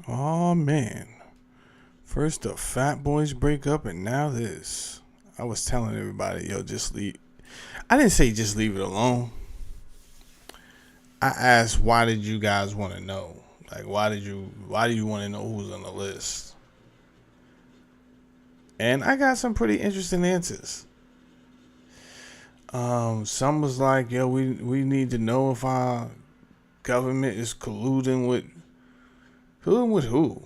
Oh man. First the Fat Boys break up and now this. I was telling everybody, yo, just leave. I didn't say just leave it alone. I asked why did you guys want to know? Like why do you want to know who's on the list? And I got some pretty interesting answers. Some was like, yo, we need to know if our government is colluding with who?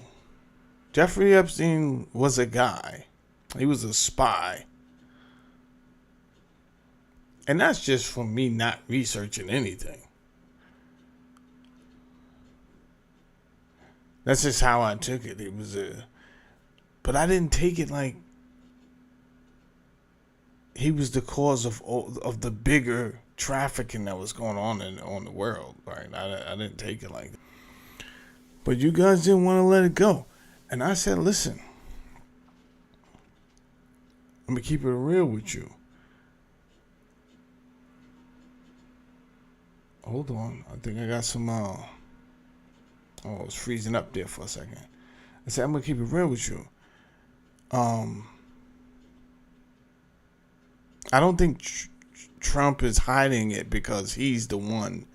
Jeffrey Epstein was a guy. He was a spy. And that's just from me not researching anything. That's just how I took it. But I didn't take it like he was the cause of the bigger trafficking that was going on the world. Right? I didn't take it like that. But you guys didn't want to let it go. And I said, listen, I'm going to keep it real with you. Hold on. I think I got some, it was freezing up there for a second. I said, I'm going to keep it real with you. I don't think Trump is hiding it because he's the one.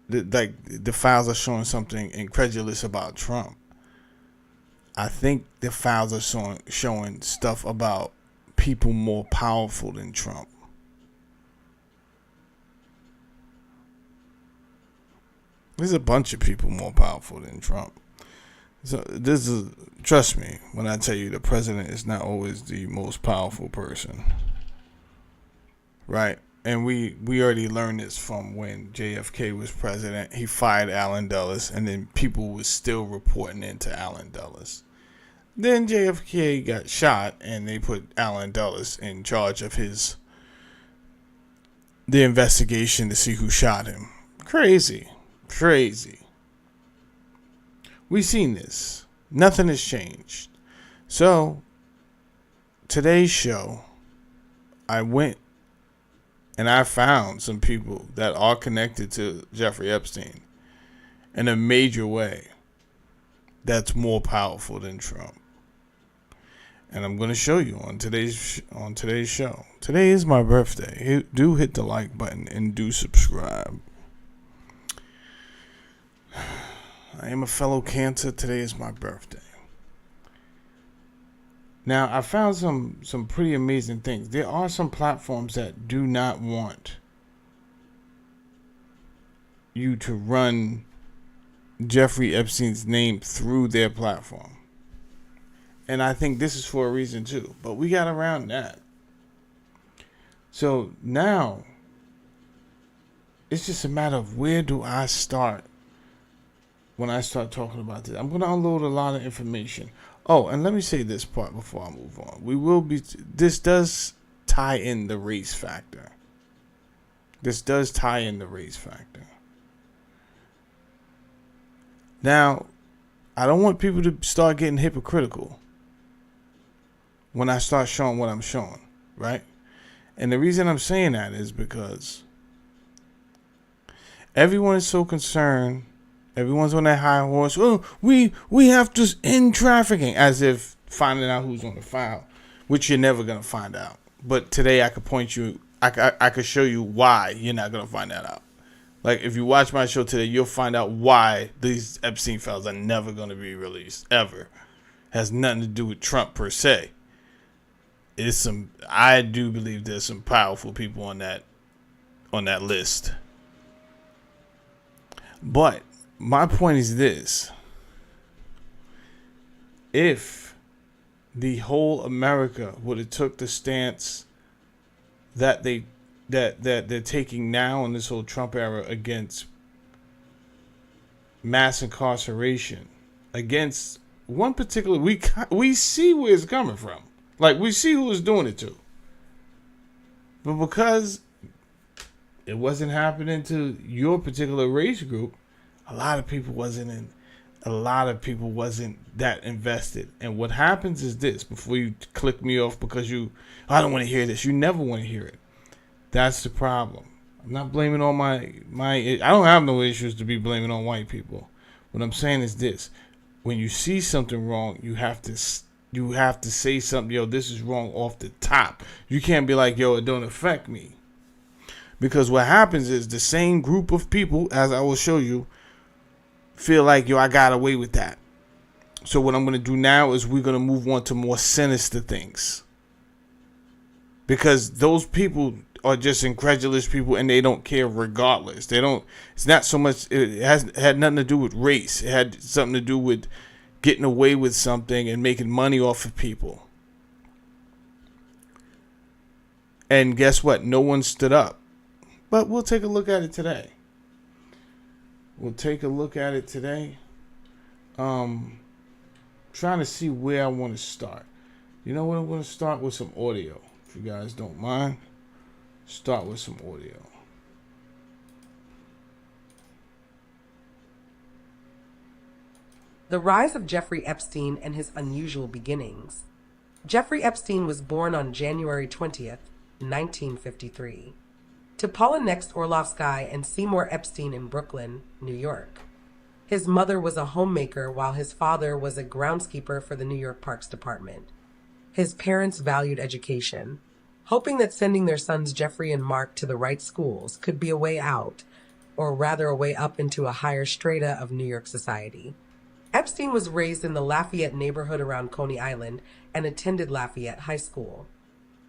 The files are showing something incredulous about Trump. I think the files are showing stuff about people more powerful than Trump. There's a bunch of people more powerful than Trump. So trust me when I tell you the president is not always the most powerful person. Right? And we already learned this from when JFK was president. He fired Allen Dulles, and then people were still reporting into Allen Dulles. Then JFK got shot, and they put Allen Dulles in charge of the investigation to see who shot him. Crazy. We've seen this. Nothing has changed. So, today's show, I went and I found some people that are connected to Jeffrey Epstein in a major way that's more powerful than Trump. And I'm going to show you on today's show. Today is my birthday. Do hit the like button and do subscribe. I am a fellow Cancer. Today is my birthday. Now, I found some pretty amazing things. There are some platforms that do not want you to run Jeffrey Epstein's name through their platform. And I think this is for a reason too. But we got around that. So now, it's just a matter of where do I start when I start talking about this. I'm going to unload a lot of information. Oh, and let me say this part before I move on. This does tie in the race factor. Now, I don't want people to start getting hypocritical when I start showing what I'm showing, right? And the reason I'm saying that is because everyone is so concerned. Everyone's on that high horse. Oh, we have to end trafficking, as if finding out who's on the file, which you're never gonna find out. But today I could point you. I could show you why you're not gonna find that out. Like if you watch my show today, you'll find out why these Epstein files are never gonna be released ever. Has nothing to do with Trump per se. I do believe there's some powerful people on that list. But my point is this. If the whole America would have took the stance that they're taking now in this whole Trump era against mass incarceration, against one particular, we see where it's coming from. Like we see who is doing it to. But because it wasn't happening to your particular race group, a lot of people wasn't that invested. And what happens is this, before you click me off because I don't want to hear this. You never want to hear it. That's the problem. I'm not blaming all my. I don't have no issues to be blaming on white people. What I'm saying is this: when you see something wrong, you have to say something. Yo, this is wrong off the top. You can't be like, yo, it don't affect me. Because what happens is the same group of people, as I will show you, feel like, yo, I got away with that. So what I'm going to do now is we're going to move on to more sinister things. Because those people are just incredulous people and they don't care regardless. It's not so much, it had nothing to do with race. It had something to do with getting away with something and making money off of people. And guess what? No one stood up. But we'll take a look at it today. Trying to see where I want to start. You know what? I'm going to start with some audio. If you guys don't mind, start with some audio. The rise of Jeffrey Epstein and his unusual beginnings. Jeffrey Epstein was born on January 20th, 1953, to Paula Next Orlovsky and Seymour Epstein in Brooklyn, New York. His mother was a homemaker while his father was a groundskeeper for the New York Parks Department. His parents valued education, hoping that sending their sons Jeffrey and Mark to the right schools could be a way out, or rather a way up into a higher strata of New York society. Epstein was raised in the Lafayette neighborhood around Coney Island and attended Lafayette High School.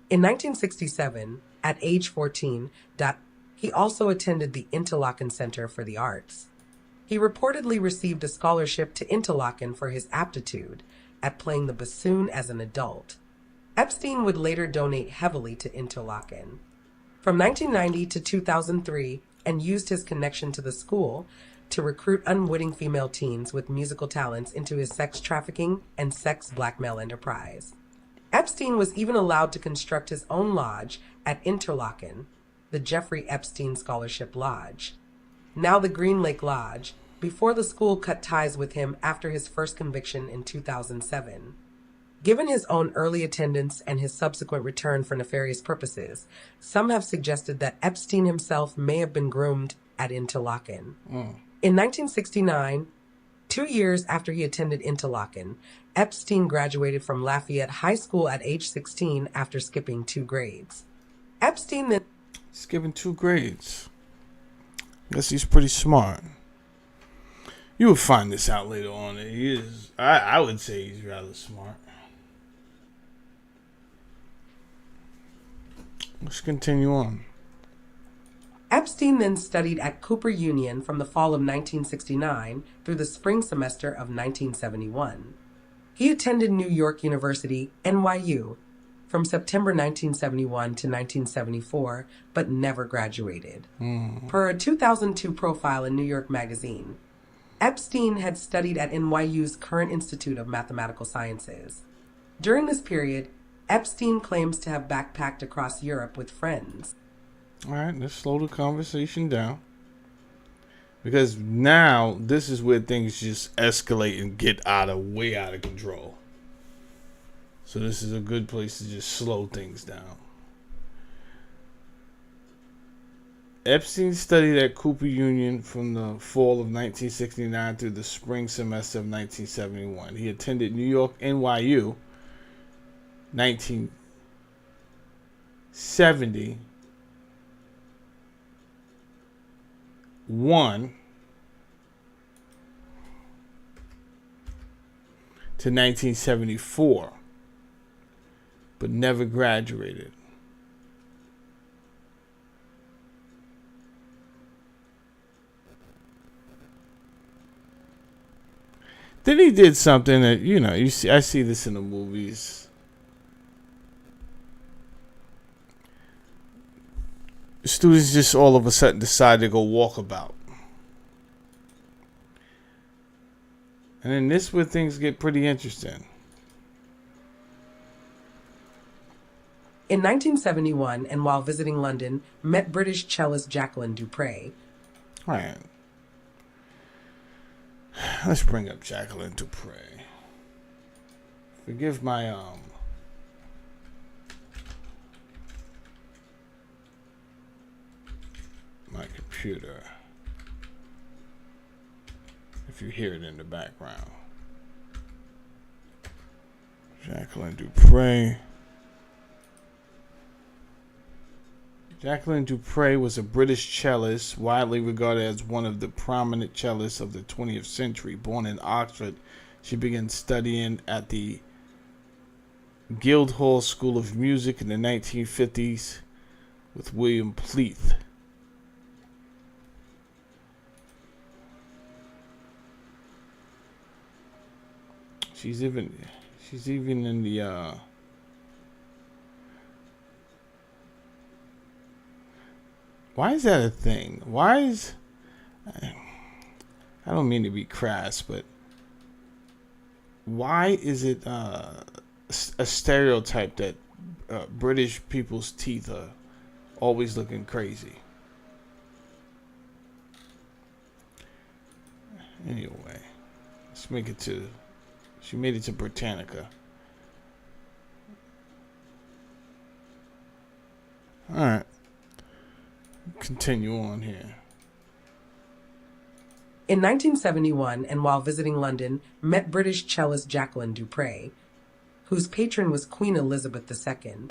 In 1967, at age 14, he also attended the Interlochen Center for the Arts. He reportedly received a scholarship to Interlochen for his aptitude at playing the bassoon as an adult. Epstein would later donate heavily to Interlochen from 1990 to 2003 and used his connection to the school to recruit unwitting female teens with musical talents into his sex trafficking and sex blackmail enterprise. Epstein was even allowed to construct his own lodge at Interlochen, the Jeffrey Epstein Scholarship Lodge, now the Green Lake Lodge, before the school cut ties with him after his first conviction in 2007. Given his own early attendance and his subsequent return for nefarious purposes, some have suggested that Epstein himself may have been groomed at Interlochen. In 1969, 2 years after he attended Interlochen, Epstein graduated from Lafayette High School at age 16 after skipping 2 grades. Epstein then... Skipping 2 grades. Guess he's pretty smart. You will find this out later on. He is, I would say he's rather smart. Let's continue on. Epstein then studied at Cooper Union from the fall of 1969 through the spring semester of 1971. He attended New York University, NYU, from September 1971 to 1974, but never graduated. Per a 2002 profile in New York Magazine, Epstein had studied at NYU's Current Institute of Mathematical Sciences. During this period, Epstein claims to have backpacked across Europe with friends. All right, let's slow the conversation down. Because now, this is where things just escalate and get way out of control. So this is a good place to just slow things down. Epstein studied at Cooper Union from the fall of 1969 through the spring semester of 1971. He attended New York NYU 1971 to 1974, but never graduated. Then he did something that, you see, I see this in the movies. Students just all of a sudden decide to go walkabout. And then this is where things get pretty interesting. In 1971, and while visiting London, met British cellist Jacqueline du Pré. All right. Let's bring up Jacqueline du Pré. Forgive my my computer. If you hear it in the background. Jacqueline Dupre. Jacqueline Dupre was a British cellist, widely regarded as one of the prominent cellists of the 20th century. Born in Oxford, she began studying at the Guildhall School of Music in the 1950s with William Pleath. She's even in the why is that a thing? I don't mean to be crass, but why is it a stereotype that British people's teeth are always looking crazy? Anyway, let's make it to. She made it to Britannica. All right. Continue on here. In 1971, and while visiting London, met British cellist Jacqueline Dupre, whose patron was Queen Elizabeth II.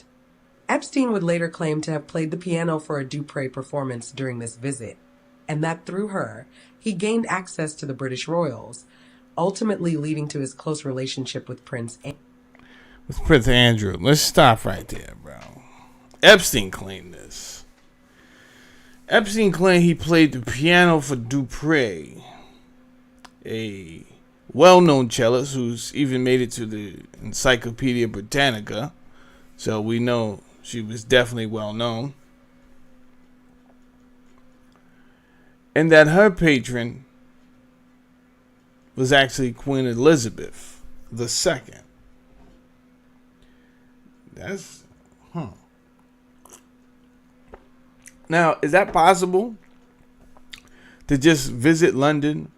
Epstein would later claim to have played the piano for a Dupre performance during this visit, and that through her, he gained access to the British royals, ultimately leading to his close relationship with Prince Andrew. Let's stop right there, bro. Epstein claimed this. Epstein claimed he played the piano for Dupre, a well-known cellist who's even made it to the Encyclopedia Britannica, so we know she was definitely well-known. And that her patron was actually Queen Elizabeth II. That's, Now, is that possible? To just visit London,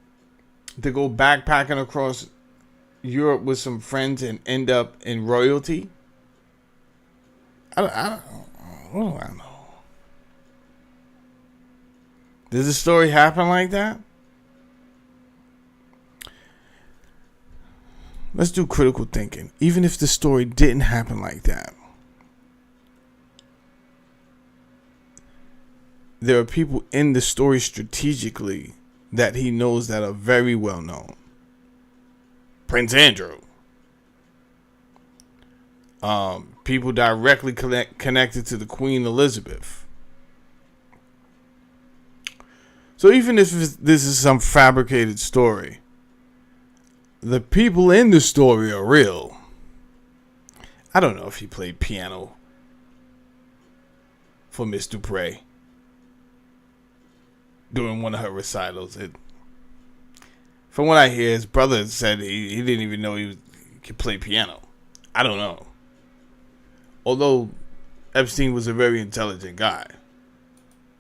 to go backpacking across Europe with some friends and end up in royalty? What do I know? Does the story happen like that? Let's do critical thinking. Even if the story didn't happen like that, there are people in the story strategically that he knows that are very well known. Prince Andrew. People directly connected to the Queen Elizabeth. So even if this is some fabricated story, the people in the story are real. I don't know if he played piano for Miss Dupre during one of her recitals. From what I hear, his brother said he didn't even know he could play piano. I don't know. Although Epstein was a very intelligent guy.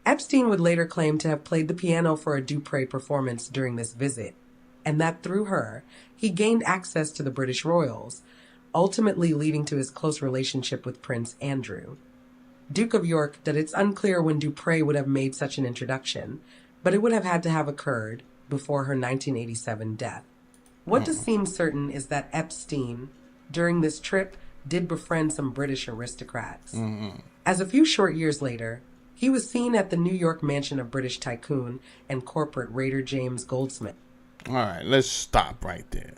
Epstein would later claim to have played the piano for a Dupre performance during this visit, and that through her, he gained access to the British royals, ultimately leading to his close relationship with Prince Andrew, Duke of York. That it's unclear when Dupre would have made such an introduction, but it would have had to have occurred before her 1987 death. What does seem certain is that Epstein, during this trip, did befriend some British aristocrats. As a few short years later, he was seen at the New York mansion of British tycoon and corporate raider James Goldsmith. All right, let's stop right there.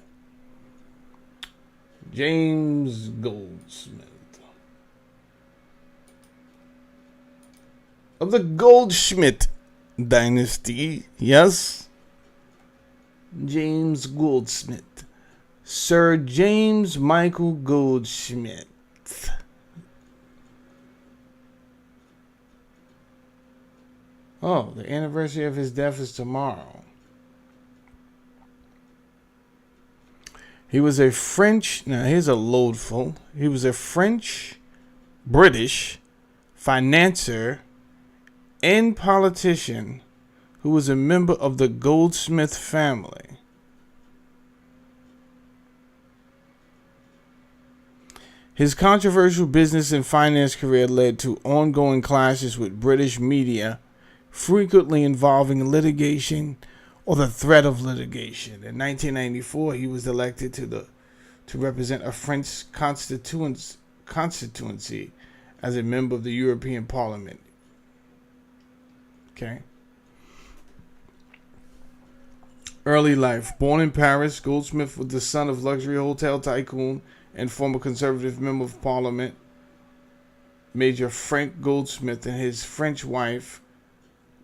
James Goldsmith. Of the Goldschmidt dynasty, yes? James Goldsmith. Sir James Michael Goldschmidt. Oh, the anniversary of his death is tomorrow. He was a French, now here's a loadful. He was a French, British financier and politician who was a member of the Goldsmith family. His controversial business and finance career led to ongoing clashes with British media, frequently involving litigation or the threat of litigation. In 1994, he was elected to represent a French constituency as a member of the European Parliament. Okay. Early life. Born in Paris, Goldsmith was the son of luxury hotel tycoon and former conservative member of parliament, Major Frank Goldsmith, and his French wife,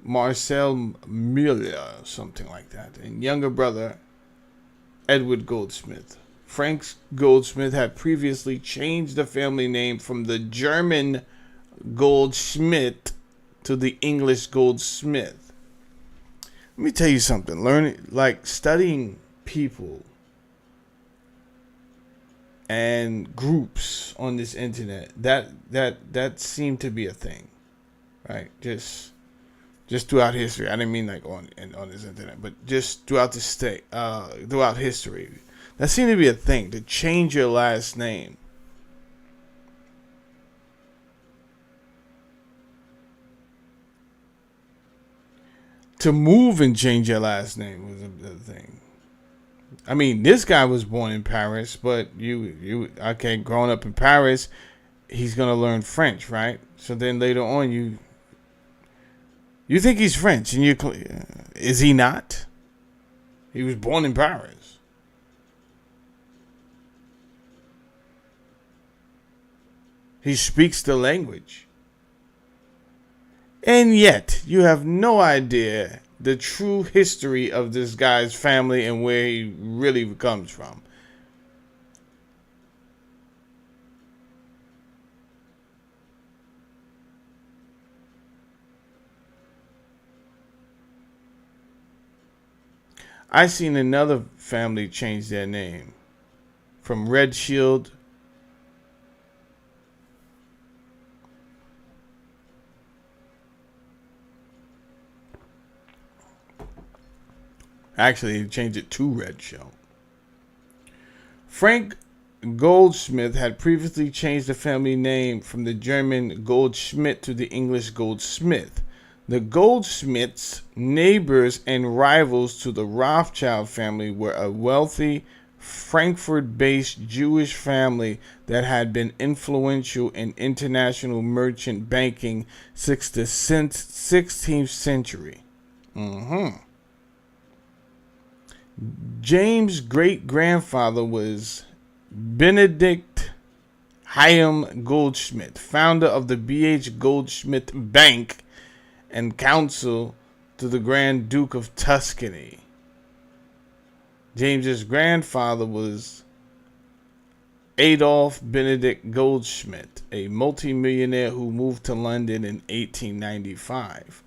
Marcel Muller, something like that, and younger brother, Edward Goldsmith. Frank Goldsmith had previously changed the family name from the German Goldschmidt to the English Goldsmith. Let me tell you something. Studying people and groups on this internet, that seemed to be a thing, right? Just throughout history. I didn't mean like on this internet, but just throughout throughout history, that seemed to be a thing, to change your last name. To move and change your last name was a thing. I mean, this guy was born in Paris, but growing up in Paris, he's gonna learn French, right? So then later on, you think he's French, and is he not? He was born in Paris. He speaks the language. And yet, you have no idea the true history of this guy's family and where he really comes from. I seen another family change their name from Red Shield Actually, he changed it to Red Shield. Frank Goldsmith had previously changed the family name from the German Goldschmidt to the English Goldsmith. The Goldsmiths, neighbors and rivals to the Rothschild family, were a wealthy Frankfurt-based Jewish family that had been influential in international merchant banking since the 16th century. James' great-grandfather was Benedict Chaim Goldschmidt, founder of the B.H. Goldschmidt Bank and counsel to the Grand Duke of Tuscany. James's grandfather was Adolf Benedict Goldschmidt, a multimillionaire who moved to London in 1895.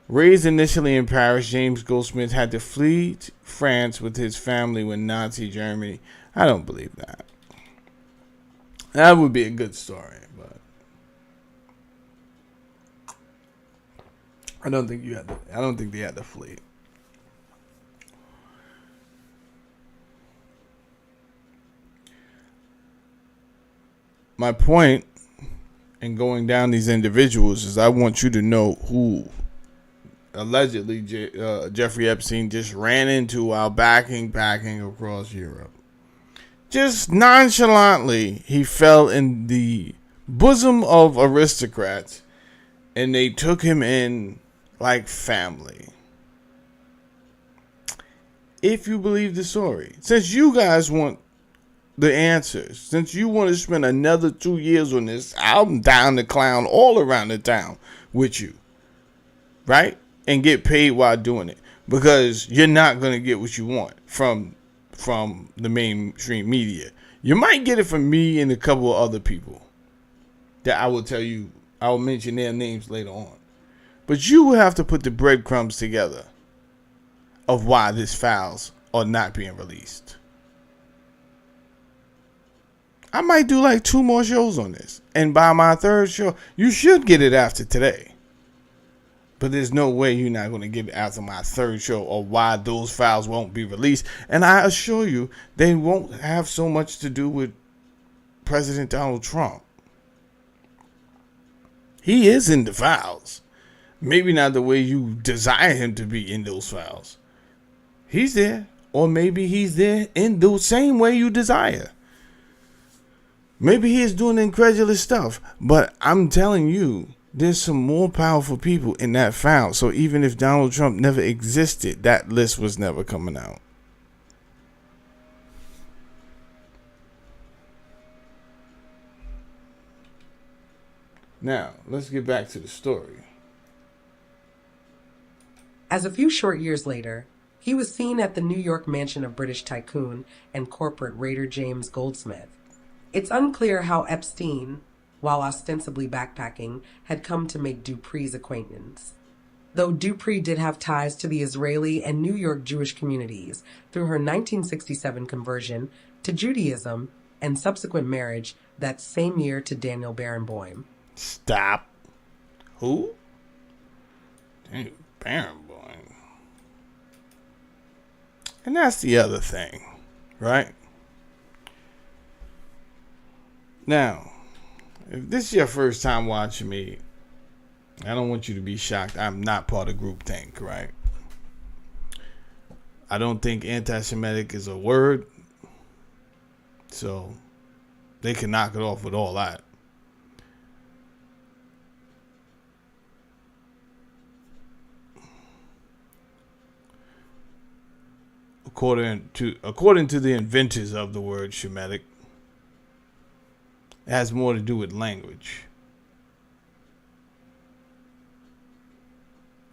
Raised initially in Paris, James Goldsmith had to flee France with his family when Nazi Germany. I don't believe that. That would be a good story, but I don't think they had to flee. My point in going down these individuals is I want you to know who allegedly Jeffrey Epstein just ran into while backpacking across Europe. Just nonchalantly, he fell in the bosom of aristocrats, and they took him in like family. If you believe the story, since you guys want the answers, since you want to spend another 2 years on this, I'm down to clown all around the town with you, right? And get paid while doing it, because you're not going to get what you want from the mainstream media. You might get it from me and a couple of other people that I will tell you, I will mention their names later on. But you will have to put the breadcrumbs together of why these files are not being released. I might do like 2 more shows on this, and by my 3rd show, you should get it after today. But there's no way you're not going to get it after my 3rd show, or why those files won't be released. And I assure you, they won't have so much to do with President Donald Trump. He is in the files. Maybe not the way you desire him to be in those files. He's there. Or maybe he's there in the same way you desire. Maybe he is doing incredulous stuff. But I'm telling you, there's some more powerful people in that file. So even if Donald Trump never existed, that list was never coming out. Now, let's get back to the story. As a few short years later, he was seen at the New York mansion of British tycoon and corporate raider James Goldsmith. It's unclear how Epstein, while ostensibly backpacking, had come to make Dupree's acquaintance. Though Dupree did have ties to the Israeli and New York Jewish communities through her 1967 conversion to Judaism and subsequent marriage that same year to Daniel Barenboim. Stop. Who? Daniel Barenboim. And that's the other thing, right? Now, if this is your first time watching me, I don't want you to be shocked. I'm not part of groupthink, right? I don't think anti-Semitic is a word. So they can knock it off with all that. According to the inventors of the word Shemitic, it has more to do with language.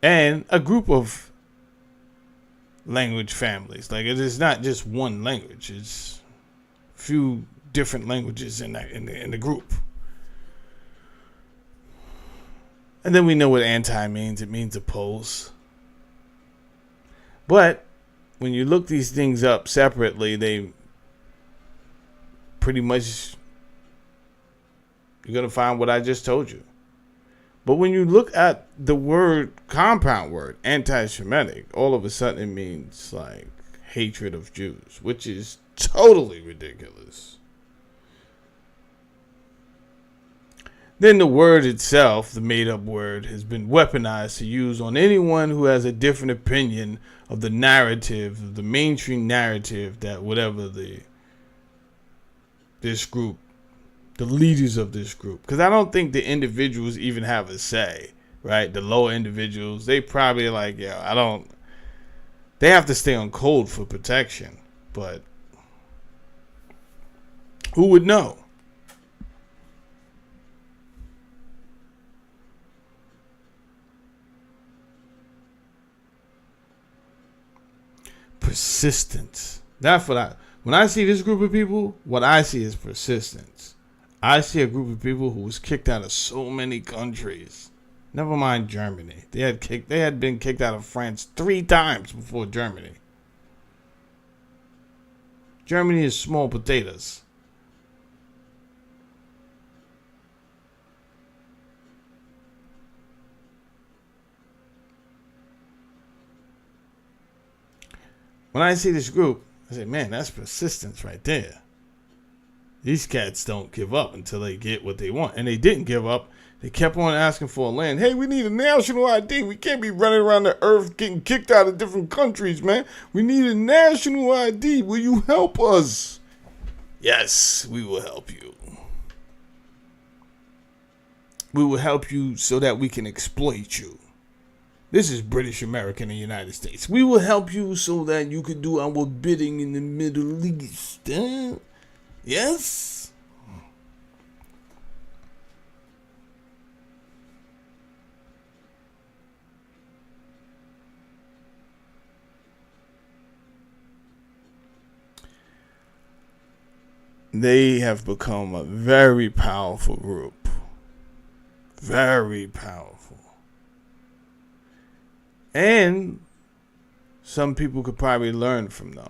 And a group of language families. Like, it is not just one language. It's a few different languages in the group. And then we know what anti means. It means oppose. But when you look these things up separately, they pretty much, you're going to find what I just told you. But when you look at the word, compound word, anti-Semitic, all of a sudden it means like hatred of Jews, which is totally ridiculous. Then the word itself, the made-up word, has been weaponized to use on anyone who has a different opinion of the narrative, the mainstream narrative that whatever this group, the leaders of this group, because I don't think the individuals even have a say, right? The lower individuals, they probably like, yeah, they have to stay on code for protection, but who would know? Persistence. That's what when I see this group of people, what I see is persistence. I see a group of people who was kicked out of so many countries. Never mind Germany. They had been kicked out of France 3 times before Germany. Germany is small potatoes. When I see this group, I say, man, that's persistence right there. These cats don't give up until they get what they want. And they didn't give up. They kept on asking for a land. Hey, we need a national ID. We can't be running around the earth getting kicked out of different countries, man. We need a national ID. Will you help us? Yes, we will help you. We will help you so that we can exploit you. This is British America in the United States. We will help you so that you can do our bidding in the Middle East. Yes? They have become a very powerful group. Very powerful. And some people could probably learn from them.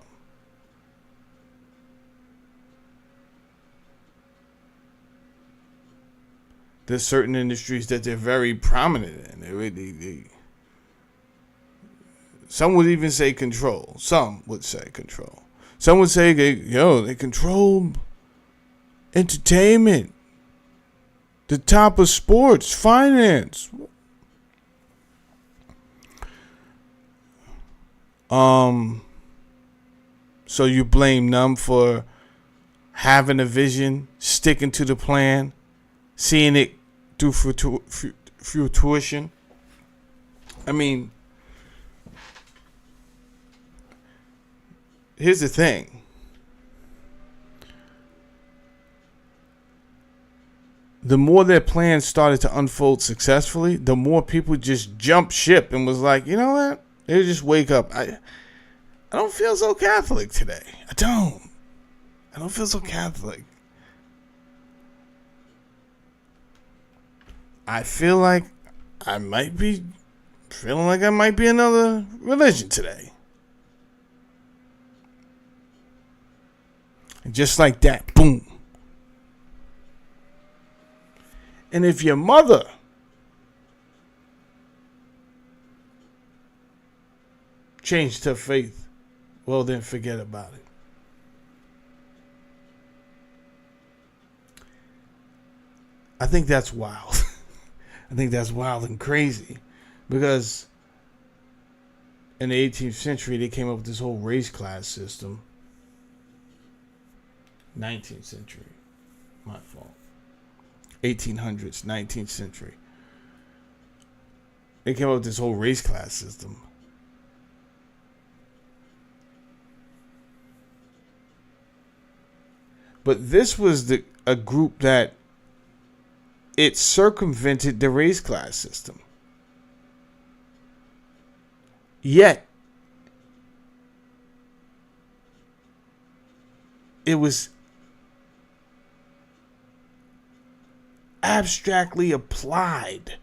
There's certain industries that they're very prominent in. Some would even say control. Some would say control. Some would say they control entertainment. the top of sports, finance. So you blame them for having a vision, sticking to the plan, seeing it through fruition. I mean, here's the thing. The more their plans started to unfold successfully, the more people just jumped ship and was like, you know what? They just wake up. I don't feel so Catholic today. I don't feel so Catholic. I feel like I might be feeling like I might be another religion today. And just like that, boom. And if your mother changed her faith, well, then forget about it. I think that's wild. I think that's wild and crazy, because in the 18th century, they came up with this whole race class system. 19th century. My fault. 1800s, 19th century. They came up with this whole race class system. But this was a group that it circumvented the race class system. Yet, it was abstractly applied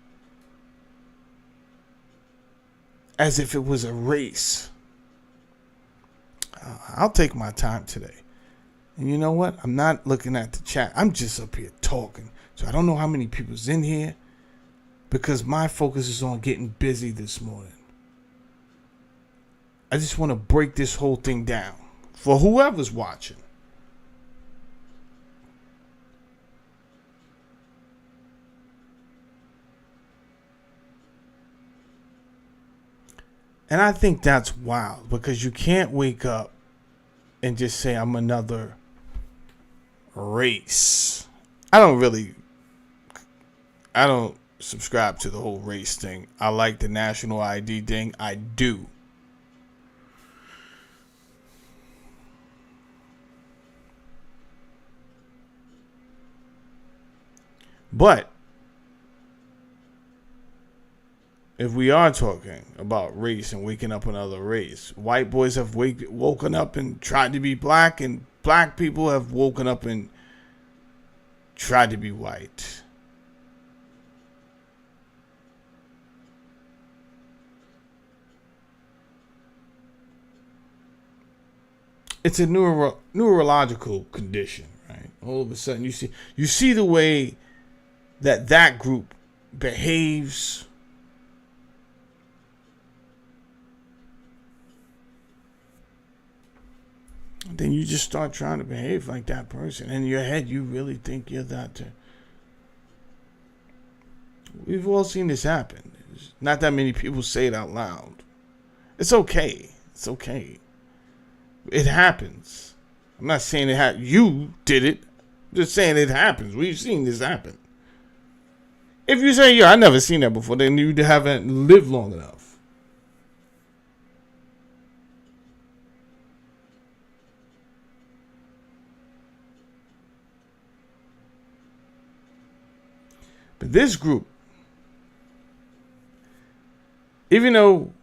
as if it was a race. I'll take my time today. And you know what? I'm not looking at the chat. I'm just up here talking. So I don't know how many people's in here, because my focus is on getting busy this morning. I just want to break this whole thing down for whoever's watching. And I think that's wild, because you can't wake up and just say, I'm another race. I don't subscribe to the whole race thing. I like the national ID thing. I do. But if we are talking about race and waking up another race, white boys have woken up and tried to be black, and black people have woken up and tried to be white. It's a neurological condition, right? All of a sudden, you see the way that group behaves. And then you just start trying to behave like that person. In your head, you really think you're that. We've all seen this happen. Not that many people say it out loud. It's okay. It's okay. It happens. I'm not saying you did it. I'm just saying it happens. We've seen this happen. If you say, I never seen that before, then you haven't lived long enough. But this group, even though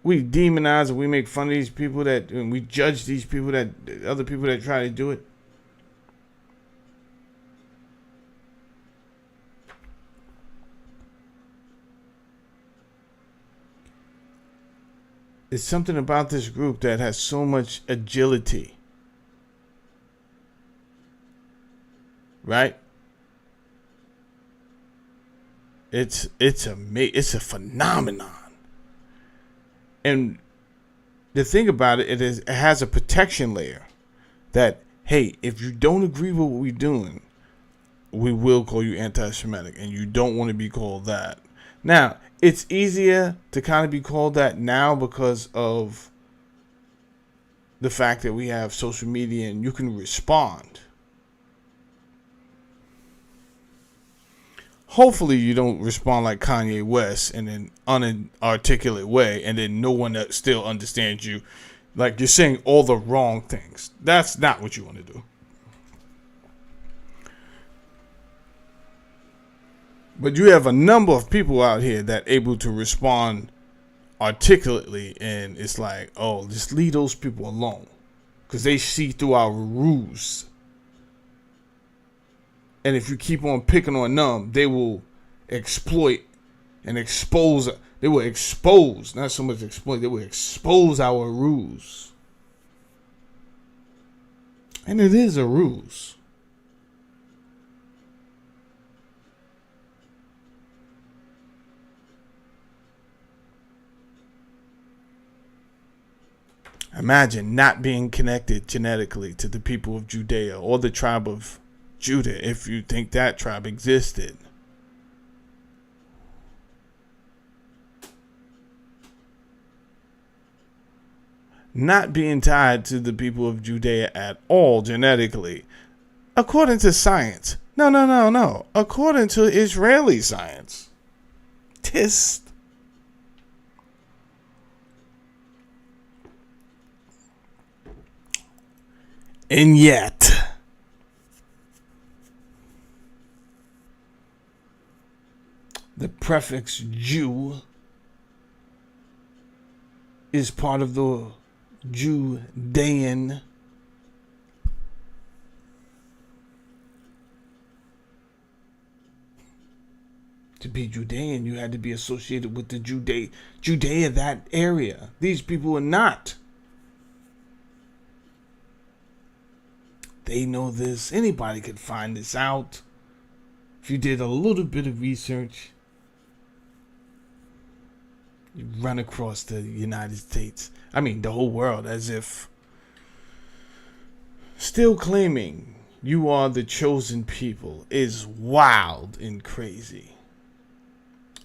we demonize and we make fun of these people and we judge these people other people that try to do it, it's something about this group that has so much agility. Right? It's a phenomenon. And the thing about it has a protection layer that, hey, if you don't agree with what we're doing, we will call you anti-Semitic, and you don't want to be called that. Now, it's easier to kind of be called that now because of the fact that we have social media and you can respond. Hopefully you don't respond like Kanye West in an unarticulate way and then no one that still understands you. Like you're saying all the wrong things. That's not what you want to do. But you have a number of people out here that able to respond articulately, and it's like, oh, just leave those people alone because they see through our ruse. And if you keep on picking on them, they will exploit and expose. They will expose, not so much exploit, they will expose our ruse. And it is a ruse. Imagine not being connected genetically to the people of Judea or the tribe of Judah if you think that tribe existed. Not being tied to the people of Judea at all genetically, according to science. No. According to Israeli science. And yet, the prefix Jew is part of the Judean to be Judean, you had to be associated with the Judea, that area. These people are not. They know this. Anybody could find this out. If you did a little bit of research, you run across the United States. I mean, the whole world, as if still claiming you are the chosen people is wild and crazy.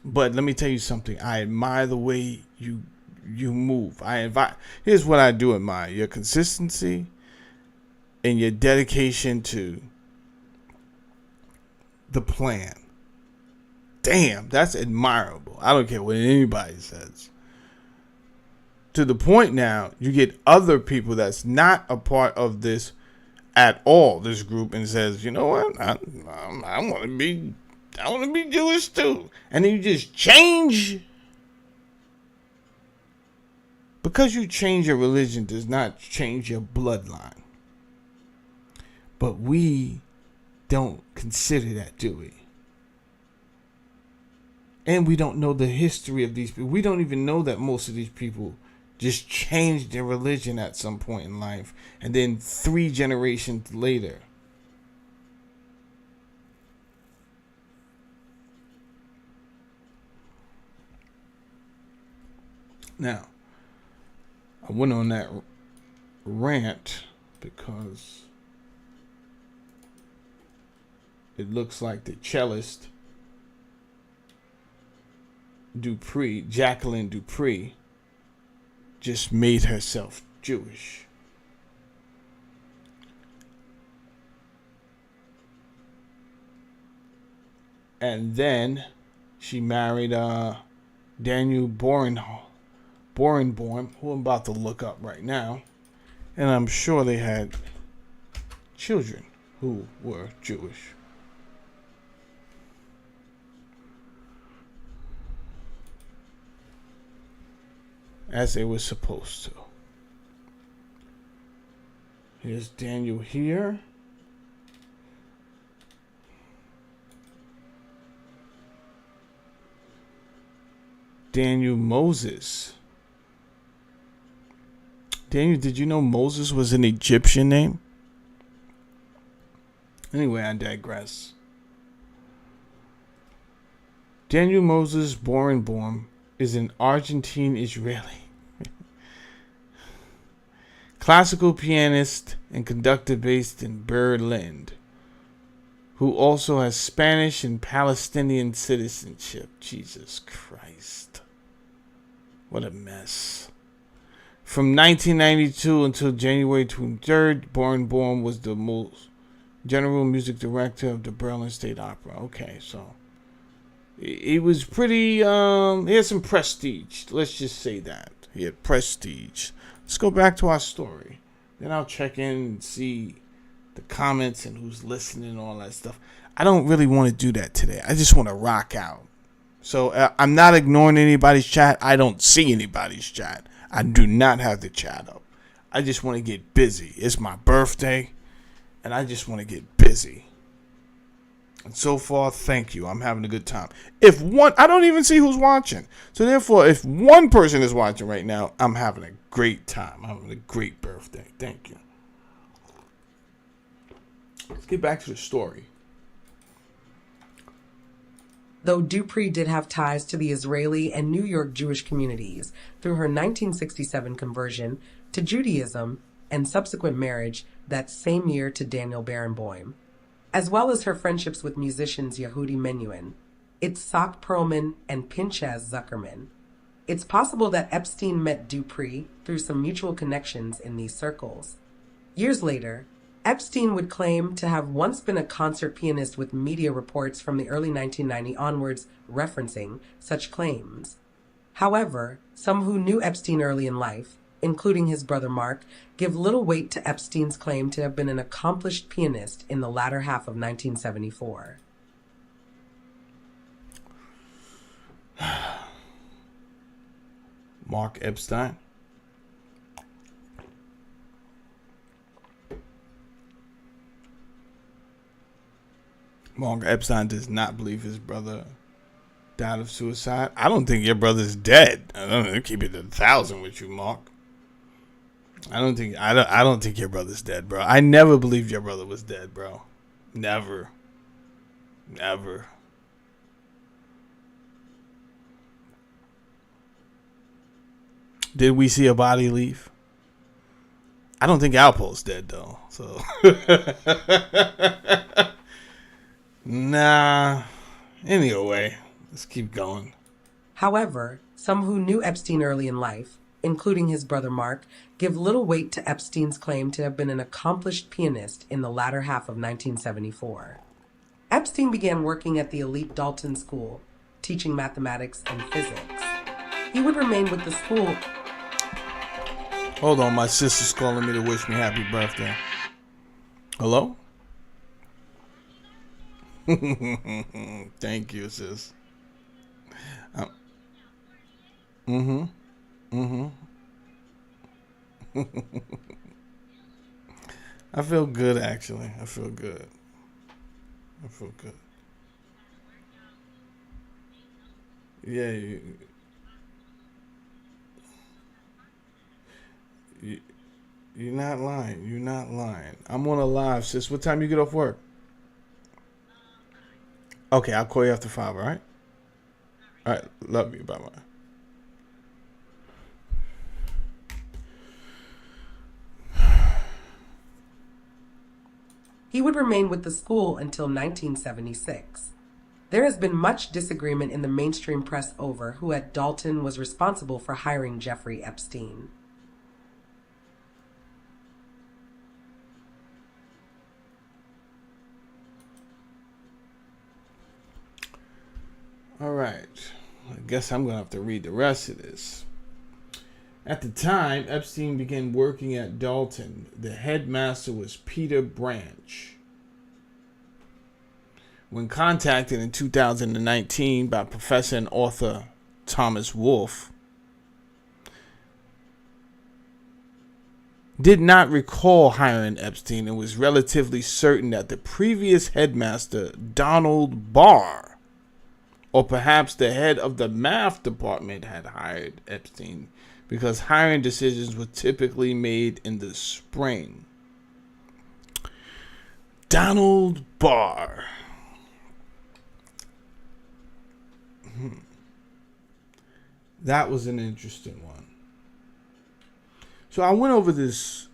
But let me tell you something. I admire the way you move. Here's what I do admire: your consistency and your dedication to the plan. Damn, that's admirable. I don't care what anybody says. To the point now, you get other people that's not a part of this at all, this group, and says, you know what, I want to be Jewish too. And then you just change. Because you change your religion does not change your bloodline. But we don't consider that, do we? And we don't know the history of these people. We don't even know that most of these people just changed their religion at some point in life. And then 3 generations later, now, I went on that rant because it looks like the cellist Jacqueline Dupree, just made herself Jewish. And then she married Daniel Barenboim, who I'm about to look up right now. And I'm sure they had children who were Jewish. As they were supposed to. Here's Daniel here. Daniel Moses. Daniel, did you know Moses was an Egyptian name? Anyway, I digress. Daniel Moses Barenboim is an Argentine Israeli classical pianist and conductor based in Berlin, who also has Spanish and Palestinian citizenship. Jesus Christ. What a mess. From 1992 until January 23rd, Barenboim was the most general music director of the Berlin State Opera. Okay, so he was pretty, he had some prestige. Let's just say that. He had prestige. Let's go back to our story. Then I'll check in and see the comments and who's listening and all that stuff. I don't really want to do that today. I just want to rock out. So I'm not ignoring anybody's chat. I don't see anybody's chat. I do not have the chat up. I just want to get busy. It's my birthday, and I just want to get busy. And so far, thank you. I'm having a good time. If one, I don't even see who's watching. So therefore, if one person is watching right now, I'm having a great time. I'm having a great birthday. Thank you. Let's get back to the story. Though Dupree did have ties to the Israeli and New York Jewish communities through her 1967 conversion to Judaism and subsequent marriage that same year to Daniel Barenboim, as well as her friendships with musicians Yehudi Menuhin, Itzhak Perlman, and Pinchas Zuckerman, it's possible that Epstein met Dupree through some mutual connections in these circles. Years later, Epstein would claim to have once been a concert pianist, with media reports from the early 1990s onwards referencing such claims. However, some who knew Epstein early in life, including his brother Mark, give little weight to Epstein's claim to have been an accomplished pianist in the latter half of 1974. Mark Epstein. Mark Epstein does not believe his brother died of suicide. I don't think your brother's dead. I don't know, keep it 1,000 with you, Mark. I don't think your brother's dead, bro. I never believed your brother was dead, bro. Never. Did we see a body leave? I don't think Alpo's dead though. So nah. Anyway, let's keep going. However, some who knew Epstein early in life, including his brother Mark, give little weight to Epstein's claim to have been an accomplished pianist in the latter half of 1974. Epstein began working at the elite Dalton school, teaching mathematics and physics. He would remain with the school. Hold on, my sister's calling me to wish me happy birthday. Hello? Thank you, sis. I feel good, actually. I feel good. Yeah, you're not lying. I'm on a live, sis. What time you get off work? Okay, I'll call you after 5, all right? All right, love you. Bye-bye. He would remain with the school until 1976. There has been much disagreement in the mainstream press over who at Dalton was responsible for hiring Jeffrey Epstein. All right. I guess I'm going to have to read the rest of this. At the time, Epstein began working at Dalton. The headmaster was Peter Branch. When contacted in 2019 by professor and author Thomas Wolfe, did not recall hiring Epstein and was relatively certain that the previous headmaster, Donald Barr, or perhaps the head of the math department, had hired Epstein, because hiring decisions were typically made in the spring. Donald Barr. That was an interesting one. So I went over this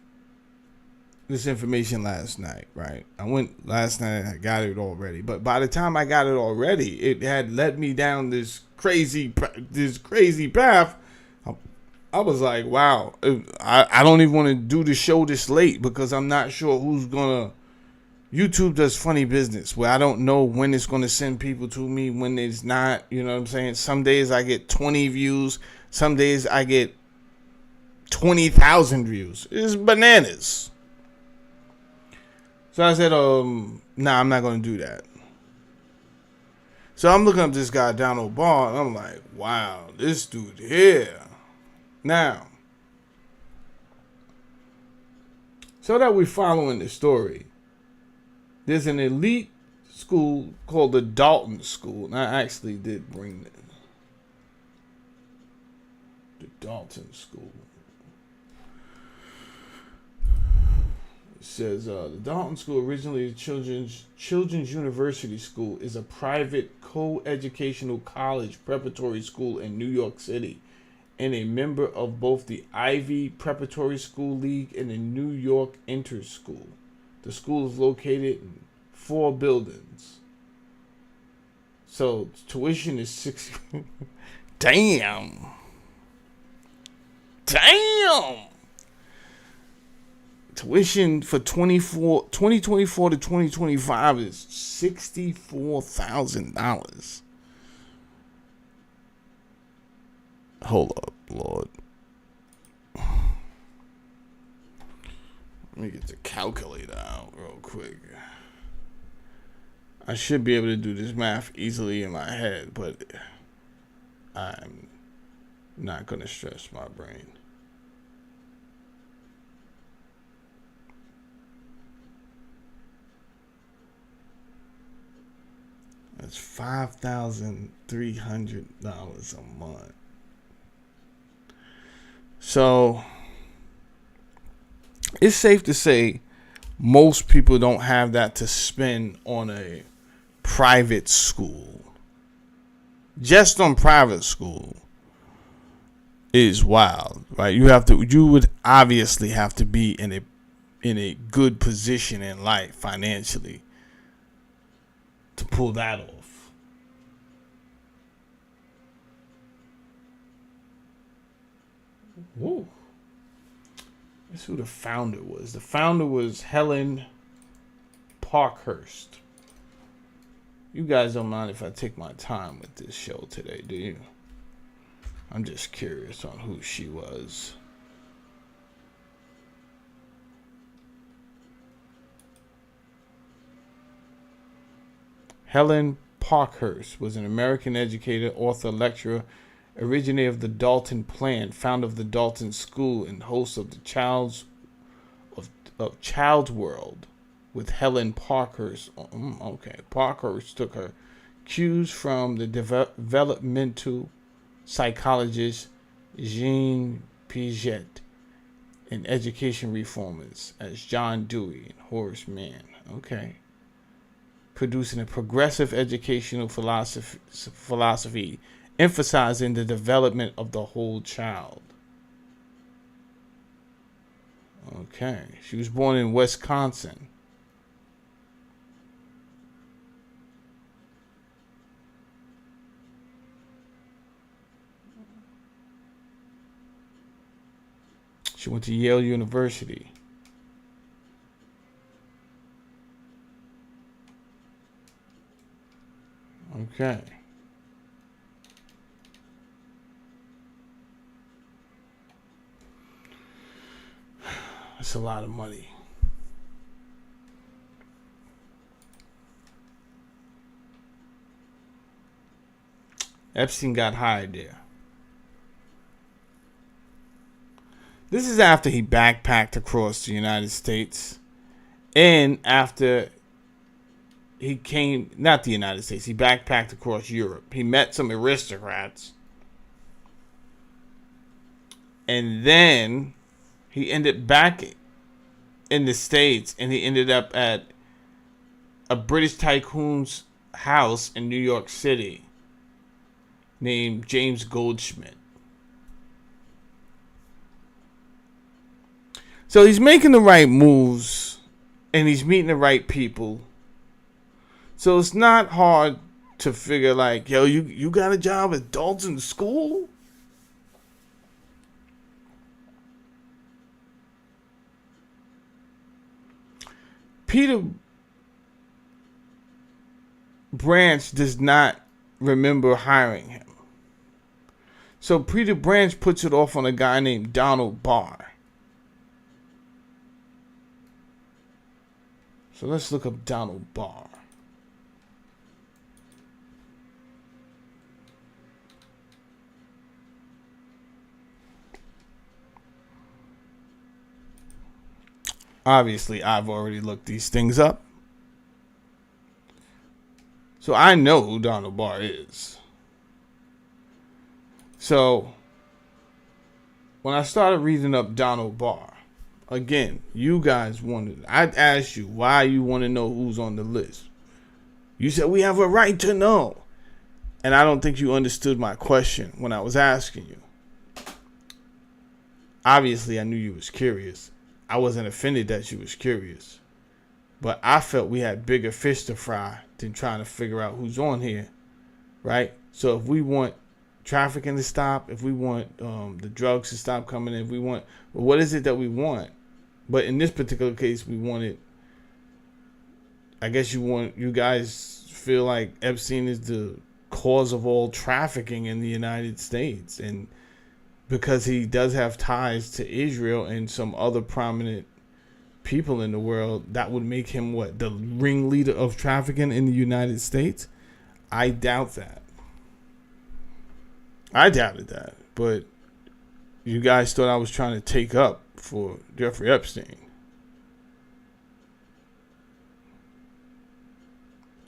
this information last night, right? I went last night and I got it already. But by the time I got it already, it had led me down this crazy path. I was like, wow, I don't even want to do the show this late because I'm not sure who's going to. YouTube does funny business where I don't know when it's going to send people to me, when it's not. You know what I'm saying? Some days I get 20 views. Some days I get 20,000 views. It's bananas. So I said, nah, I'm not going to do that. So I'm looking up this guy, Donald Barr, and I'm like, wow, this dude here. Now, so that we're following the story, there's an elite school called the Dalton School. And I actually did bring the Dalton School. It says the Dalton School, originally a children's university school, is a private co-educational college preparatory school in New York City, and a member of both the Ivy Preparatory School League and the New York Inter-School. The school is located in 4 buildings. So tuition is $6. Damn. Tuition for 2024 to 2025 is $64,000. Hold up, Lord. Let me get the calculator out real quick. I should be able to do this math easily in my head, but I'm not going to stress my brain. That's $5,300 a month. So it's safe to say most people don't have that to spend on a private school. Just on private school is wild, right? You would obviously have to be in a good position in life financially to pull that off. Whoa. That's who the founder was. The founder was Helen Parkhurst. You guys don't mind if I take my time with this show today, do you? I'm just curious on who she was. Helen Parkhurst was an American educator, author, lecturer, originator of the Dalton Plan, founder of the Dalton School, and host of the Child's World with Helen Parkhurst. Okay, Parkhurst took her cues from the developmental psychologist Jean Piaget and education reformers as John Dewey and Horace Mann. Okay. Producing a progressive educational philosophy emphasizing the development of the whole child. Okay. She was born in Wisconsin. She went to Yale University. Okay. That's a lot of money. Epstein got hired there. This is after he backpacked across the United States and after he came, not the United States, he backpacked across Europe. He met some aristocrats. And then he ended back in the States and he ended up at a British tycoon's house in New York City named James Goldsmith. So he's making the right moves and he's meeting the right people. So it's not hard to figure like, yo, you got a job at Dalton School? Peter Branch does not remember hiring him. So Peter Branch puts it off on a guy named Donald Barr. So let's look up Donald Barr. Obviously, I've already looked these things up. So I know who Donald Barr is. So when I started reading up Donald Barr, again, you guys wanted, I'd ask you why you want to know who's on the list. You said we have a right to know. And I don't think you understood my question when I was asking you. Obviously, I knew you was curious. I wasn't offended that you was curious. But I felt we had bigger fish to fry than trying to figure out who's on here. Right? So if we want trafficking to stop, if we want the drugs to stop coming in, if we want, well, what is it that we want? But in this particular case, we wanted, I guess you guys feel like Epstein is the cause of all trafficking in the United States. And because he does have ties to Israel and some other prominent people in the world, that would make him what? The ringleader of trafficking in the United States? I doubt that. I doubted that. But you guys thought I was trying to take up for Jeffrey Epstein.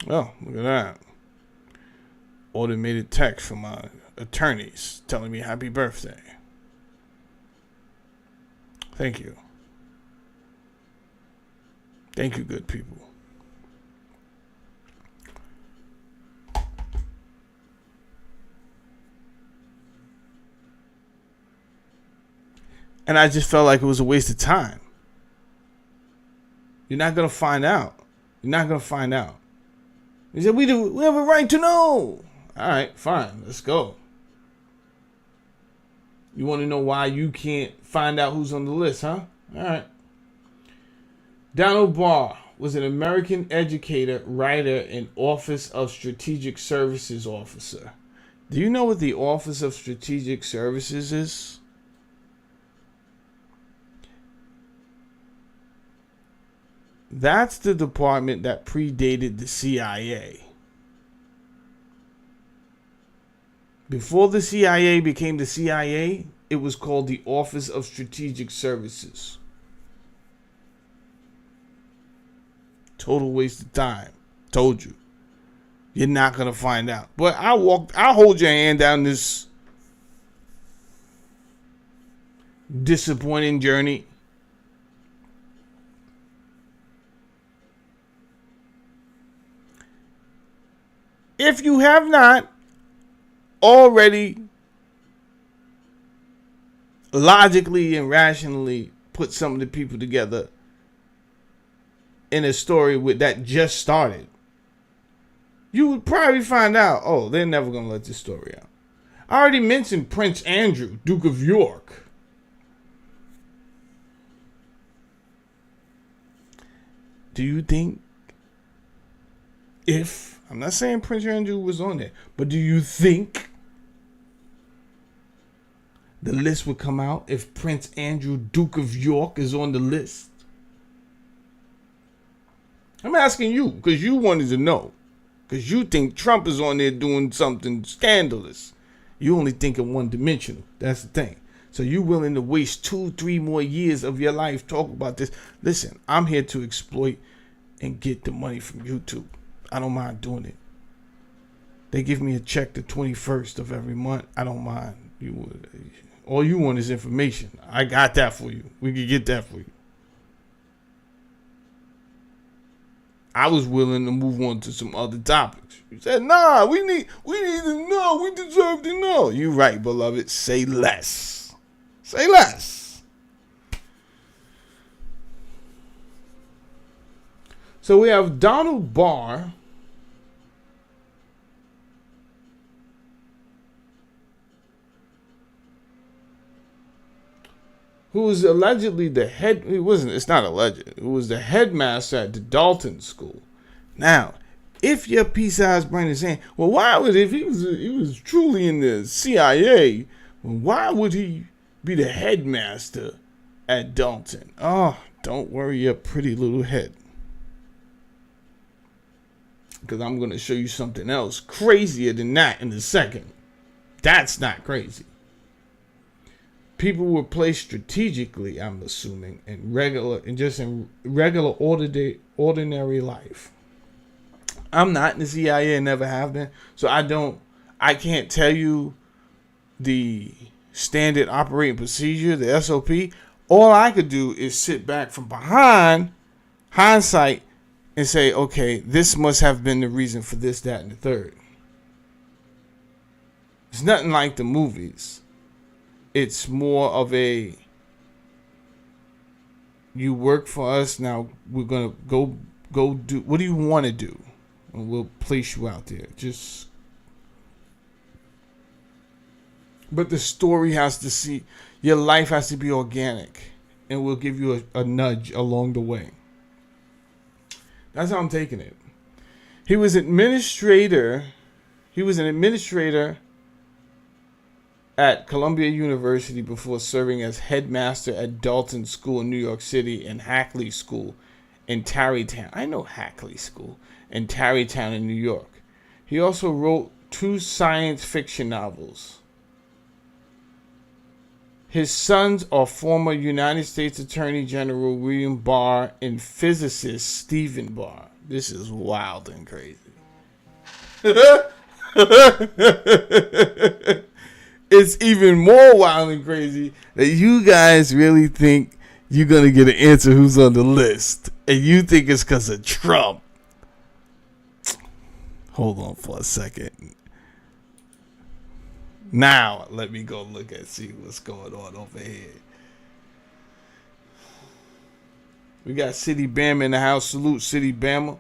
Oh, look at that. Automated text from my attorneys telling me happy birthday. Thank you. Thank you, good people. And I just felt like it was a waste of time. You're not going to find out. You're not going to find out. He said, we have a right to know. All right, fine. Let's go. You want to know why you can't find out who's on the list, huh? All right. Donald Barr was an American educator, writer, and Office of Strategic Services officer. Do you know what the Office of Strategic Services is? That's the department that predated the CIA. Before the CIA became the CIA, it was called the Office of Strategic Services. Total waste of time. Told you. You're not going to find out. But I'll hold your hand down this disappointing journey. If you have not already logically and rationally put some of the people together in a story that just started, you would probably find out, oh, they're never going to let this story out. I already mentioned Prince Andrew, Duke of York. Do you think I'm not saying Prince Andrew was on there, but do you think the list would come out if Prince Andrew, Duke of York, is on the list? I'm asking you because you wanted to know. Because you think Trump is on there doing something scandalous. You only think in one dimensional. That's the thing. So you willing to waste 2-3 more years of your life talking about this. Listen, I'm here to exploit and get the money from YouTube. I don't mind doing it. They give me a check the 21st of every month. I don't mind. All you want is information. I got that for you. We can get that for you. I was willing to move on to some other topics. You said, nah, we need to know. We deserve to know. You're right, beloved. Say less. Say less. So we have Donald Barr, who was allegedly the head. He wasn't. It's not alleged. It was the headmaster at the Dalton school. Now, if your pea-sized brain is saying, "Well, why would if he was truly in the CIA? Well, why would he be the headmaster at Dalton?" Oh, don't worry your pretty little head, because I'm going to show you something else crazier than that in a second. That's not crazy. People were placed strategically, I'm assuming, in regular ordinary life. I'm not in the CIA and never have been, so I can't tell you the standard operating procedure, the SOP. All I could do is sit back from behind hindsight and say, okay, this must have been the reason for this, that, and the third. It's nothing like the movies. It's more of a, you work for us, now we're going to go do, what do you want to do? And we'll place you out there. But the story has to see, your life has to be organic, and we'll give you a nudge along the way. That's how I'm taking it. He was an administrator at Columbia University before serving as headmaster at Dalton School in New York City and Hackley School in Tarrytown. I know Hackley School in Tarrytown in New York. He also wrote 2 science fiction novels. His sons are former United States Attorney General William Barr and physicist Stephen Barr. This is wild and crazy. It's even more wild and crazy that you guys really think you're going to get an answer who's on the list. And you think it's because of Trump. Hold on for a second. Now, let me go look and see what's going on over here. We got City Bama in the house. Salute, City Bama.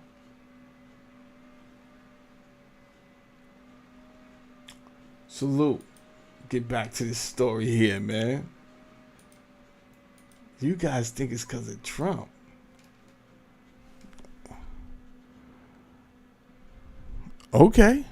Salute. Get back to this story here, man. You guys think it's because of Trump. Okay.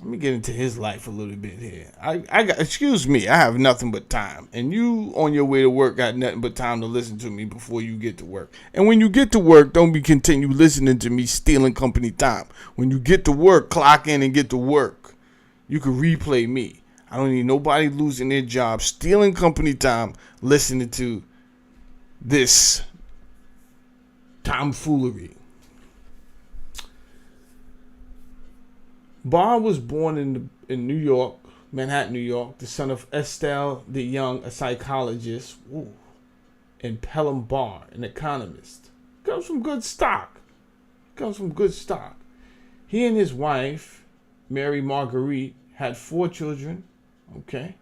Let me get into his life a little bit here. Excuse me, I have nothing but time. And you on your way to work got nothing but time to listen to me before you get to work. And when you get to work, don't be continue listening to me stealing company time. When you get to work, clock in and get to work. You can replay me. I don't need nobody losing their job, stealing company time, listening to this tomfoolery. Barr was born in New York, Manhattan, New York, the son of Estelle DeYoung, a psychologist, and Pelham Barr, an economist. Comes from good stock. He and his wife, Mary Marguerite, had 4 children. Okay.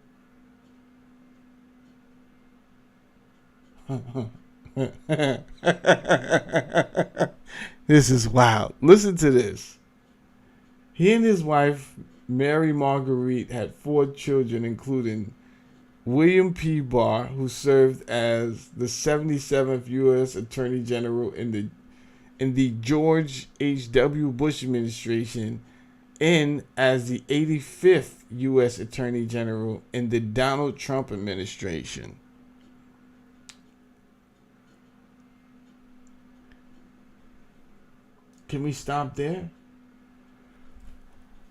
This is wild. Listen to this. He and his wife, Mary Marguerite, had 4 children, including William P. Barr, who served as the 77th U.S. Attorney General in the George H.W. Bush administration, and as the 85th U.S. Attorney General in the Donald Trump administration. Can we stop there?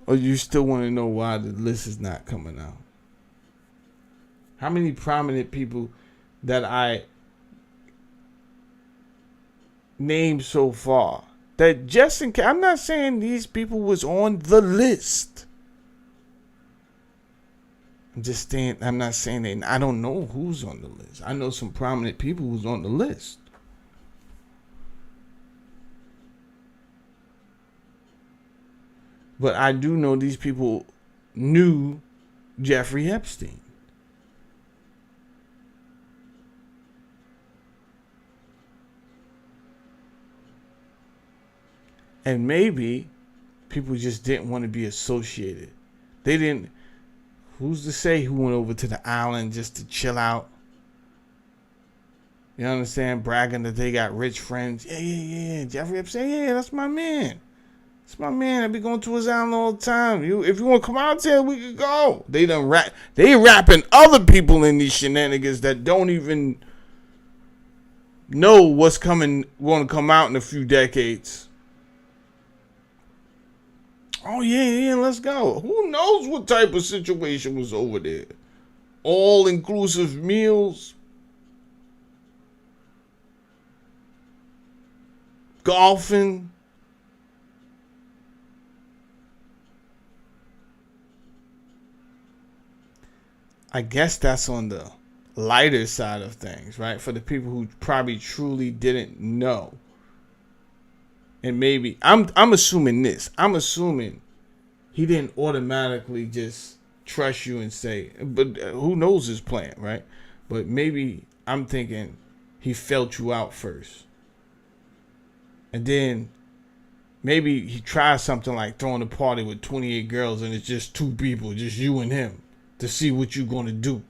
Or you still want to know why the list is not coming out? How many prominent people that I named so far, that just in case, I'm not saying these people was on the list. I'm not saying that, I don't know who's on the list. I know some prominent people who's on the list. But I do know these people knew Jeffrey Epstein. And maybe people just didn't want to be associated. They didn't. Who's to say who went over to the island just to chill out? You understand? Bragging that they got rich friends. Yeah. Jeffrey Epstein, yeah, that's my man. That's my man. I be going to his island all the time. If you want to come out there, we could go. They rapping other people in these shenanigans that don't even know what's going to come out in a few decades. Oh, yeah, let's go. Who knows what type of situation was over there? All-inclusive meals. Golfing. I guess that's on the lighter side of things, right? For the people who probably truly didn't know. And maybe I'm assuming this. I'm assuming he didn't automatically just trust you and say, but who knows his plan, right? But maybe I'm thinking he felt you out first. And then maybe he tried something like throwing a party with 28 girls and it's just two people, just you and him, to see what you're going to do.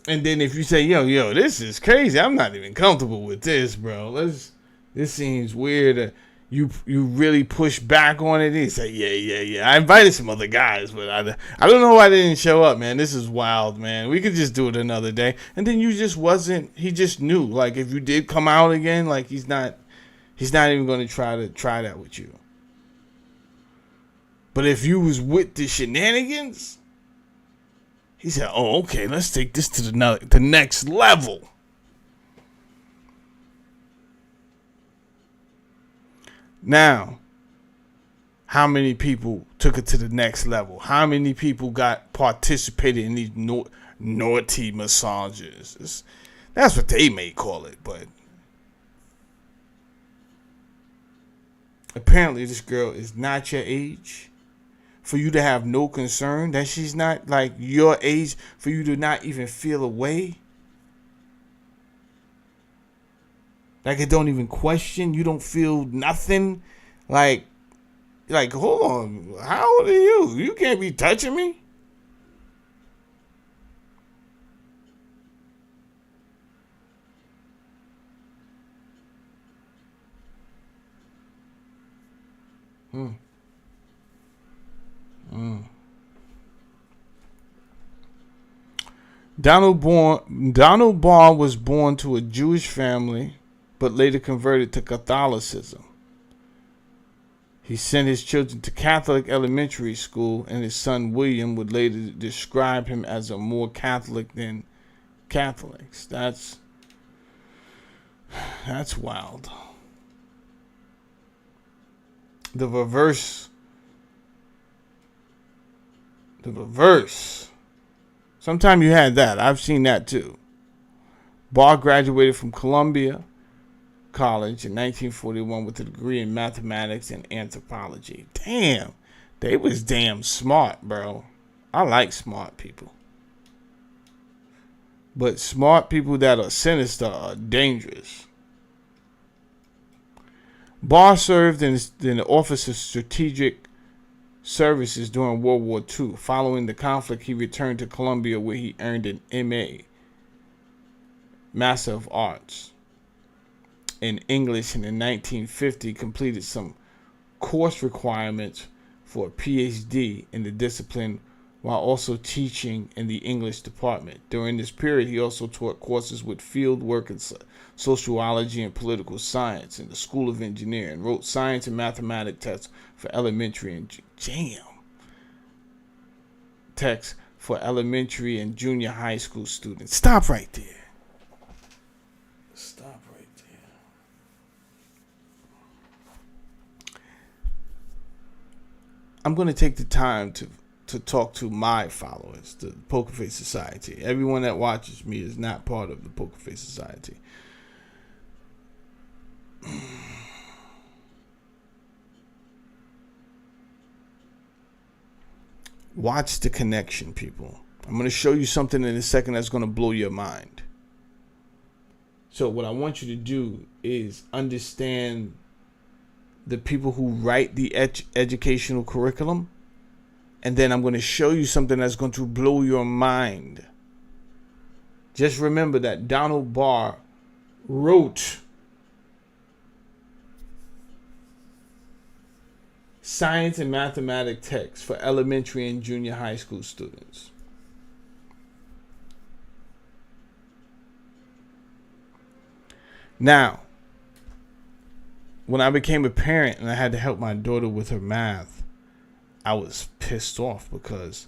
And then if you say, yo, this is crazy. I'm not even comfortable with this, bro. This seems weird. You really push back on it. He say, yeah. I invited some other guys, but I don't know why they didn't show up, man. This is wild, man. We could just do it another day. And then he just knew. Like, if you did come out again, like, he's not even going to try that with you. But if you was with the shenanigans, he said, oh, okay, let's take this to the next level. Now, how many people took it to the next level? How many people participated in these naughty massages? That's what they may call it, but apparently this girl is not your age. For you to have no concern that she's not like your age, for you to not even feel a way. Like, it don't even question. You don't feel nothing. Like, hold on. How old are you? You can't be touching me. Donald Barr was born to a Jewish family, but later converted to Catholicism. He sent his children to Catholic elementary school, and his son William would later describe him as a more Catholic than Catholics. That's wild. The reverse. Sometimes you had that. I've seen that too. Barr graduated from Columbia College in 1941 with a degree in mathematics and anthropology. Damn. They was damn smart, bro. I like smart people. But smart people that are sinister are dangerous. Barr served in the Office of Strategic Services during World War II. Following the conflict, he returned to Columbia, where he earned an M.A. Master of Arts in English, and in 1950 completed some course requirements for a PhD in the discipline while also teaching in the English department. During this period, he also taught courses with field work in sociology and political science in the School of Engineering, wrote science and mathematics tests for elementary and text for elementary and junior high school students. Stop right there. I'm going to take the time to talk to my followers, the Poker Face Society. Everyone that watches me is not part of the Poker Face Society. Watch the connection, people. I'm going to show you something in a second that's going to blow your mind. So what I want you to do is understand the people who write the educational curriculum. And then I'm going to show you something that's going to blow your mind. Just remember that Donald Barr wrote science and mathematics texts for elementary and junior high school students. Now, when I became a parent and I had to help my daughter with her math, I was pissed off because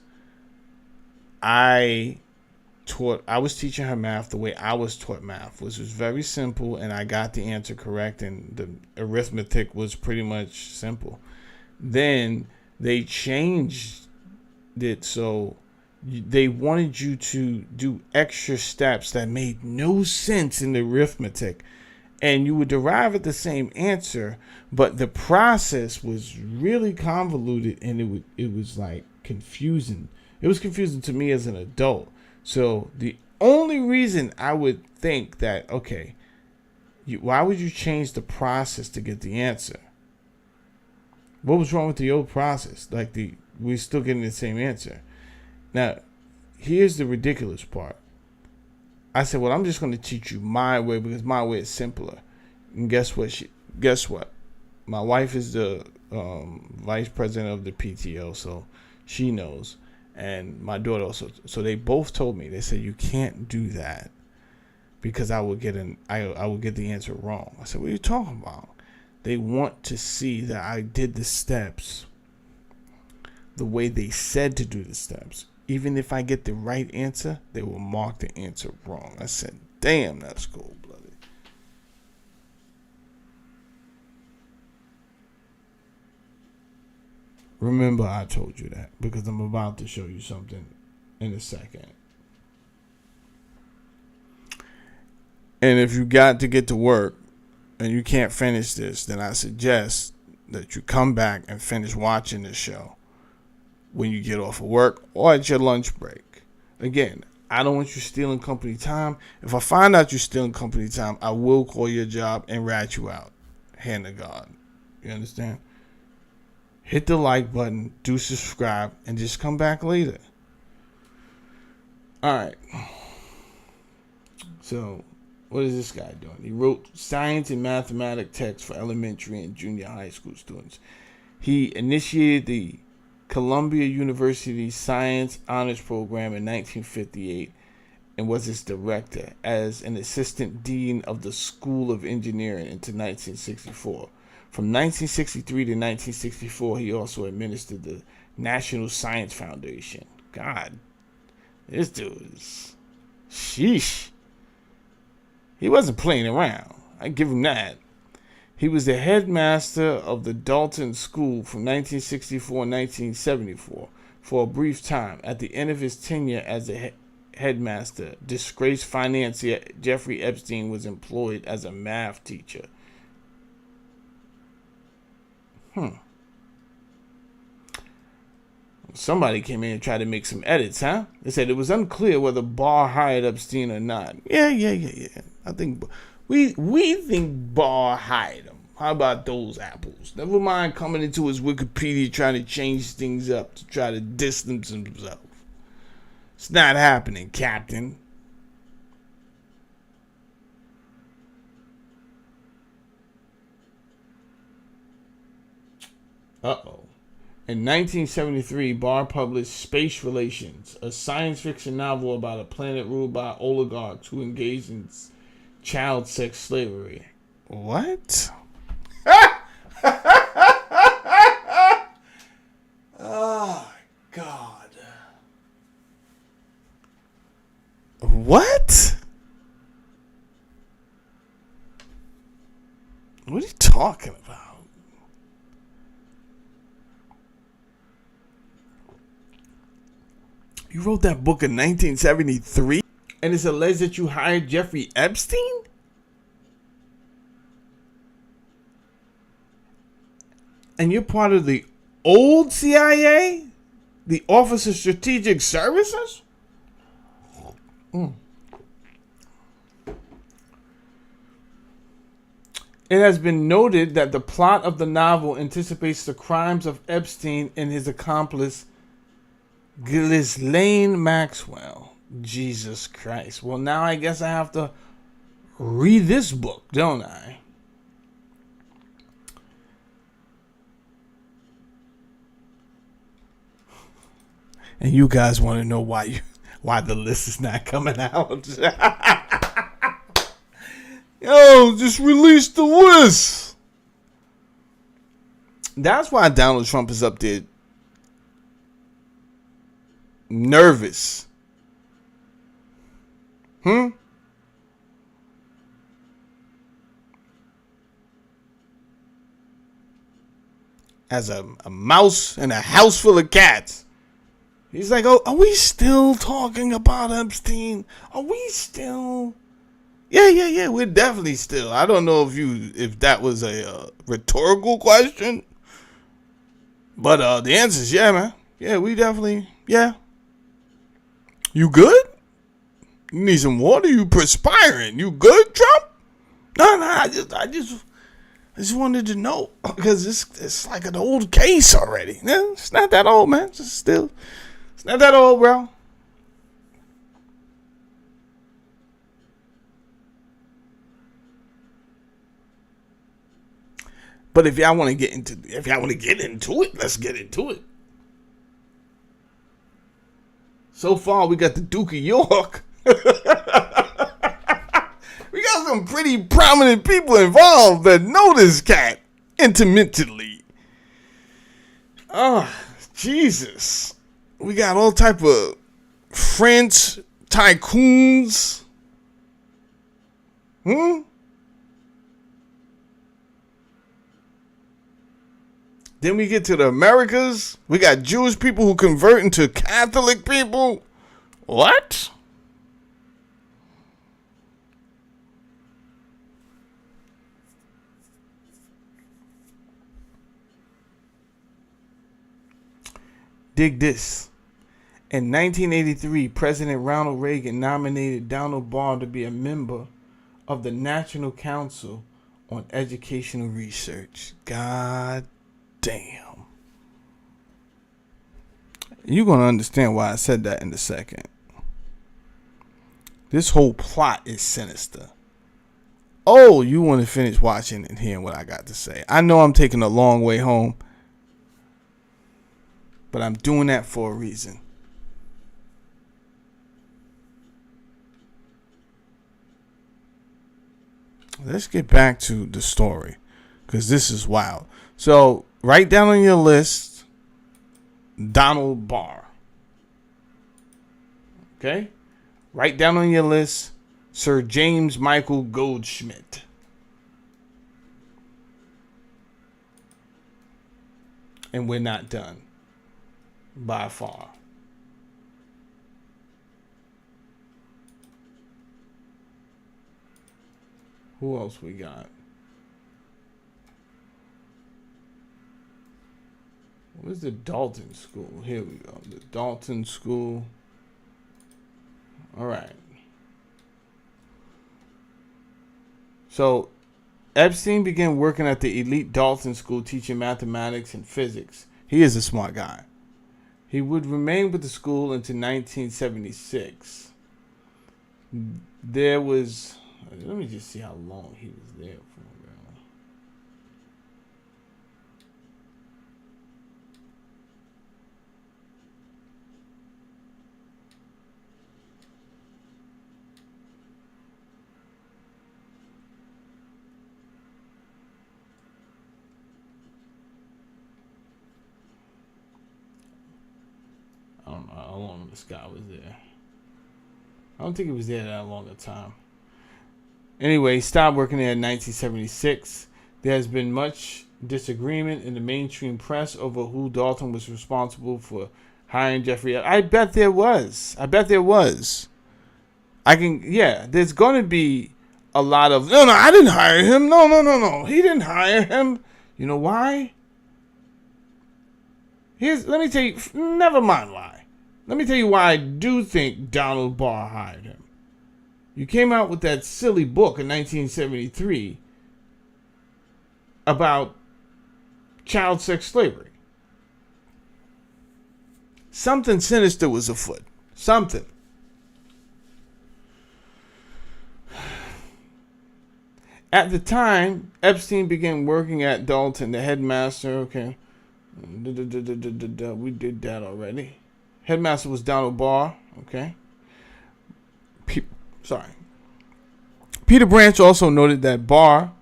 I was teaching her math the way I was taught math, which was very simple, and I got the answer correct, and the arithmetic was pretty much simple. Then they changed it so they wanted you to do extra steps that made no sense in the arithmetic, and you would derive at the same answer, but the process was really convoluted, and it was like confusing. It was confusing to me as an adult. So the only reason I would think that, okay, why would you change the process to get the answer? What was wrong with the old process? We're still getting the same answer. Now, here's the ridiculous part. I said, well, I'm just going to teach you my way because my way is simpler. And guess what? My wife is the vice president of the PTO, so she knows. And my daughter also. So they both told me, they said, you can't do that because I will get the answer wrong. I said, what are you talking about? They want to see that I did the steps the way they said to do the steps. Even if I get the right answer, they will mark the answer wrong. I said, damn, that's cold-blooded. Remember, I told you that because I'm about to show you something in a second. And if you got to get to work and you can't finish this, then I suggest that you come back and finish watching this show when you get off of work or at your lunch break. Again, I don't want you stealing company time. If I find out you're stealing company time, I will call your job and rat you out. Hand to God. You understand? Hit the like button, do subscribe, and just come back later. All right. So, what is this guy doing? He wrote science and mathematics texts for elementary and junior high school students. He initiated the Columbia University Science Honors Program in 1958 and was its director as an assistant dean of the School of Engineering until 1964. From 1963 to 1964, he also administered the National Science Foundation. God, this dude is... sheesh. He wasn't playing around. I give him that. He was the headmaster of the Dalton School from 1964 to 1974 for a brief time. At the end of his tenure as a headmaster, disgraced financier Jeffrey Epstein was employed as a math teacher. Somebody came in and tried to make some edits, huh? They said it was unclear whether Barr hired Epstein or not. Yeah. I think we think Barr hired him. How about those apples? Never mind coming into his Wikipedia trying to change things up to try to distance himself. It's not happening, Captain. Uh-oh. In 1973, Barr published Space Relations, a science fiction novel about a planet ruled by oligarchs who engaged in child sex slavery. What? Oh, God. What? What are you talking about? You wrote that book in 1973? And it's alleged that you hired Jeffrey Epstein? And you're part of the old CIA? The Office of Strategic Services? It has been noted that the plot of the novel anticipates the crimes of Epstein and his accomplice, Ghislaine Maxwell. Jesus Christ. Well, now I guess I have to read this book, don't I? And you guys want to know why the list is not coming out. Yo, just release the list. That's why Donald Trump is up there nervous. As a mouse in a house full of cats. He's like, oh, are we still talking about Epstein? Are we still? Yeah, we're definitely still. I don't know if that was a rhetorical question. But the answer is yeah, man. Yeah, we definitely, yeah. You good? You need some water? You perspiring? You good, Trump? No, I just wanted to know. Because it's like an old case already. No, it's not that old, man. It's not that old, bro. But if y'all want to get into it, let's get into it. So far, we got the Duke of York. We got some pretty prominent people involved that know this cat intimately. Oh, Jesus. We got all type of French tycoons. Then we get to the Americas. We got Jewish people who convert into Catholic people. What? Dig this. In 1983, President Ronald Reagan nominated Donald Barr to be a member of the National Council on Educational Research. God damn. You're going to understand why I said that in a second. This whole plot is sinister. Oh, you want to finish watching and hearing what I got to say. I know I'm taking a long way home, but I'm doing that for a reason. Let's get back to the story, because this is wild. So, write down on your list, Donald Barr. Okay? Write down on your list, Sir James Michael Goldsmith. And we're not done. By far. Who else we got? Where's the Dalton School? Here we go. The Dalton School. All right. So, Epstein began working at the elite Dalton School teaching mathematics and physics. He is a smart guy. He would remain with the school until 1976. There was... Let me just see how long he was there for. I don't know how long this guy was there. I don't think he was there that long a time. Anyway, he stopped working there in 1976. There has been much disagreement in the mainstream press over who Dalton was responsible for hiring Jeffrey. I bet there was. There's going to be a lot of, no, I didn't hire him. No. He didn't hire him. You know why? Let me tell you, never mind why. Let me tell you why I do think Donald Barr hired him. You came out with that silly book in 1973 about child sex slavery. Something sinister was afoot. Something. At the time, Epstein began working at Dalton, the headmaster. Okay. We did that already. Headmaster was Donald Barr. Okay. Peter Branch also noted that Barr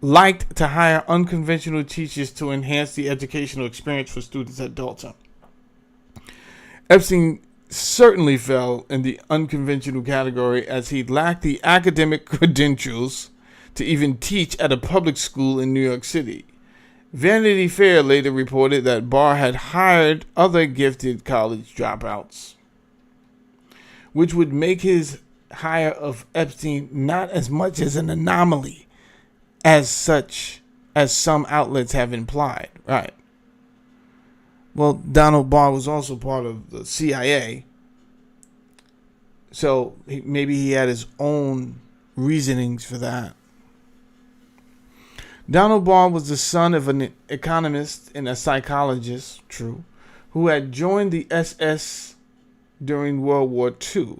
liked to hire unconventional teachers to enhance the educational experience for students at Dalton. Epstein certainly fell in the unconventional category, as he lacked the academic credentials to even teach at a public school in New York City. Vanity Fair later reported that Barr had hired other gifted college dropouts, which would make his hire of Epstein not as much as an anomaly as some outlets have implied. Right. Well, Donald Barr was also part of the CIA, so maybe he had his own reasonings for that. Donald Barr was the son of an economist and a psychologist, true, who had joined the SS during World War II.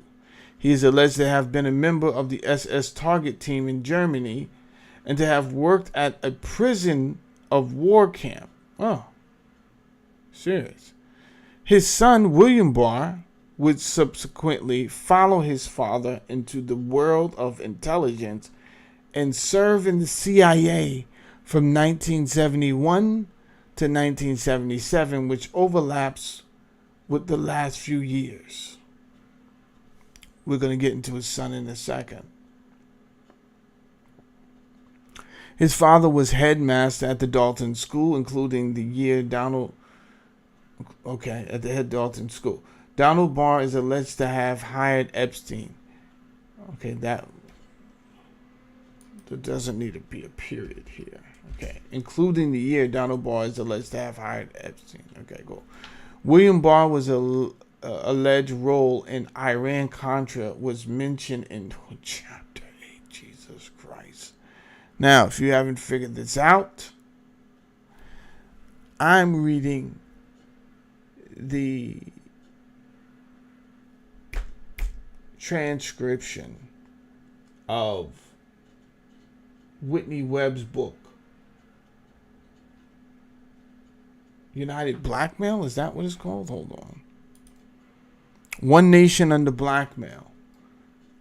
He is alleged to have been a member of the SS target team in Germany and to have worked at a prison of war camp. Oh, serious. His son, William Barr, would subsequently follow his father into the world of intelligence and serve in the CIA from 1971 to 1977, which overlaps with the last few years. We're going to get into his son in a second. His father was headmaster at the Dalton School, including the year at the head Dalton School. Donald Barr is alleged to have hired Epstein. Okay, that doesn't need to be a period here. Okay, including the year Donald Barr is alleged to have hired Epstein. Okay, cool. William Barr was alleged role in Iran-Contra was mentioned in Chapter 8. Jesus Christ. Now, if you haven't figured this out, I'm reading the transcription of Whitney Webb's book, United Blackmail? Is that what it's called? Hold on. One Nation Under Blackmail.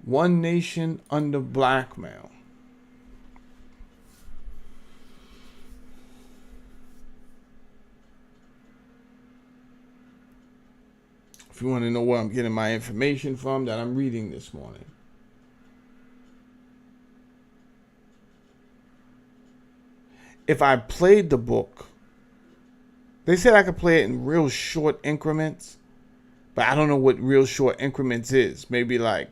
One Nation Under Blackmail. If you want to know where I'm getting my information from that I'm reading this morning. If I played the book, they said I could play it in real short increments, but I don't know what real short increments is. Maybe like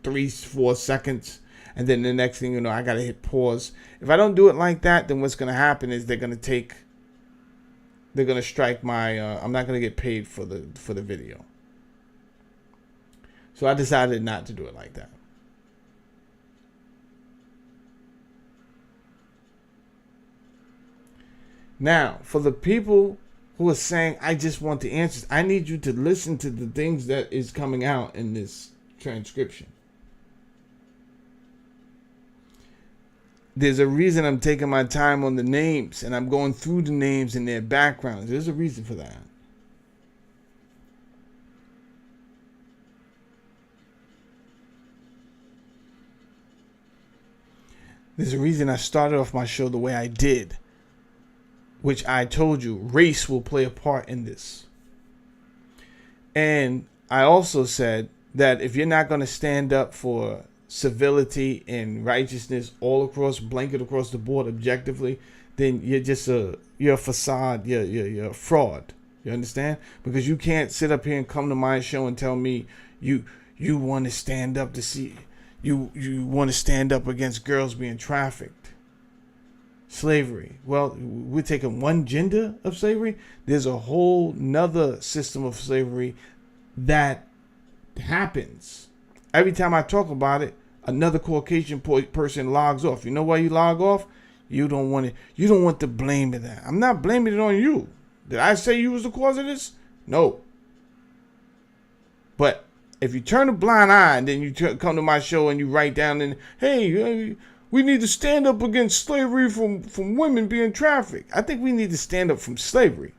3-4 seconds, and then the next thing you know, I gotta hit pause. If I don't do it like that, then what's gonna happen is they're gonna strike my. I'm not gonna get paid for the video. So I decided not to do it like that. Now, for the people who are saying, I just want the answers, I need you to listen to the things that is coming out in this transcription. There's a reason I'm taking my time on the names, and I'm going through the names and their backgrounds. There's a reason for that. There's a reason I started off my show the way I did, which I told you, race will play a part in this. And I also said that if you're not going to stand up for civility and righteousness all across, blanket across the board objectively, then you're just you're a facade, you're a fraud. You understand? Because you can't sit up here and come to my show and tell me you want to stand up to see, you want to stand up against girls being trafficked. Slavery. Well, we're taking one gender of slavery. There's a whole nother system of slavery that happens. Every time I talk about it, another Caucasian person logs off. You know why you log off? You don't want it. You don't want to blame it. I'm not blaming it on you. Did I say you was the cause of this? No. But if you turn a blind eye and then you come to my show and you write down and hey, we need to stand up against slavery from women being trafficked. I think we need to stand up from slavery.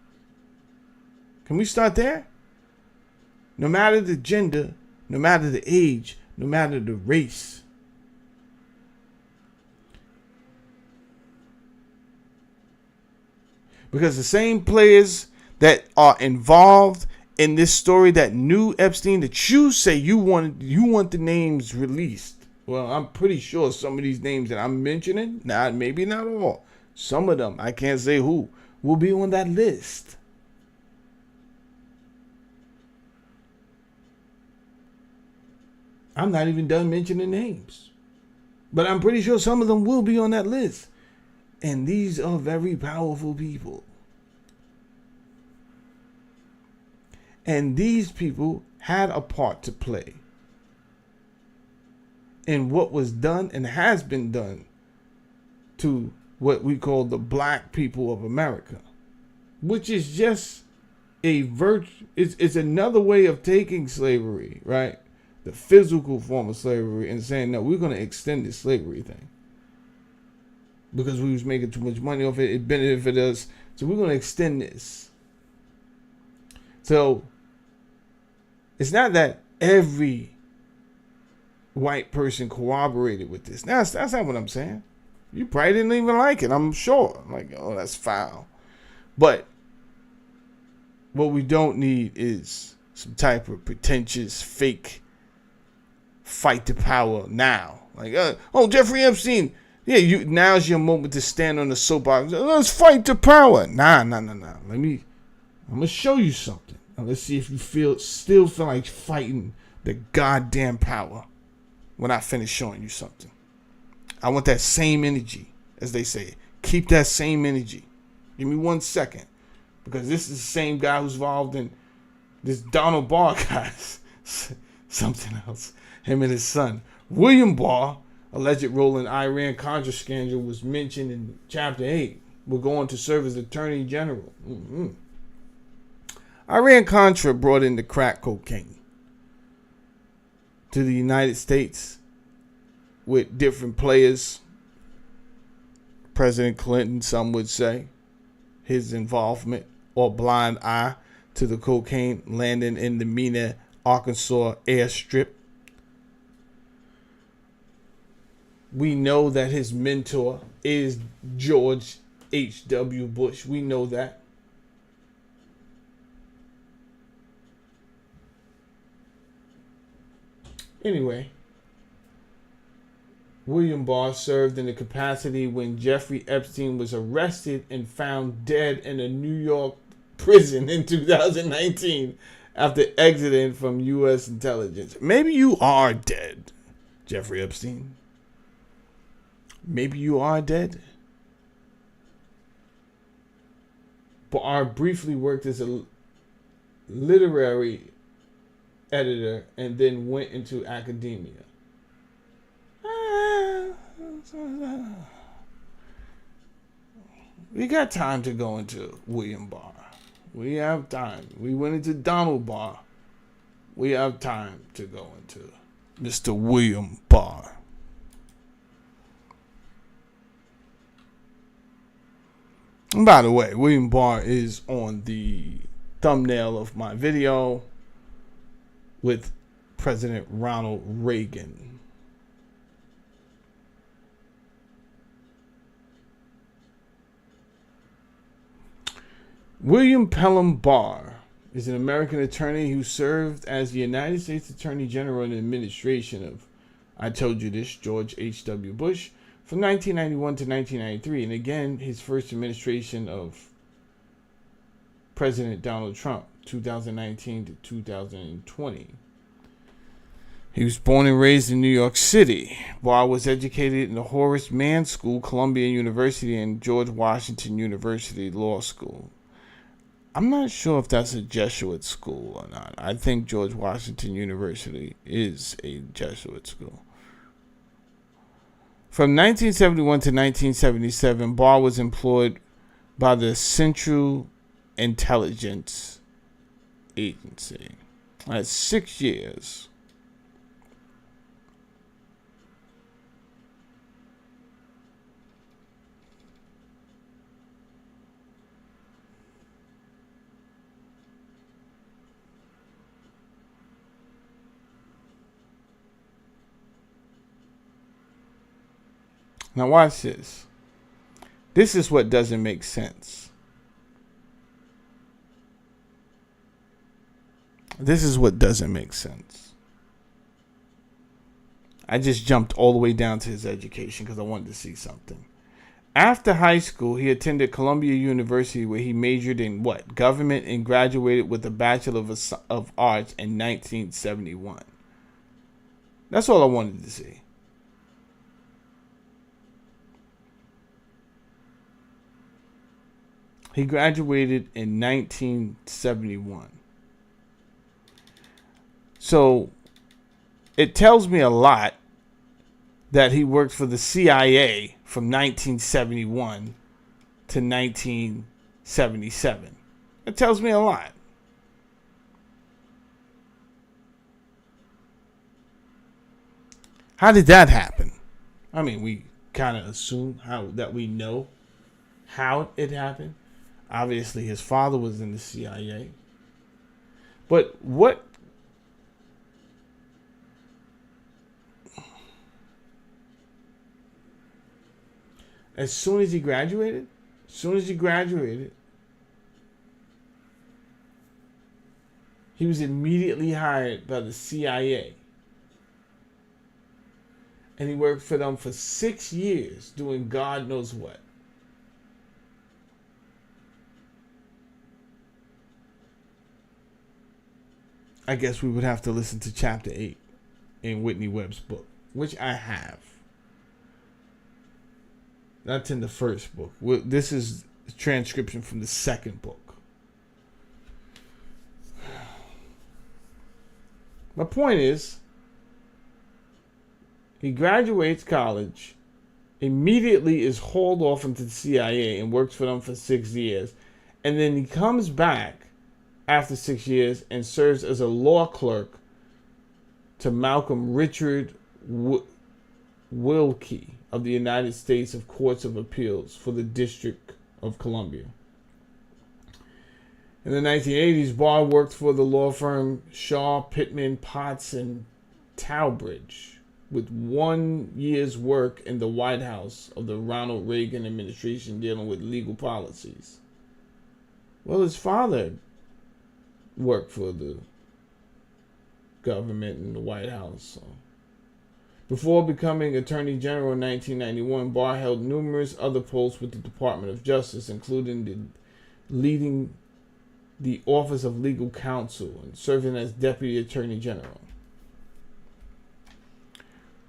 Can we start there? No matter the gender, no matter the age, no matter the race. Because the same players that are involved in this story that knew Epstein, that you say you want the names released. Well, I'm pretty sure some of these names that I'm mentioning, maybe not all, some of them, I can't say who, will be on that list. I'm not even done mentioning names. But I'm pretty sure some of them will be on that list. And these are very powerful people. And these people had a part to play in what was done and has been done to what we call the black people of America, which is just a virtue. It's another way of taking slavery, right? The physical form of slavery, and saying, no, we're going to extend this slavery thing because we was making too much money off it. It benefited us. So we're going to extend this. So it's not that every white person corroborated with this. That's not what I'm saying. You probably didn't even like it, I'm sure. Like, oh, that's foul. But what we don't need is some type of pretentious, fake fight to power now. Like, oh, Jeffrey Epstein. Yeah, now's your moment to stand on the soapbox. Let's fight to power. Nah. I'm gonna show you something. Now, let's see if you still feel like fighting the goddamn power when I finish showing you something. I want that same energy, as they say. Keep that same energy. Give me 1 second. Because this is the same guy who's involved in this Donald Barr guy. Something else. Him and his son. William Barr, alleged role in Iran-Contra scandal, was mentioned in Chapter 8. Will go on to serve as Attorney General. Iran-Contra brought in the crack cocaine to the United States with different players. President Clinton, some would say, his involvement or blind eye to the cocaine landing in the Mena, Arkansas airstrip. We know that his mentor is George H.W. Bush. We know that. Anyway, William Barr served in the capacity when Jeffrey Epstein was arrested and found dead in a New York prison in 2019 after exiting from U.S. intelligence. Maybe you are dead, Jeffrey Epstein. Maybe you are dead. Barr briefly worked as a literary editor and then went into academia. We got time to go into William Barr. We have time. We went into Donald Barr. We have time to go into Mr. William Barr. And by the way, William Barr is on the thumbnail of my video with President Ronald Reagan. William Pelham Barr is an American attorney who served as the United States Attorney General in the administration of, I told you this, George H.W. Bush from 1991 to 1993, and again his first administration of President Donald Trump, 2019 to 2020. He was born and raised in New York City. Barr was educated in the Horace Mann School, Columbia University, and George Washington University Law School. I'm not sure if that's a Jesuit school or not. I think George Washington University is a Jesuit school. From 1971 to 1977, Barr was employed by the Central Intelligence Agency. That's 6 years. Now watch this. This is what doesn't make sense. This is what doesn't make sense. I just jumped all the way down to his education because I wanted to see something. After high school, he attended Columbia University where he majored in what? Government, and graduated with a Bachelor of Arts in 1971. That's all I wanted to see. He graduated in 1971. So it tells me a lot that he worked for the CIA from 1971 to 1977. It tells me a lot. How did that happen? I mean, we kind of assume that we know how it happened. Obviously, his father was in the CIA. But what... As soon as he graduated, he was immediately hired by the CIA. And he worked for them for 6 years doing God knows what. I guess we would have to listen to chapter 8 in Whitney Webb's book, which I have. That's in the first book. This is a transcription from the second book. My point is, he graduates college, immediately is hauled off into the CIA and works for them for 6 years, and then he comes back after 6 years and serves as a law clerk to Malcolm Richard Wilkie of the United States of Courts of Appeals for the District of Columbia. In the 1980s, Barr worked for the law firm Shaw, Pittman, Potts, and Towbridge, with 1 year's work in the White House of the Ronald Reagan administration dealing with legal policies. Well, his father worked for the government in the White House. So. Before becoming Attorney General in 1991, Barr held numerous other posts with the Department of Justice, including leading the Office of Legal Counsel and serving as Deputy Attorney General.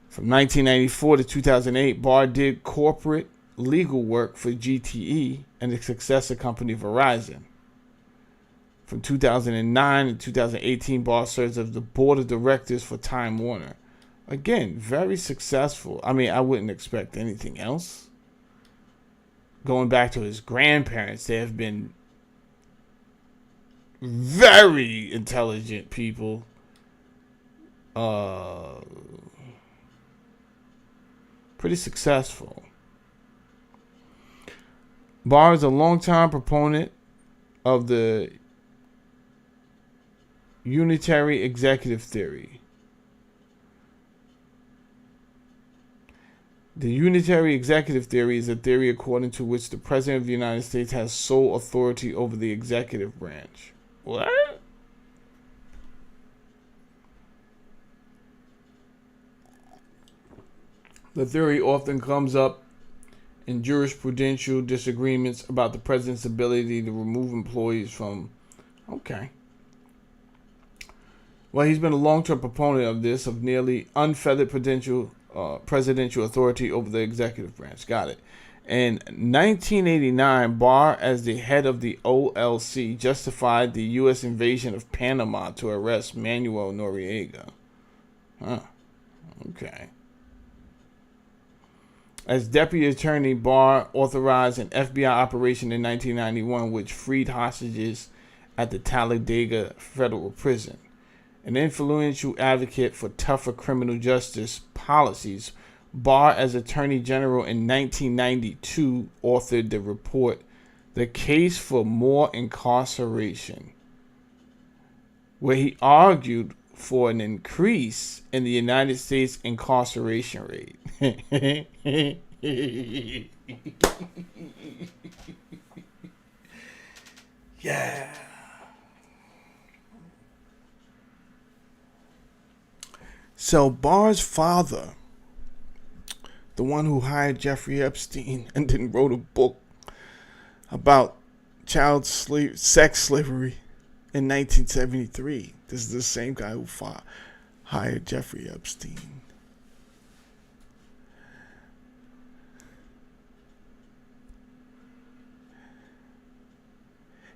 From 1994 to 2008, Barr did corporate legal work for GTE and its successor company Verizon. From 2009 to 2018, Barr serves as the board of directors for Time Warner. Again, very successful. I mean, I wouldn't expect anything else. Going back to his grandparents, they have been very intelligent people. Pretty successful. Barr is a longtime proponent of the unitary executive theory. The unitary executive theory is a theory according to which the President of the United States has sole authority over the executive branch. What? The theory often comes up in jurisprudential disagreements about the president's ability to remove employees from... Okay. Well, he's been a long-term proponent of this, of nearly unfettered presidential authority over the executive branch. Got it. In 1989, Barr, as the head of the OLC, justified the U.S. invasion of Panama to arrest Manuel Noriega. Huh. Okay. As Deputy Attorney, Barr authorized an FBI operation in 1991 which freed hostages at the Talladega Federal Prison. An influential advocate for tougher criminal justice policies, Barr, as Attorney General in 1992, authored the report, The Case for More Incarceration, where he argued for an increase in the United States incarceration rate. Yeah. So Barr's father, the one who hired Jeffrey Epstein and then wrote a book about sex slavery in 1973. This is the same guy who hired Jeffrey Epstein.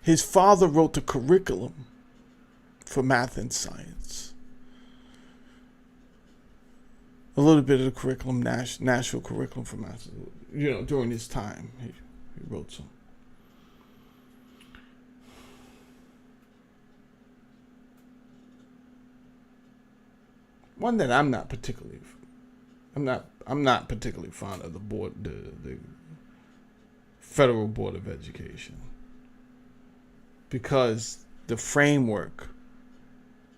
His father wrote the curriculum for math and science. A little bit of the curriculum, national curriculum for math. During his time, he wrote some. One that I'm not particularly fond of, the Federal Board of Education, because the framework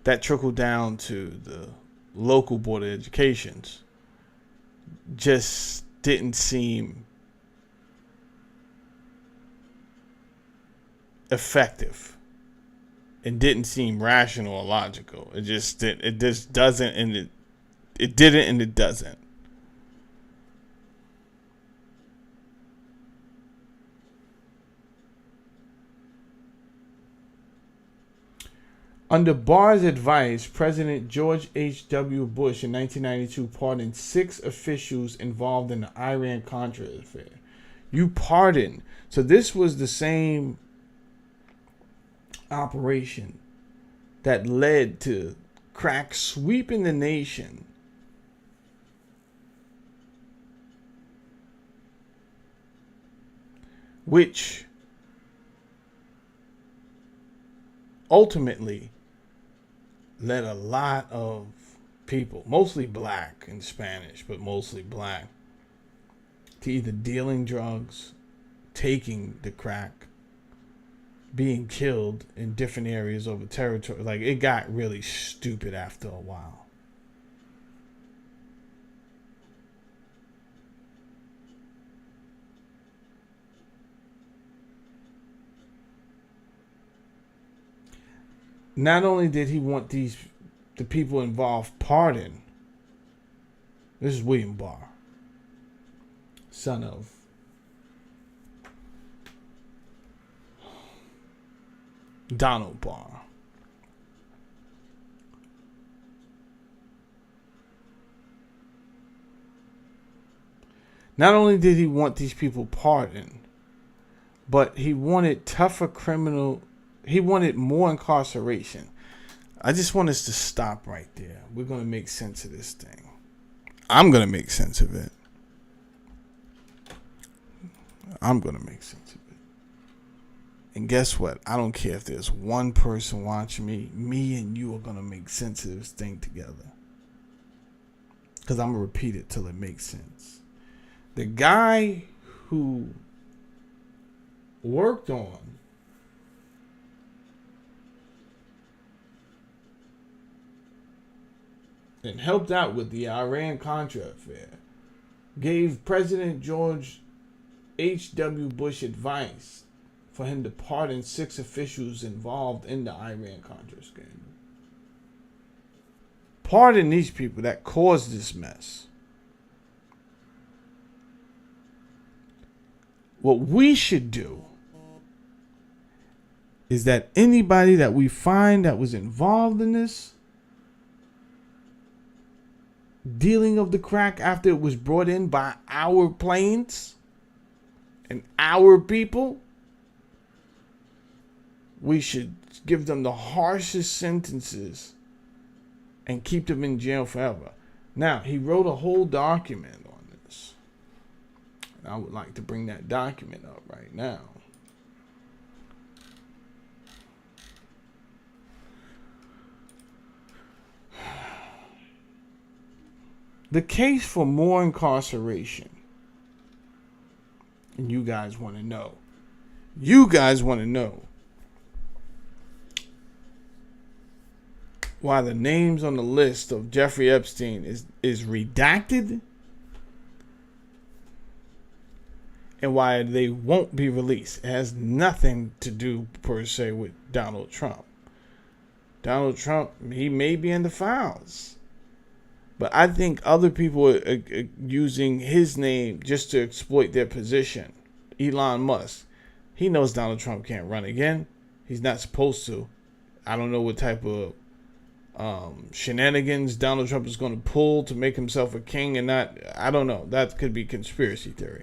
that trickled down to the local Board of Educations just didn't seem effective. It didn't seem rational or logical. It just doesn't, and it didn't, and it doesn't. Under Barr's advice, President George H.W. Bush in 1992 pardoned 6 officials involved in the Iran-Contra affair. You pardon. So this was the same operation that led to crack sweeping the nation. Which ultimately led a lot of people, mostly black and Spanish, but mostly black, to either dealing drugs, taking the crack, being killed in different areas over territory. Like, it got really stupid after a while. Not only did he want the people involved pardoned, this is William Barr, son of Donald Barr. Not only did he want these people pardoned, but he wanted he wanted more incarceration. I just want us to stop right there. We're going to make sense of this thing. I'm going to make sense of it. I'm going to make sense of it. And guess what? I don't care if there's one person watching me. Me and you are going to make sense of this thing together. Because I'm going to repeat it till it makes sense. The guy who worked on and helped out with the Iran-Contra affair gave President George H.W. Bush advice for him to pardon 6 officials involved in the Iran-Contra scandal. Pardon these people that caused this mess. What we should do is that anybody that we find that was involved in this dealing of the crack after it was brought in by our planes, and our people, we should give them the harshest sentences and keep them in jail forever. Now, he wrote a whole document on this. And I would like to bring that document up right now. The case for more incarceration. And you guys want to know. You guys want to know why the names on the list of Jeffrey Epstein is redacted and why they won't be released. It has nothing to do, per se, with Donald Trump. Donald Trump, he may be in the files. But I think other people are using his name just to exploit their position. Elon Musk, he knows Donald Trump can't run again. He's not supposed to. I don't know what type of shenanigans Donald Trump is going to pull to make himself a king and not. I don't know. That could be conspiracy theory.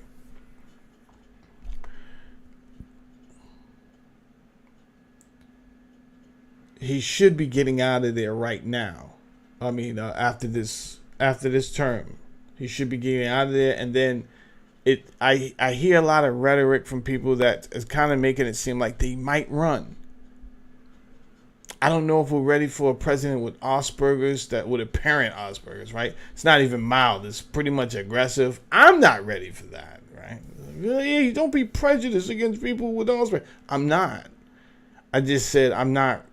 He should be getting out of there right now. I mean, after this term, he should be getting out of there. And then I hear a lot of rhetoric from people that is kind of making it seem like they might run. I don't know if we're ready for a president with Asperger's, with apparent Asperger's, right? It's not even mild. It's pretty much aggressive. I'm not ready for that, right? Hey, don't be prejudiced against people with Asperger's. I'm not. I just said I'm not,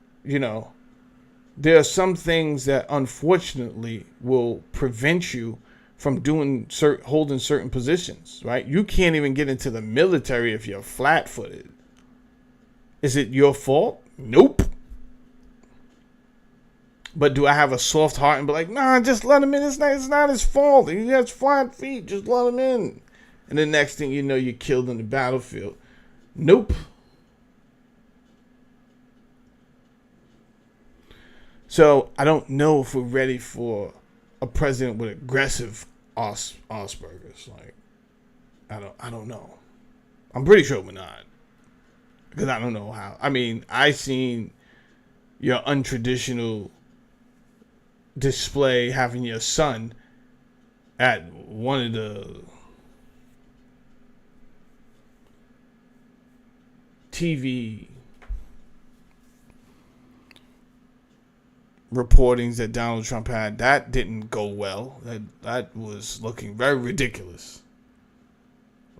there are some things that unfortunately will prevent you from holding certain positions, right? You can't even get into the military if you're flat-footed. Is it your fault? Nope. But do I have a soft heart and be like, nah, just let him in. It's not his fault. He has flat feet. Just let him in. And the next thing you know, you're killed in the battlefield. Nope. So I don't know if we're ready for a president with aggressive Asperger's. Like, I don't know. I'm pretty sure we're not, because I don't know how. I mean, I seen your untraditional display having your son at one of the TV reportings that Donald Trump had. That didn't go well. That was looking very ridiculous.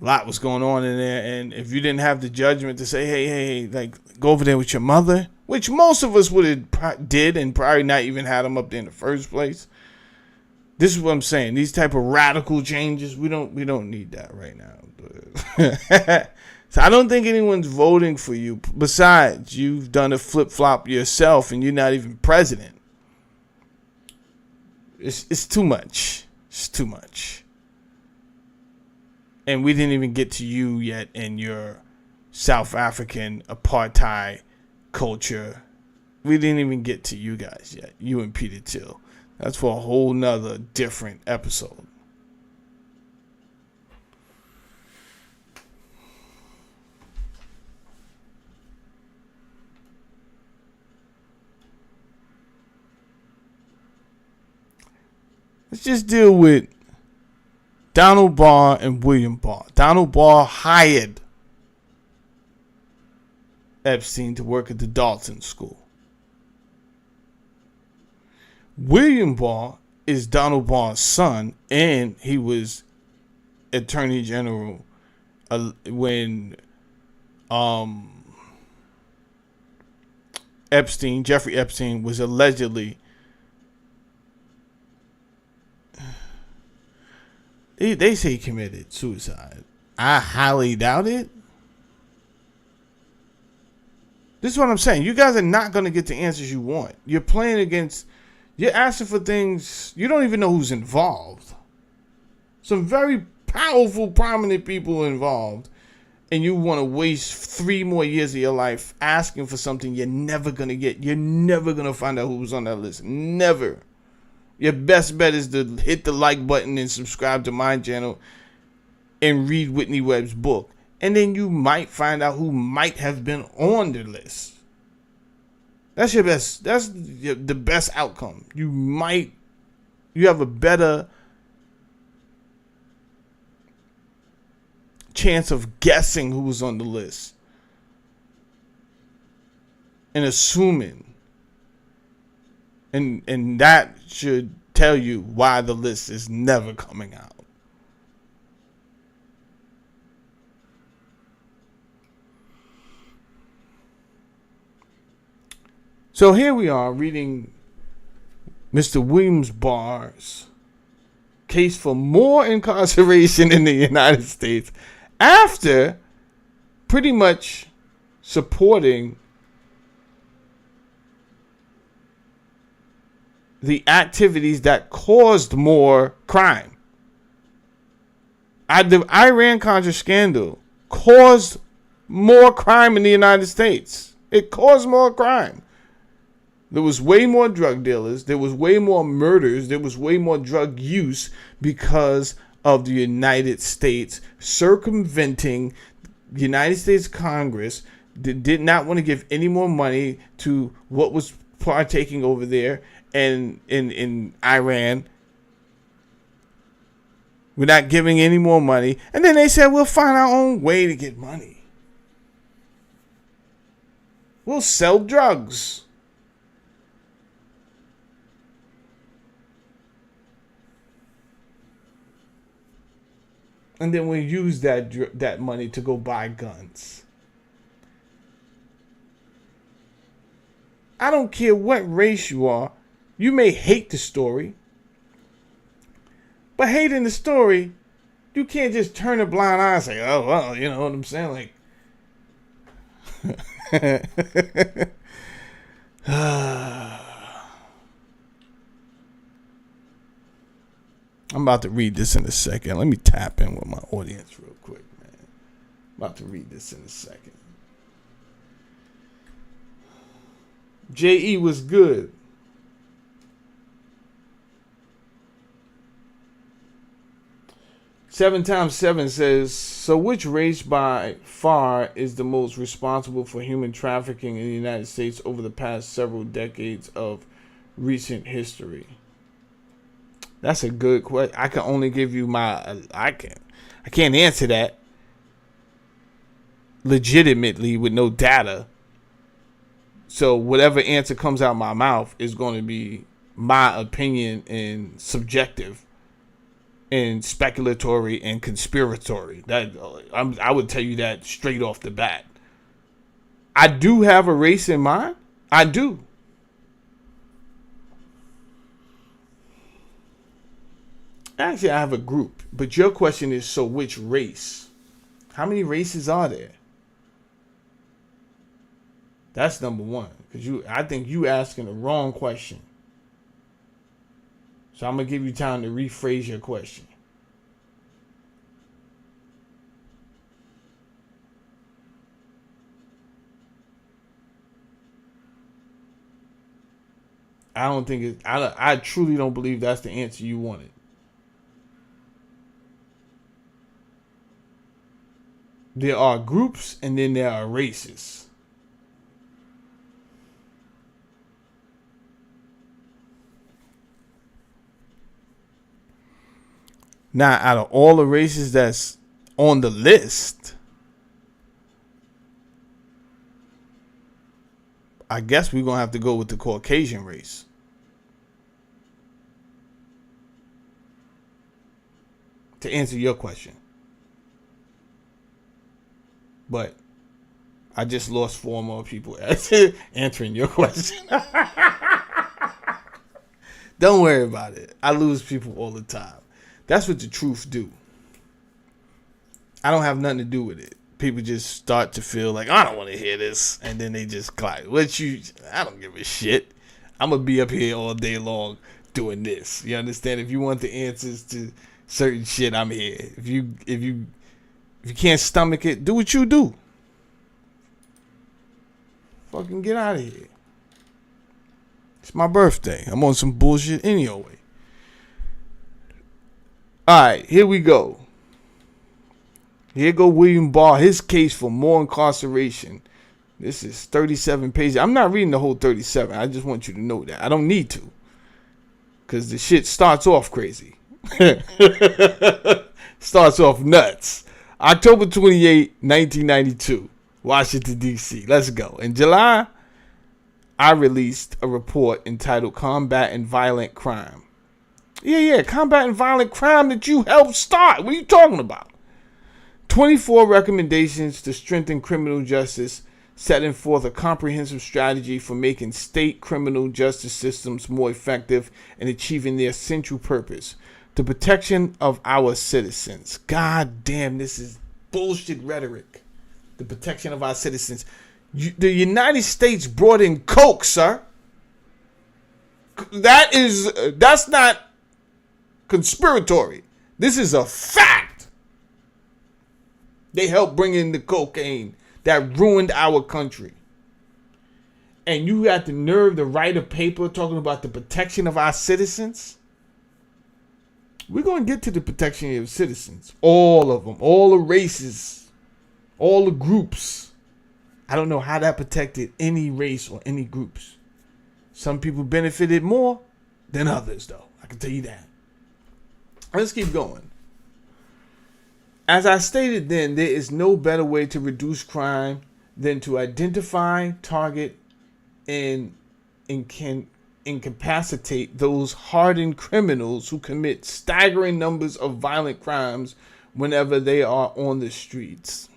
A lot was going on in there, and if you didn't have the judgment to say, hey, like, go over there with your mother, which most of us would have did and probably not even had him up there in the first place. This is what I'm saying. These type of radical changes, we don't need that right now. So I don't think anyone's voting for you. Besides, you've done a flip-flop yourself, and you're not even president. It's too much. It's too much. And we didn't even get to you yet in your South African apartheid culture. We didn't even get to you guys yet. You and Peter Thiel. That's for a whole nother different episode. Let's just deal with Donald Barr and William Barr. Donald Barr hired Epstein to work at the Dalton school. William Barr is Donald Barr's son, and he was Attorney General when Jeffrey Epstein was allegedly. They say he committed suicide. I highly doubt it. This is what I'm saying. You guys are not going to get the answers you want. You're asking for things, you don't even know who's involved. Some very powerful, prominent people involved. And you want to waste 3 more years of your life asking for something you're never going to get. You're never going to find out who was on that list. Never. Your best bet is to hit the like button and subscribe to my channel and read Whitney Webb's book. and then you might find out who might have been on the list. That's your best. That's the best outcome. You have a better chance of guessing who was on the list and assuming, and that should tell you why the list is never coming out. So here we are reading Mr. Williams Barr's case for more incarceration in the United States after pretty much supporting the activities that caused more crime. The Iran-Contra scandal caused more crime in the United States. It caused more crime. There was way more drug dealers. There was way more murders. There was way more drug use because of the United States circumventing the United States Congress that did not want to give any more money to what was partaking over there and in Iran. We're not giving any more money. And then they said, we'll find our own way to get money. We'll sell drugs. And then we use that money to go buy guns. I don't care what race you are. You may hate the story. But hating the story, you can't just turn a blind eye and say, oh, well, you know what I'm saying? Like, I'm about to read this in a second. Let me tap in with my audience real quick, man. I'm about to read this in a second. J.E. was good. Seven times seven says, so which race by far is the most responsible for human trafficking in the United States over the past several decades of recent history? That's a good question. I can only give you I can't answer that legitimately with no data. So whatever answer comes out my mouth is going to be my opinion and subjective and speculatory and conspiratory. I would tell you that straight off the bat. I do have a race in mind. I do. Actually, I have a group. But your question is, so which race? How many races are there? That's number one. Because I think you asking the wrong question. So I'm going to give you time to rephrase your question. I truly don't believe that's the answer you wanted. There are groups and then there are races. Now, out of all the races that's on the list, I guess we're going to have to go with the Caucasian race. To answer your question. But I just lost 4 more people answering your question. Don't worry about it. I lose people all the time. That's what the truth do. I don't have nothing to do with it. People just start to feel like, I don't want to hear this. And then they just clap. I don't give a shit. I'm going to be up here all day long doing this. You understand? If you want the answers to certain shit, I'm here. If you can't stomach it, do what you do. Fucking get out of here. It's my birthday. I'm on some bullshit anyway. Alright, here we go. Here go William Barr, his case for more incarceration. This is 37 pages. I'm not reading the whole 37. I just want you to know that. I don't need to. Because the shit starts off crazy. Starts off nuts. October 28, 1992. Washington, D.C. Let's go. In July, I released a report entitled Combat and Violent Crime. Yeah, combat and violent crime that you helped start. What are you talking about? 24 recommendations to strengthen criminal justice, setting forth a comprehensive strategy for making state criminal justice systems more effective and achieving their central purpose, the protection of our citizens. God damn, this is bullshit rhetoric. The protection of our citizens. The United States brought in coke, sir. That's not conspiratory. This is a fact. They helped bring in the cocaine that ruined our country. And you had the nerve to write a paper talking about the protection of our citizens? We're going to get to the protection of citizens. All of them. All the races. All the groups. I don't know how that protected any race or any groups. Some people benefited more than others, though. I can tell you that. Let's keep going. As I stated then, there is no better way to reduce crime than to identify, target, and incapacitate those hardened criminals who commit staggering numbers of violent crimes whenever they are on the streets.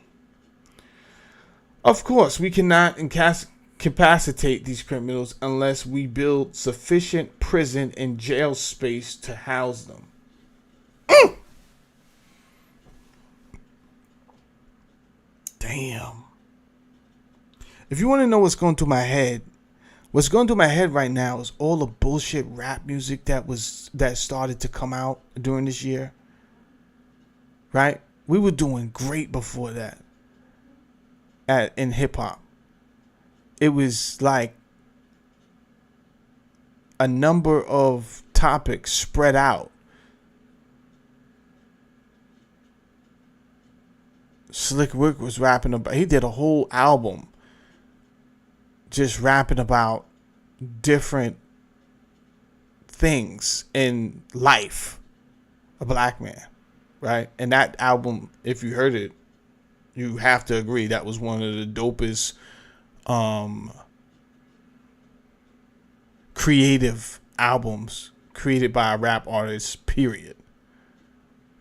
Of course, we cannot incapacitate these criminals unless we build sufficient prison and jail space to house them. Damn. If you want to know what's going through my head right now is all the bullshit rap music that started to come out during this year. Right? We were doing great before that in hip hop. It was like a number of topics spread out. Slick Rick was rapping about, he did a whole album just rapping about different things in life. A black man, right? And that album, if you heard it, you have to agree that was one of the dopest creative albums created by a rap artist, period.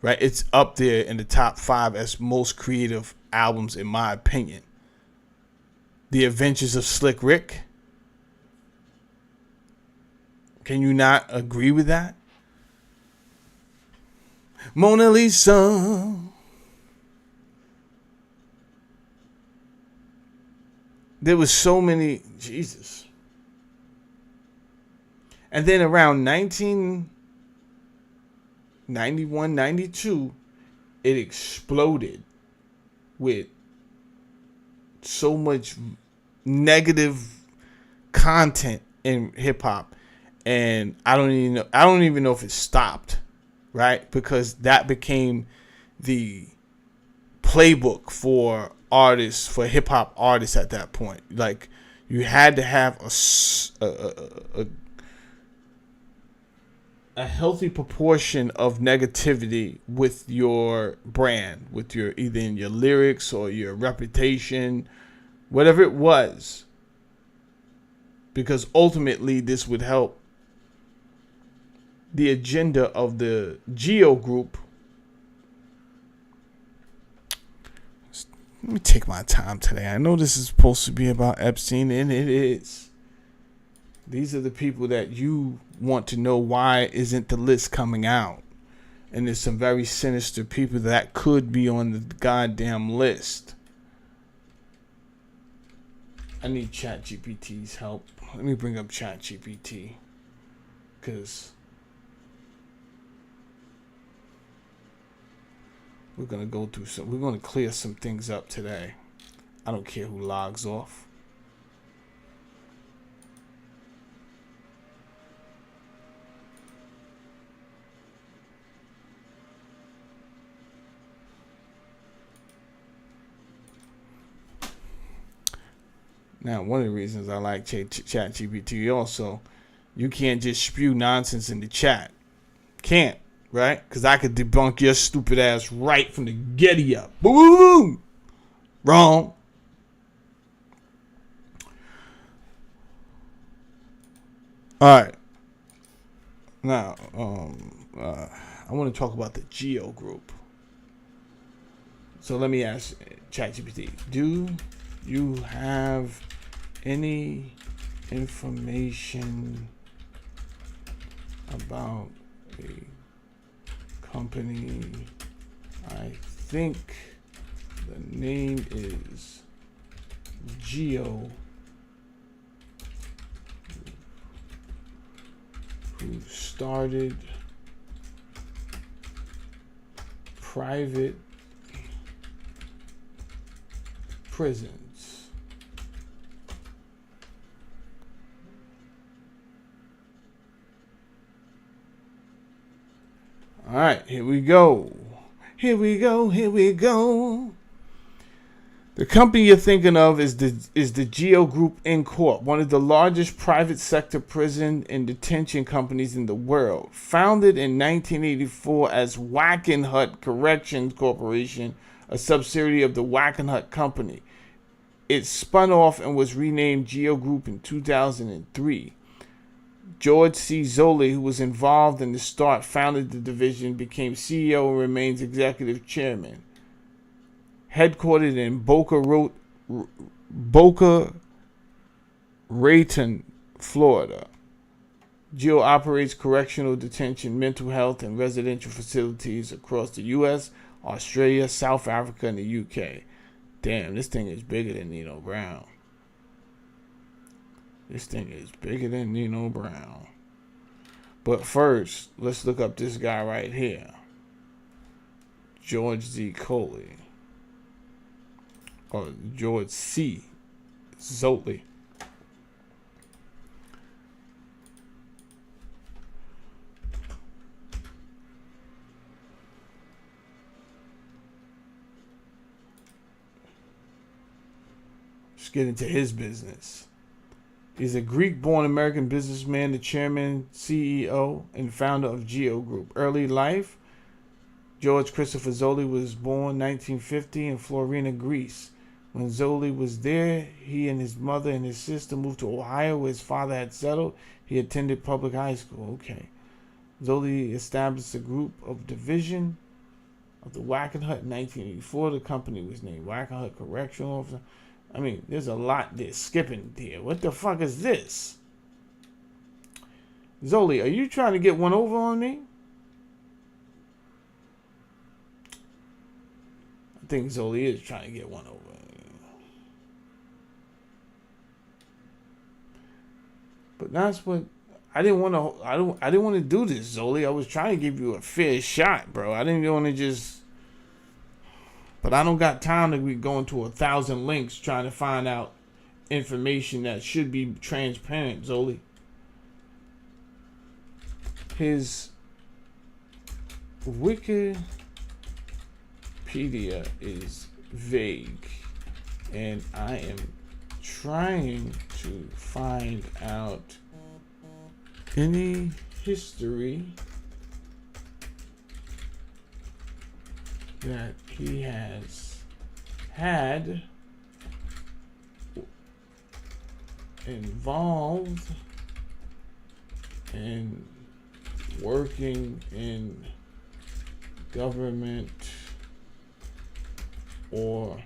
Right? It's up there in the top 5 as most creative albums, in my opinion. The Adventures of Slick Rick. Can you not agree with that? Mona Lisa. There was so many, Jesus. And then around 1991, 92, it exploded with so much negative content in hip hop, and I don't even know if it stopped, right? Because that became the playbook for artists, for hip hop artists at that point. Like, you had to have a healthy proportion of negativity with your brand, with your either in your lyrics or your reputation, whatever it was, because ultimately this would help the agenda of the Geo group. Let me take my time today. I know this is supposed to be about Epstein, and it is. These are the people that you want to know, why isn't the list coming out? And there's some very sinister people that could be on the goddamn list. I need ChatGPT's help. Let me bring up ChatGPT, because we're going to go through some, we're going to clear some things up today. I don't care who logs off. Now, one of the reasons I like ChatGPT also, you can't just spew nonsense in the chat. Can't, right? Because I could debunk your stupid ass right from the getty up. Boom! Wrong. All right. Now, I want to talk about the Geo Group. So let me ask ChatGPT, do you have any information about a company? I think the name is Geo, who started private prisons. All right, here we go. Here we go. Here we go. The company you're thinking of is the Geo Group Inc., one of the largest private sector prison and detention companies in the world. Founded in 1984 as Wackenhut Corrections Corporation, a subsidiary of the Wackenhut Company. It spun off and was renamed Geo Group in 2003. George C. Zolli, who was involved in the start, founded the division, became CEO, and remains executive chairman. Headquartered in Boca Raton, Florida. Geo operates correctional detention, mental health, and residential facilities across the U.S., Australia, South Africa, and the U.K. Damn, this thing is bigger than Nino Brown. This thing is bigger than Nino Brown. But first, let's look up this guy right here. George Z. Coley. Or George C. Zolli. Let's get into his business. He's a Greek-born American businessman, the chairman, CEO, and founder of Geo Group. Early life, George Christopher Zolli was born 1950 in Florina, Greece. When Zolli was there, he and his mother and his sister moved to Ohio, where his father had settled. He attended public high school. Okay. Zolli established a group of division of the Wackenhut in 1984. The company was named Wackenhut Correctional Officer. I mean, there's a lot they're skipping here. What the fuck is this? Zolli, are you trying to get one over on me? I think Zolli is trying to get one over. But that's what I didn't want to. I didn't want to do this, Zolli. I was trying to give you a fair shot, bro. I didn't want to just. But I don't got time to be going to 1,000 links trying to find out information that should be transparent, Zolli. His Wikipedia is vague, and I am trying to find out any history that he has had involved in working in government or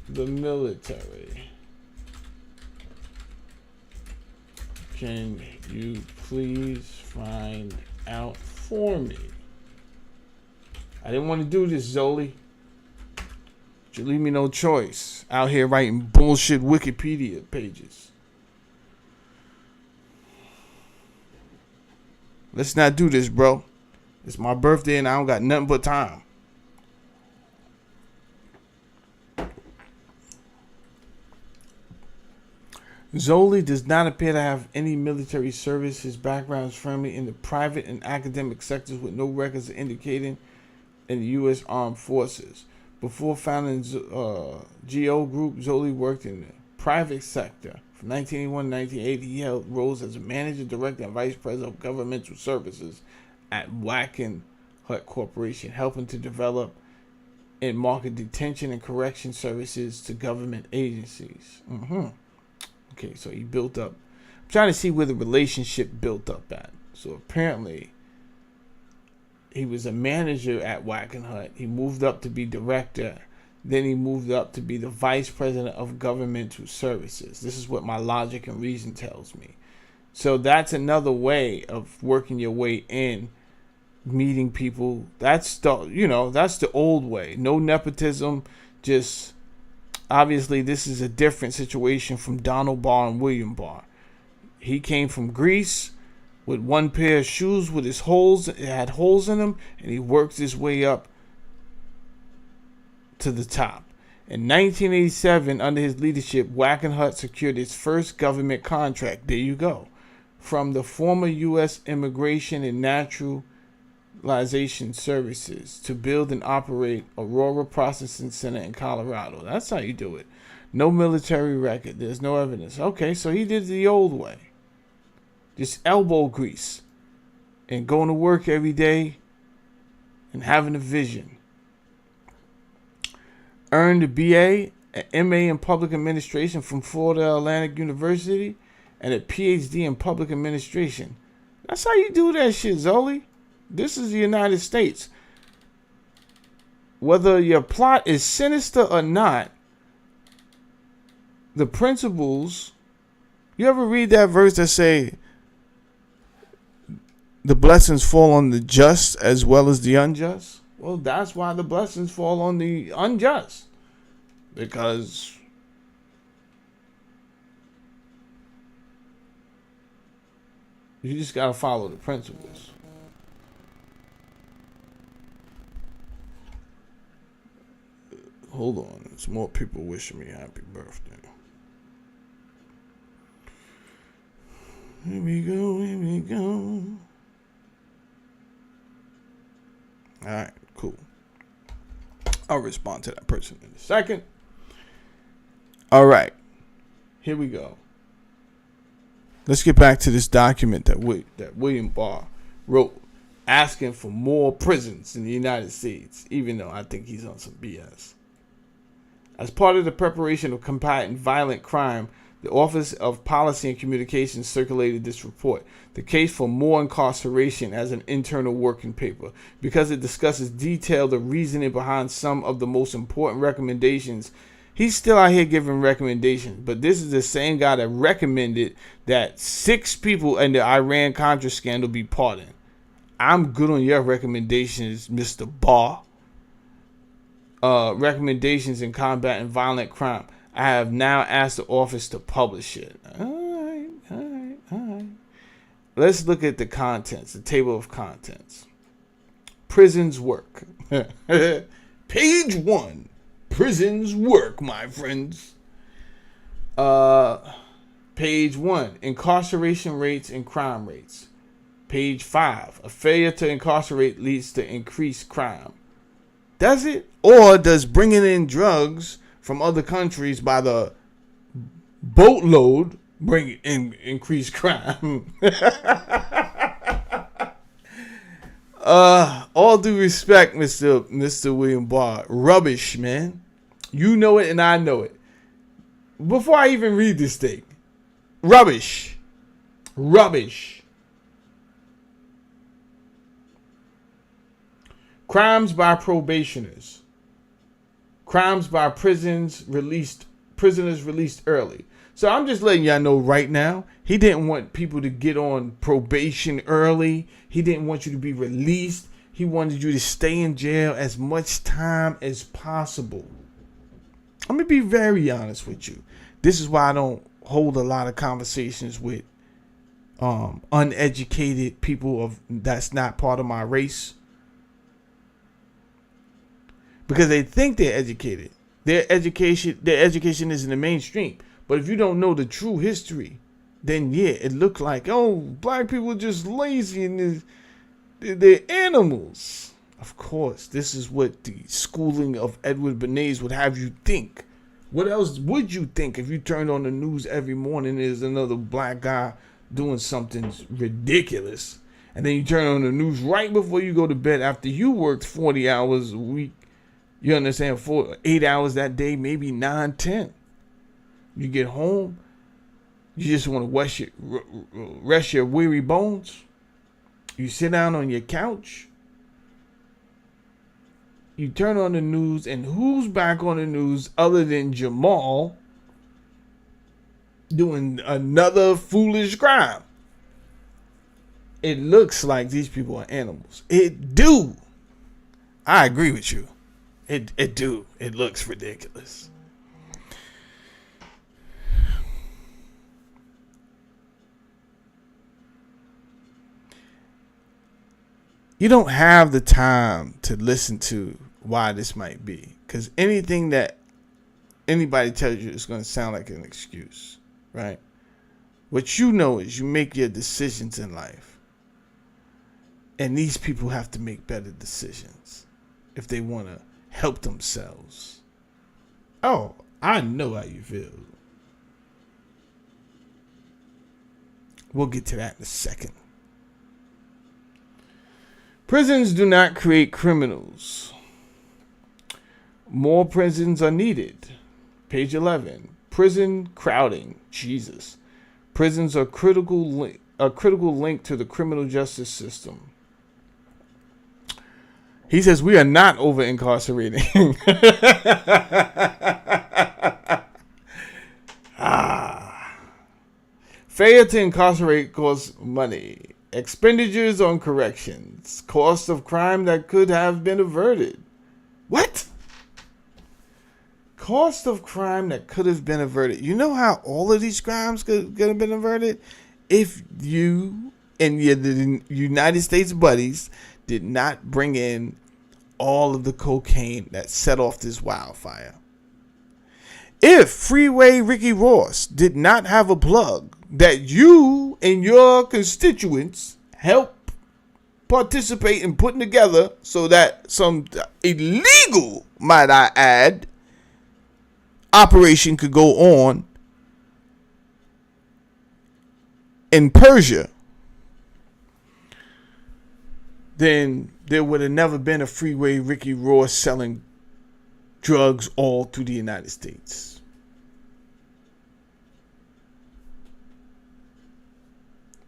the military. Can you please find out for me? I didn't want to do this, Zolli. But you leave me no choice. Out here writing bullshit Wikipedia pages. Let's not do this, bro. It's my birthday and I don't got nothing but time. Zolli does not appear to have any military service. His background is firmly in the private and academic sectors with no records indicating in the U.S. Armed Forces. Before founding Geo Group, Zolli worked in the private sector. From 1981 to 1980, he held roles as a manager, director, and vice president of governmental services at Wackenhut Corporation, helping to develop and market detention and correction services to government agencies. Okay, so he built up. I'm trying to see where the relationship built up at. So apparently, he was a manager at Wackenhut. He moved up to be director. Then he moved up to be the vice president of governmental services. This is what my logic and reason tells me. So that's another way of working your way in, meeting people. That's the old way. No nepotism. Just obviously this is a different situation from Donald Barr and William Barr. He came from Greece with one pair of shoes with his holes. It had holes in them, and he worked his way up to the top. In 1987, under his leadership, Wackenhut secured its first government contract. There you go. From the former U.S. Immigration and Naturalization Services to build and operate Aurora Processing Center in Colorado. That's how you do it. No military record. There's no evidence. Okay, so he did it the old way. Just elbow grease and going to work every day and having a vision. Earned a BA, an MA in Public Administration from Florida Atlantic University, and a PhD in Public Administration. That's how you do that shit, Zoli. This is the United States. Whether your plot is sinister or not, the principles... You ever read that verse that say, the blessings fall on the just as well as the unjust? Well, that's why the blessings fall on the unjust. Because you just got to follow the principles. Hold on. There's more people wishing me happy birthday. Here we go, here we go. Alright, cool. I'll respond to that person in a second. Alright, here we go. Let's get back to this document that William Barr wrote, asking for more prisons in the United States, even though I think he's on some BS. As part of the preparation of combating violent crime, the Office of Policy and Communications circulated this report, The Case for More Incarceration, as an internal working paper, because it discusses detailed the reasoning behind some of the most important recommendations. He's still out here giving recommendations, but this is the same guy that recommended that 6 people in the Iran-Contra scandal be pardoned. I'm good on your recommendations, Mr. Barr. Recommendations in combating violent crime. I have now asked the office to publish it. All right. Let's look at the contents, the table of contents. Prisons work. Page 1. Prisons work, my friends. Page 1. Incarceration rates and crime rates. Page 5. A failure to incarcerate leads to increased crime. Does it? Or does bringing in drugs from other countries by the boatload bring in increased crime? All due respect, Mr. William Barr. Rubbish, man. You know it and I know it. Before I even read this thing. Rubbish. Crimes by probationers. Crimes by prisoners released early. So I'm just letting y'all know right now, he didn't want people to get on probation early. He didn't want you to be released. He wanted you to stay in jail as much time as possible. I'm going to be very honest with you. This is why I don't hold a lot of conversations with uneducated people that's not part of my race. Because they think they're educated. Their education is in the mainstream. But if you don't know the true history, then yeah, it looked like, oh, black people are just lazy and they're animals. Of course, this is what the schooling of Edward Bernays would have you think. What else would you think if you turned on the news every morning? There's another black guy doing something ridiculous, and then you turn on the news right before you go to bed after you worked 40 hours a week. You understand? 8 hours that day, maybe 9, 10. You get home, you just want to rest your weary bones. You sit down on your couch. You turn on the news, and who's back on the news other than Jamal doing another foolish crime? It looks like these people are animals. It do. I agree with you. It do. It looks ridiculous. You don't have the time to listen to why this might be, because anything that anybody tells you is going to sound like an excuse, right? What you know is you make your decisions in life, and these people have to make better decisions if they want to help themselves. Oh, I know how you feel. We'll get to that in a second. Prisons do not create criminals. More prisons are needed. Page 11. Prison crowding. Jesus. Prisons are a critical link to the criminal justice system. He says we are not over incarcerating. Failure to incarcerate costs money. Expenditures on corrections. Cost of crime that could have been averted. What? Cost of crime that could have been averted. You know how all of these crimes could have been averted? If you and the United States buddies did not bring in all of the cocaine that set off this wildfire. If Freeway Ricky Ross did not have a plug that you and your constituents help participate in putting together so that some illegal, might I add, operation could go on in Persia, then there would have never been a Freeway Ricky Ross selling drugs all through the United States.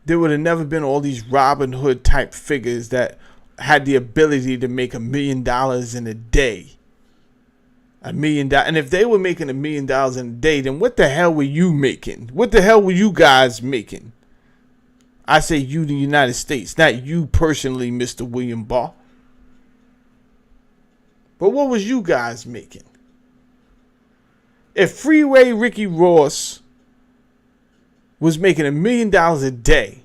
There would have never been all these Robin Hood type figures that had the ability to make $1 million in a day. $1 million. And if they were making $1 million in a day, then what the hell were you making? What the hell were you guys making? I say you, the United States, not you personally, Mr. William Barr. But what was you guys making? If Freeway Ricky Ross was making $1 million a day,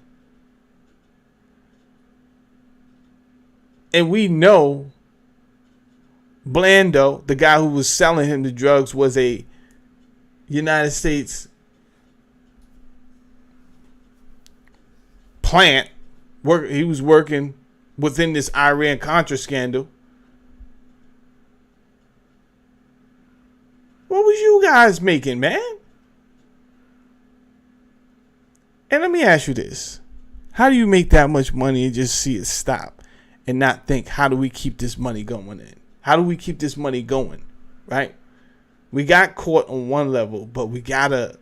and we know Blando, the guy who was selling him the drugs, was a United States plant. He was working within this Iran-Contra scandal. What was you guys making, man? And let me ask you this. How do you make that much money and just see it stop and not think, how do we keep this money going in? How do we keep this money going? Right? We got caught on one level, but we gotta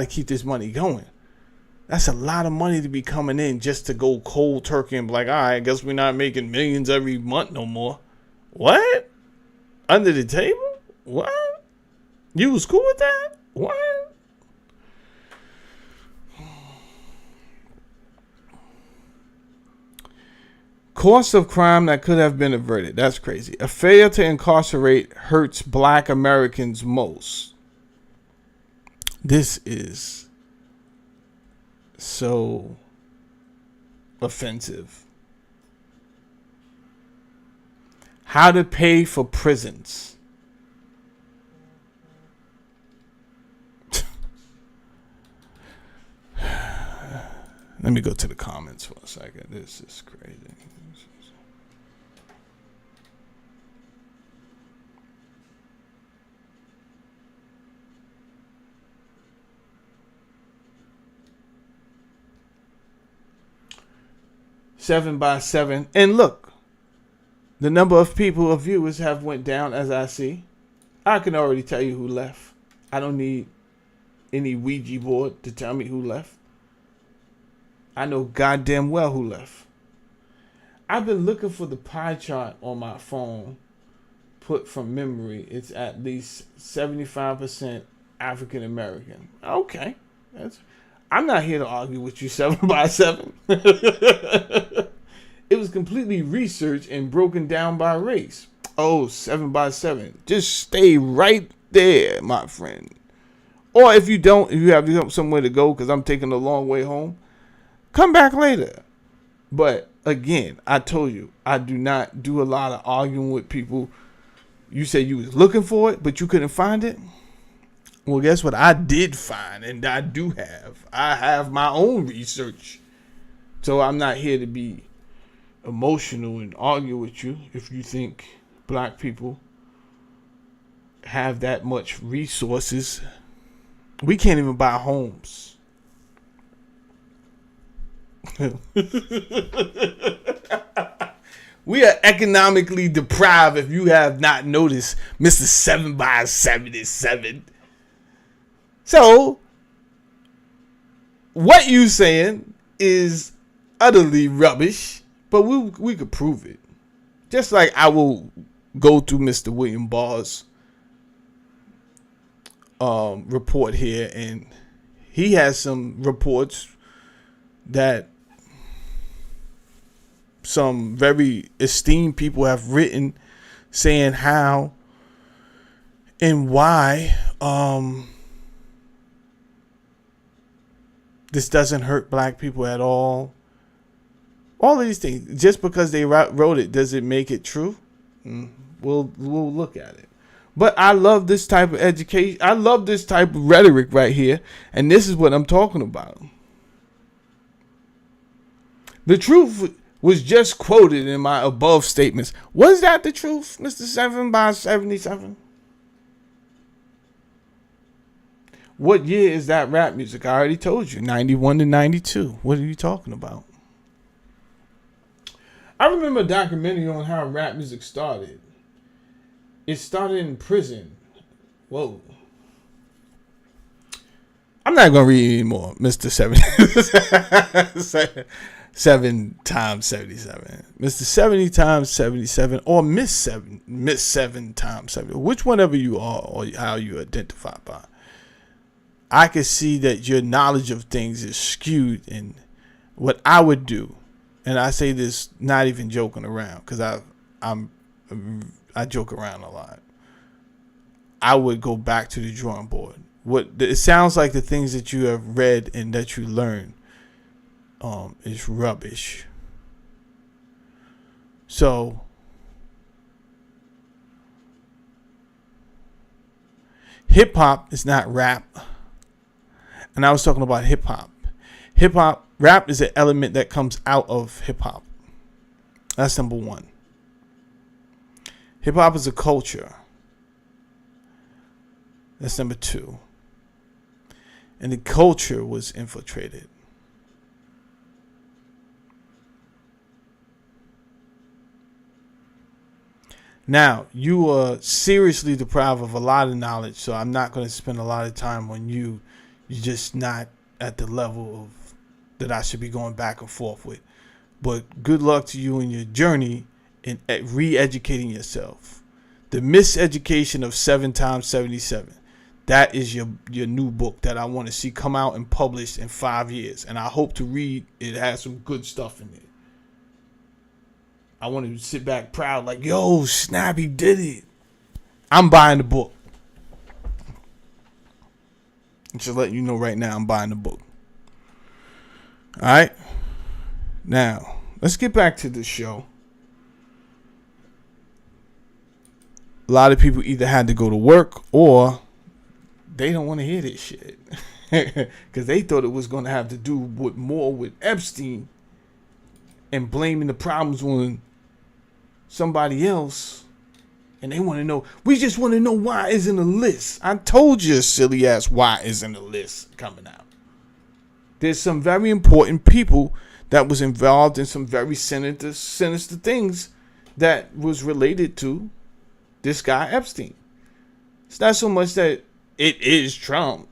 keep this money going. That's a lot of money to be coming in just to go cold turkey and be like, all right, I guess we're not making millions every month no more. What? Under the table? What? You was cool with that? What? Cost of crime that could have been averted. That's crazy. A failure to incarcerate hurts black Americans most. This is so offensive. How to pay for prisons. Let me go to the comments for a second. This is crazy. 7x7. And look, the number of people of viewers have went down as I see. I can already tell you who left. I don't need any Ouija board to tell me who left. I know goddamn well who left. I've been looking for the pie chart on my phone, put from memory. It's at least 75% African American. Okay. I'm not here to argue with you 7x7. It was completely researched and broken down by race. Oh, 7x7. Just stay right there, my friend. Or if you don't, if you have somewhere to go because I'm taking a long way home, come back later. But again, I told you, I do not do a lot of arguing with people. You said you was looking for it, but you couldn't find it. Well, guess what? I did find, and I do have. I have my own research. So I'm not here to be emotional and argue with you if you think black people have that much resources. We can't even buy homes. We are economically deprived if you have not noticed, Mr. 7x77. So, what you saying is utterly rubbish, but we could prove it. Just like I will go through Mr. William Barr's report here, and he has some reports that some very esteemed people have written saying how and why this doesn't hurt black people at all. All of these things. Just because they wrote it, does it make it true? We'll look at it. But I love this type of education. I love this type of rhetoric right here. And this is what I'm talking about. The truth was just quoted in my above statements. Was that the truth, Mr. 7x77? What year is that rap music? I already told you. 91 to 92. What are you talking about? I remember a documentary on how rap music started. It started in prison. Whoa. I'm not going to read anymore, Mr. 7 times 77. Mr. 70 times 77 or Miss 7 times 70. Which whatever you are or how you identify by. I can see that your knowledge of things is skewed, and what I would do, and I say this not even joking around because I joke around a lot. I would go back to the drawing board. It sounds like the things that you have read and that you learned is rubbish. So hip hop is not rap. And I was talking about hip hop. Hip hop, rap is an element that comes out of hip hop. That's number one. Hip hop is a culture. That's number two. And the culture was infiltrated. Now, you are seriously deprived of a lot of knowledge, so I'm not going to spend a lot of time on you. You're just not at the level of that I should be going back and forth with. But good luck to you in your journey in re-educating yourself. The Miseducation of 7 times 77. That is your new book that I want to see come out and published in 5 years. And I hope to read it has some good stuff in it. I want to sit back proud like, yo, Snappy did it. I'm buying the book. Just let you know right now, I'm buying the book. All right. Now, let's get back to the show. A lot of people either had to go to work or they don't want to hear this shit. Because they thought it was going to have to do more with Epstein and blaming the problems on somebody else. And they want to know, we just want to know why isn't a list. I told you, silly ass, why isn't a list coming out. There's some very important people that was involved in some very sinister things that was related to this guy Epstein. It's not so much that it is Trump.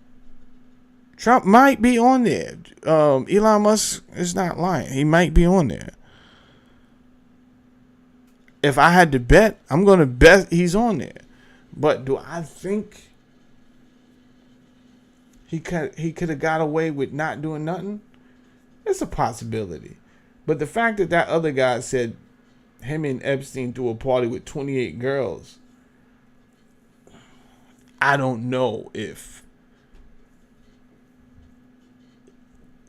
Trump might be on there. Elon Musk is not lying. He might be on there. If I had to bet, I'm going to bet he's on there. But do I think he could have got away with not doing nothing? It's a possibility. But the fact that that other guy said him and Epstein threw a party with 28 girls, I don't know if,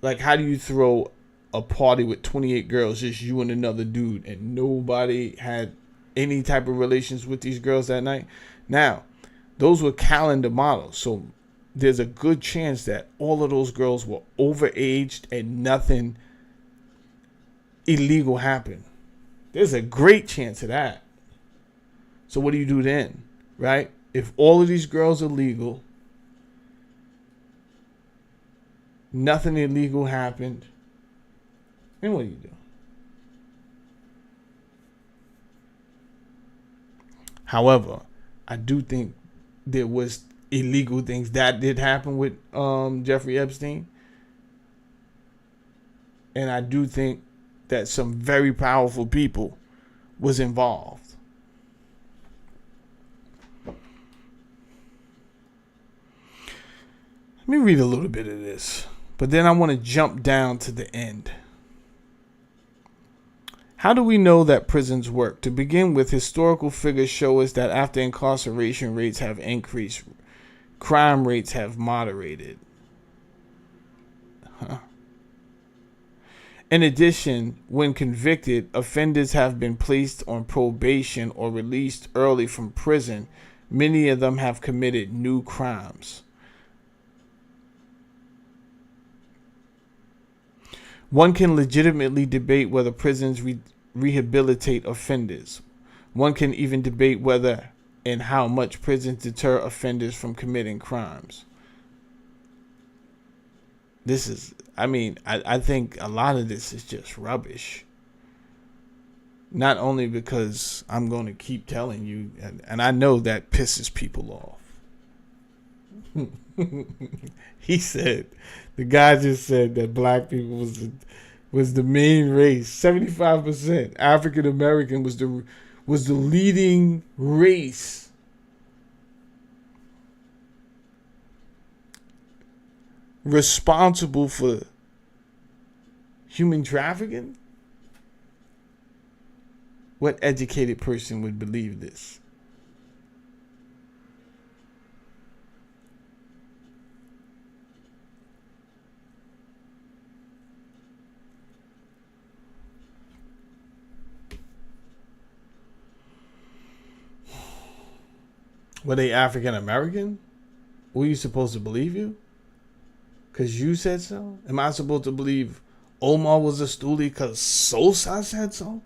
like, how do you throw a party with 28 girls, just you and another dude, and nobody had any type of relations with these girls that night? Now, those were calendar models, so there's a good chance that all of those girls were overaged and nothing illegal happened. There's a great chance of that. So what do you do then, right? If all of these girls are legal, nothing illegal happened, then what do you do? However, I do think there was illegal things that did happen with Jeffrey Epstein. And I do think that some very powerful people was involved. Let me read a little bit of this, but then I want to jump down to the end. How do we know that prisons work? To begin with, historical figures show us that after incarceration rates have increased, crime rates have moderated. In addition, when convicted, offenders have been placed on probation or released early from prison. Many of them have committed new crimes. One can legitimately debate whether prisons rehabilitate offenders. One can even debate whether and how much prisons deter offenders from committing crimes. I think a lot of this is just rubbish. Not only because I'm going to keep telling you, and I know that pisses people off. The guy just said that black people was the main race. 75% African American was the leading race. Responsible for human trafficking? What educated person would believe this? Were they African American? Were you supposed to believe you? Because you said so? Am I supposed to believe Omar was a stoolie because Sosa said so?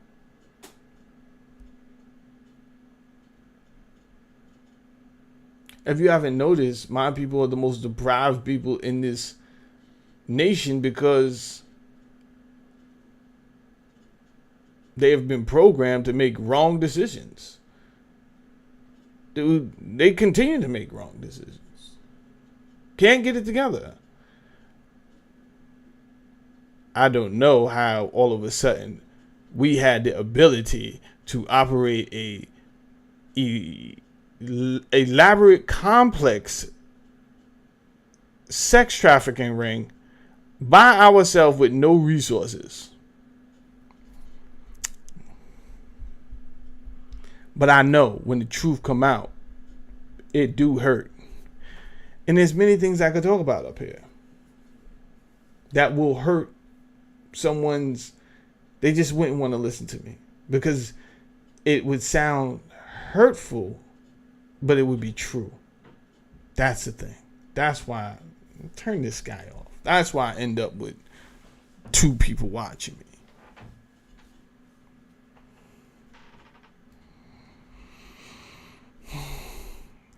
If you haven't noticed, my people are the most deprived people in this nation because they have been programmed to make wrong decisions. Dude, they continue to make wrong decisions. Can't get it together. I don't know how all of a sudden we had the ability to operate a elaborate, complex sex trafficking ring by ourselves with no resources. But I know when the truth come out, it do hurt. And there's many things I could talk about up here that will hurt someone's. They just wouldn't want to listen to me because it would sound hurtful, but it would be true. That's the thing. That's why I turn this guy off. That's why I end up with 2 people watching me.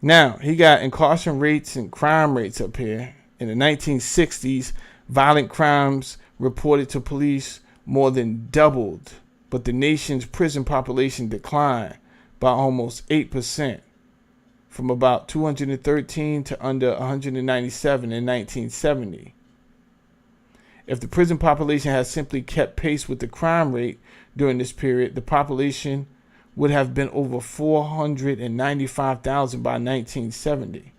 Now, he got incarceration rates and crime rates up here. In the 1960s, violent crimes reported to police more than doubled, but the nation's prison population declined by almost 8%, from about 213 to under 197 in 1970. If the prison population had simply kept pace with the crime rate during this period, the population would have been over 495,000 by 1970.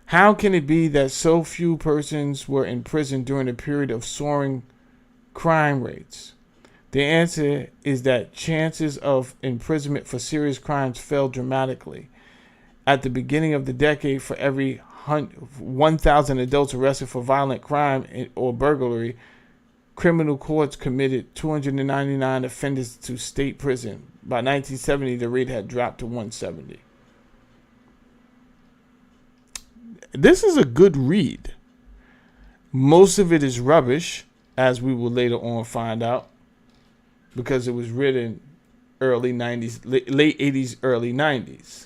How can it be that so few persons were in prison during a period of soaring crime rates? The answer is that chances of imprisonment for serious crimes fell dramatically. At the beginning of the decade, for every 1,000 adults arrested for violent crime or burglary, criminal courts committed 299 offenders to state prison. By 1970, the rate had dropped to 170. This is a good read. Most of it is rubbish, as we will later on find out, because it was written early 90s, late 80s, early 90s.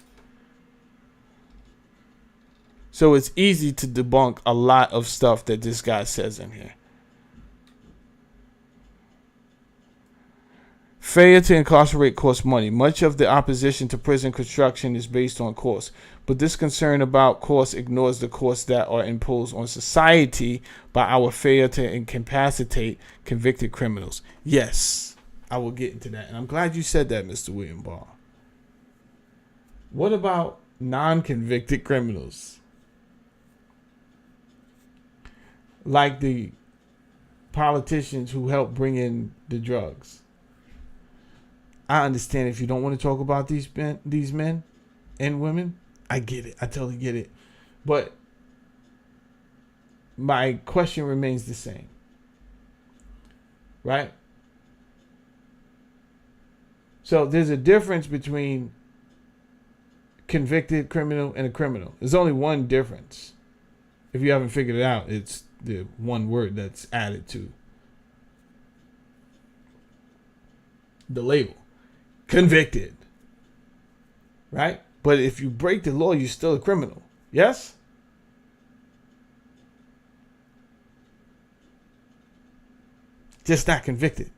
So it's easy to debunk a lot of stuff that this guy says in here. Failure to incarcerate costs money. Much of the opposition to prison construction is based on costs, but this concern about costs ignores the costs that are imposed on society by our failure to incapacitate convicted criminals. Yes, I will get into that, and I'm glad you said that, Mr. William Barr. What about non-convicted criminals? Like the politicians who helped bring in the drugs. I understand if you don't want to talk about these men and women. I get it. I totally get it. But my question remains the same. Right? So there's a difference between convicted criminal and a criminal. There's only one difference. If you haven't figured it out, it's the one word that's added to the label. Convicted. Right? But if you break the law, you're still a criminal. Yes? Just not convicted.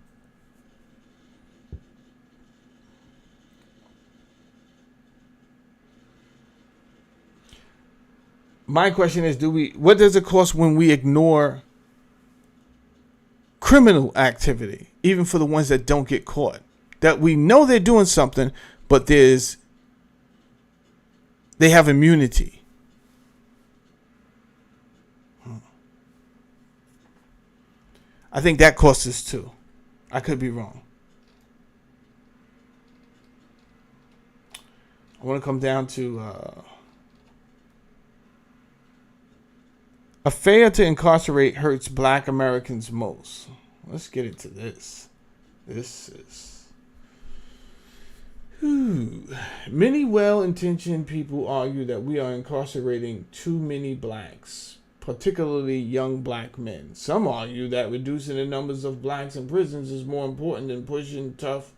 My question is, what does it cost when we ignore criminal activity, even for the ones that don't get caught? That we know they're doing something, but they have immunity. I think that costs us too. I could be wrong. I want to come down to a failure to incarcerate hurts Black Americans most. Let's get into this. This is... Many well-intentioned people argue that we are incarcerating too many blacks, particularly young black men. Some argue that reducing the numbers of blacks in prisons is more important than pushing tough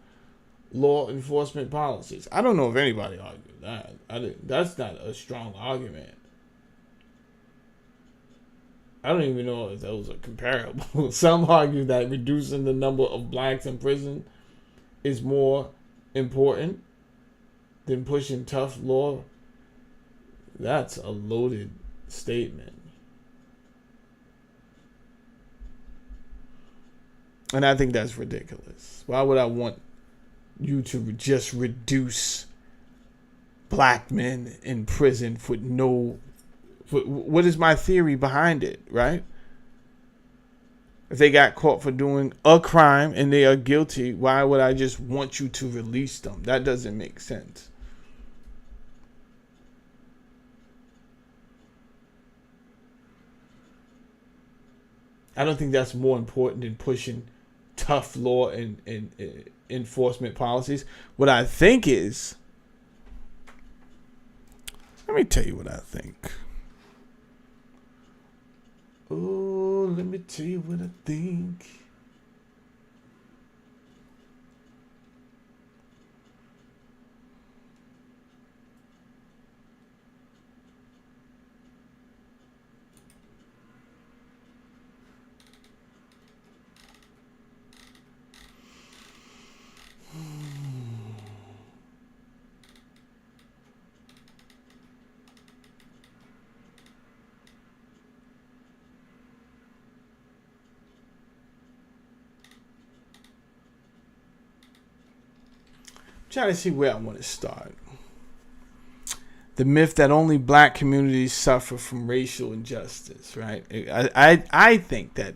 law enforcement policies. I don't know if anybody argued that. That's not a strong argument. I don't even know if those are comparable. Some argue that reducing the number of blacks in prison is more important than pushing tough law. That's a loaded statement. And I think that's ridiculous. Why would I want you to just reduce black men in prison what is my theory behind it, right? If they got caught for doing a crime and they are guilty, why would I just want you to release them? That doesn't make sense. I don't think that's more important than pushing tough law and enforcement policies. What I think is, let me tell you what I think. Oh, let me tell you what I think. trying to see where I want to start. The myth that only black communities suffer from racial injustice, right? I think that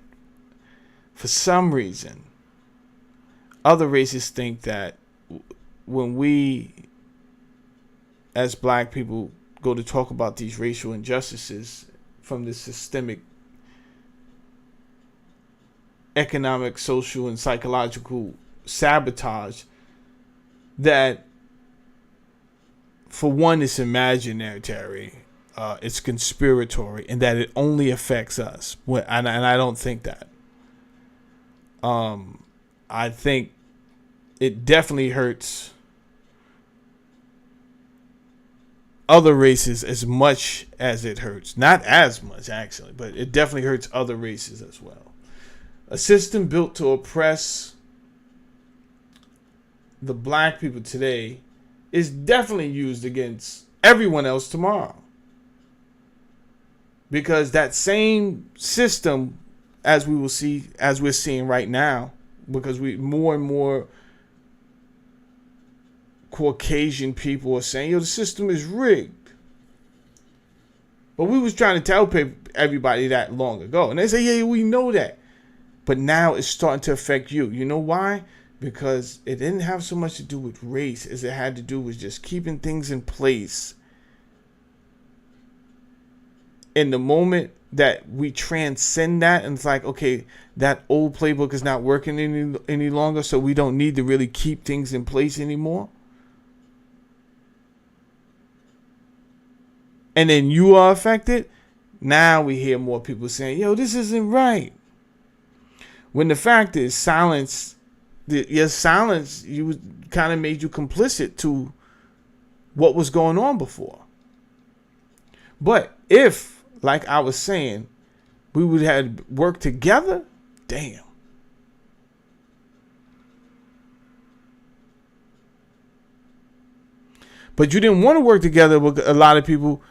for some reason, other races think that when we, as black people, go to talk about these racial injustices from the systemic economic, social, and psychological sabotage, that for one, it's imaginary, it's conspiratory, and that it only affects us. And I don't think that. I think it definitely hurts other races as much as it hurts. Not as much, actually, but it definitely hurts other races as well. A system built to oppress the black people today is definitely used against everyone else tomorrow. Because that same system, as we will see, as we're seeing right now, because more and more Caucasian people are saying, the system is rigged. But we was trying to tell everybody that long ago. And they say, yeah, we know that. But now it's starting to affect you. You know why? Because it didn't have so much to do with race as it had to do with just keeping things in place. In the moment that we transcend that, and it's like, okay, that old playbook is not working any longer, so we don't need to really keep things in place anymore. And then you are affected. Now we hear more people saying, this isn't right. When the fact is, your silence, you kind of made you complicit to what was going on before. But if, like I was saying, we would have worked together, damn. But you didn't want to work together with a lot of people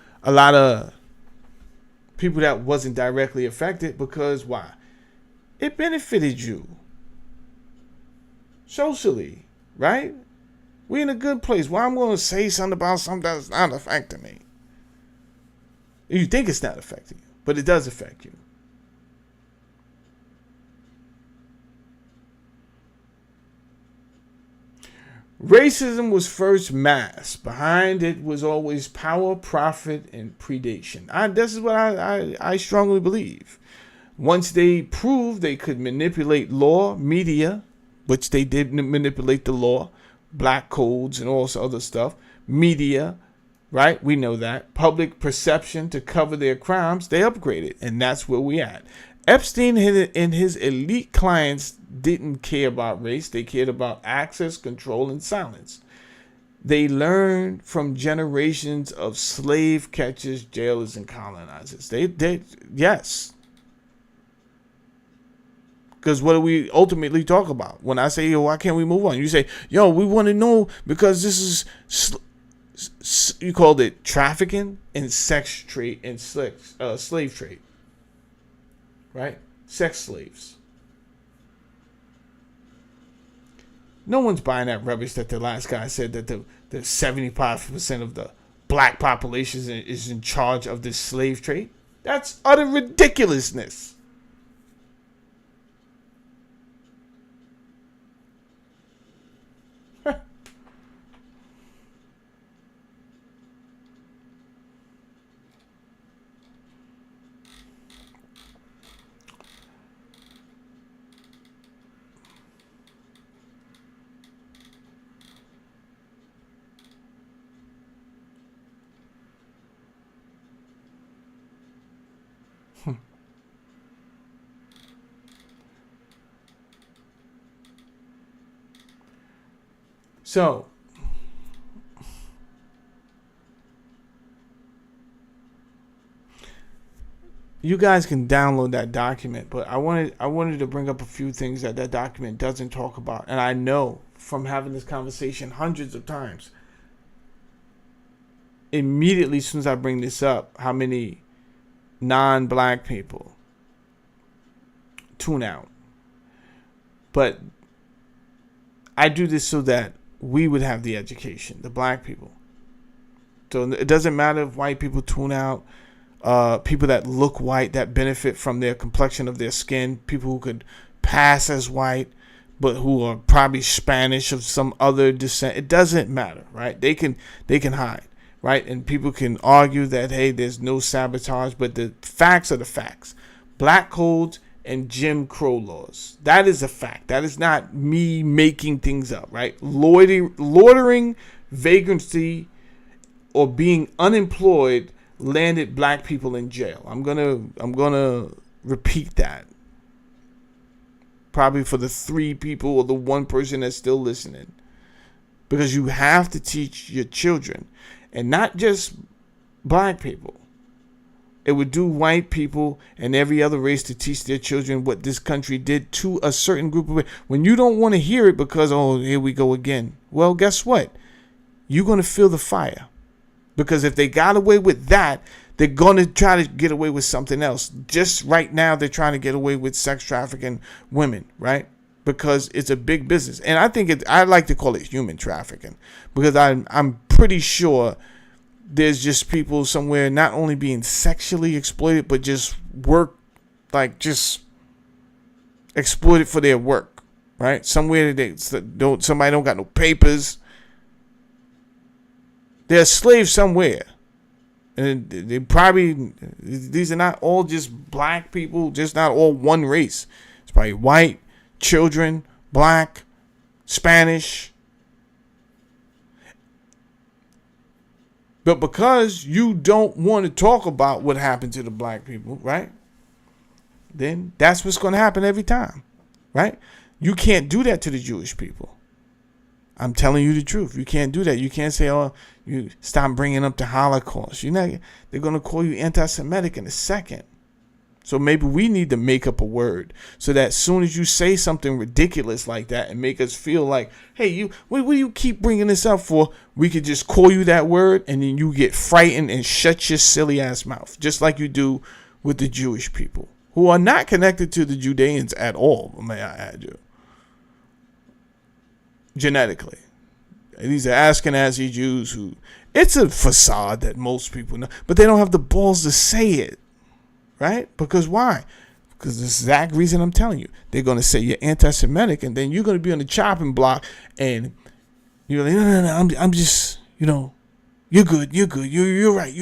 that wasn't directly affected, because why? It benefited you socially, right? We're in a good place. Why I'm going to say something about something that's not affecting me? You think it's not affecting you, but it does affect you. Racism was first masked. Behind it was always power, profit, and predation. This is what I strongly believe. Once they proved they could manipulate law, media, which they did manipulate the law, black codes and all this other stuff, media, right? We know that. Public perception to cover their crimes, they upgraded, and that's where we at. Epstein and his elite clients didn't care about race. They cared about access, control, and silence. They learned from generations of slave catchers, jailers, and colonizers. They yes. Because what do we ultimately talk about? When I say, why can't we move on? You say, we want to know because this is, you called it trafficking and sex trade and slave trade. Right? Sex slaves. No one's buying that rubbish that the last guy said that the 75% of the black population is in charge of this slave trade. That's utter ridiculousness. So, you guys can download that document, but I wanted to bring up a few things that document doesn't talk about. And I know from having this conversation hundreds of times, immediately as soon as I bring this up, how many non-black people tune out. But I do this so that we would have the education, the black people. So it doesn't matter if white people tune out, people that look white, that benefit from their complexion of their skin, people who could pass as white, but who are probably Spanish of some other descent. It doesn't matter, right? They can hide, right? And people can argue that, hey, there's no sabotage, but the facts are the facts. Black codes and Jim Crow laws. That is a fact. That is not me making things up, right? Loitering, vagrancy, or being unemployed landed black people in jail. I'm gonna repeat that. Probably for the 3 people or the 1 person that's still listening. Because you have to teach your children, and not just black people. It would do white people and every other race to teach their children what this country did to a certain group of people. When you don't want to hear it because, oh, here we go again. Well, guess what? You're going to feel the fire. Because if they got away with that, they're going to try to get away with something else. Just right now, they're trying to get away with sex trafficking women, right? Because it's a big business. And I think I like to call it human trafficking. Because I'm pretty sure there's just people somewhere not only being sexually exploited, but just just exploited for their work, right? Somewhere somebody don't got no papers. They're slaves somewhere. And they probably, these are not all just black people, just not all one race. It's probably white, children, black, Spanish. But because you don't want to talk about what happened to the black people, right? Then that's what's going to happen every time, right? You can't do that to the Jewish people. I'm telling you the truth. You can't do that. You can't say, oh, you stop bringing up the Holocaust. They're going to call you anti-Semitic in a second. So maybe we need to make up a word so that as soon as you say something ridiculous like that and make us feel like, hey, what do you keep bringing this up for? We could just call you that word and then you get frightened and shut your silly ass mouth, just like you do with the Jewish people who are not connected to the Judeans at all, may I add you. Genetically. These are Ashkenazi Jews who, it's a facade that most people know, but they don't have the balls to say it. Right? Because why? Because the exact reason I'm telling you. They're going to say you're anti-Semitic, and then you're going to be on the chopping block, and you're like, no, I'm just, you're good, you're right.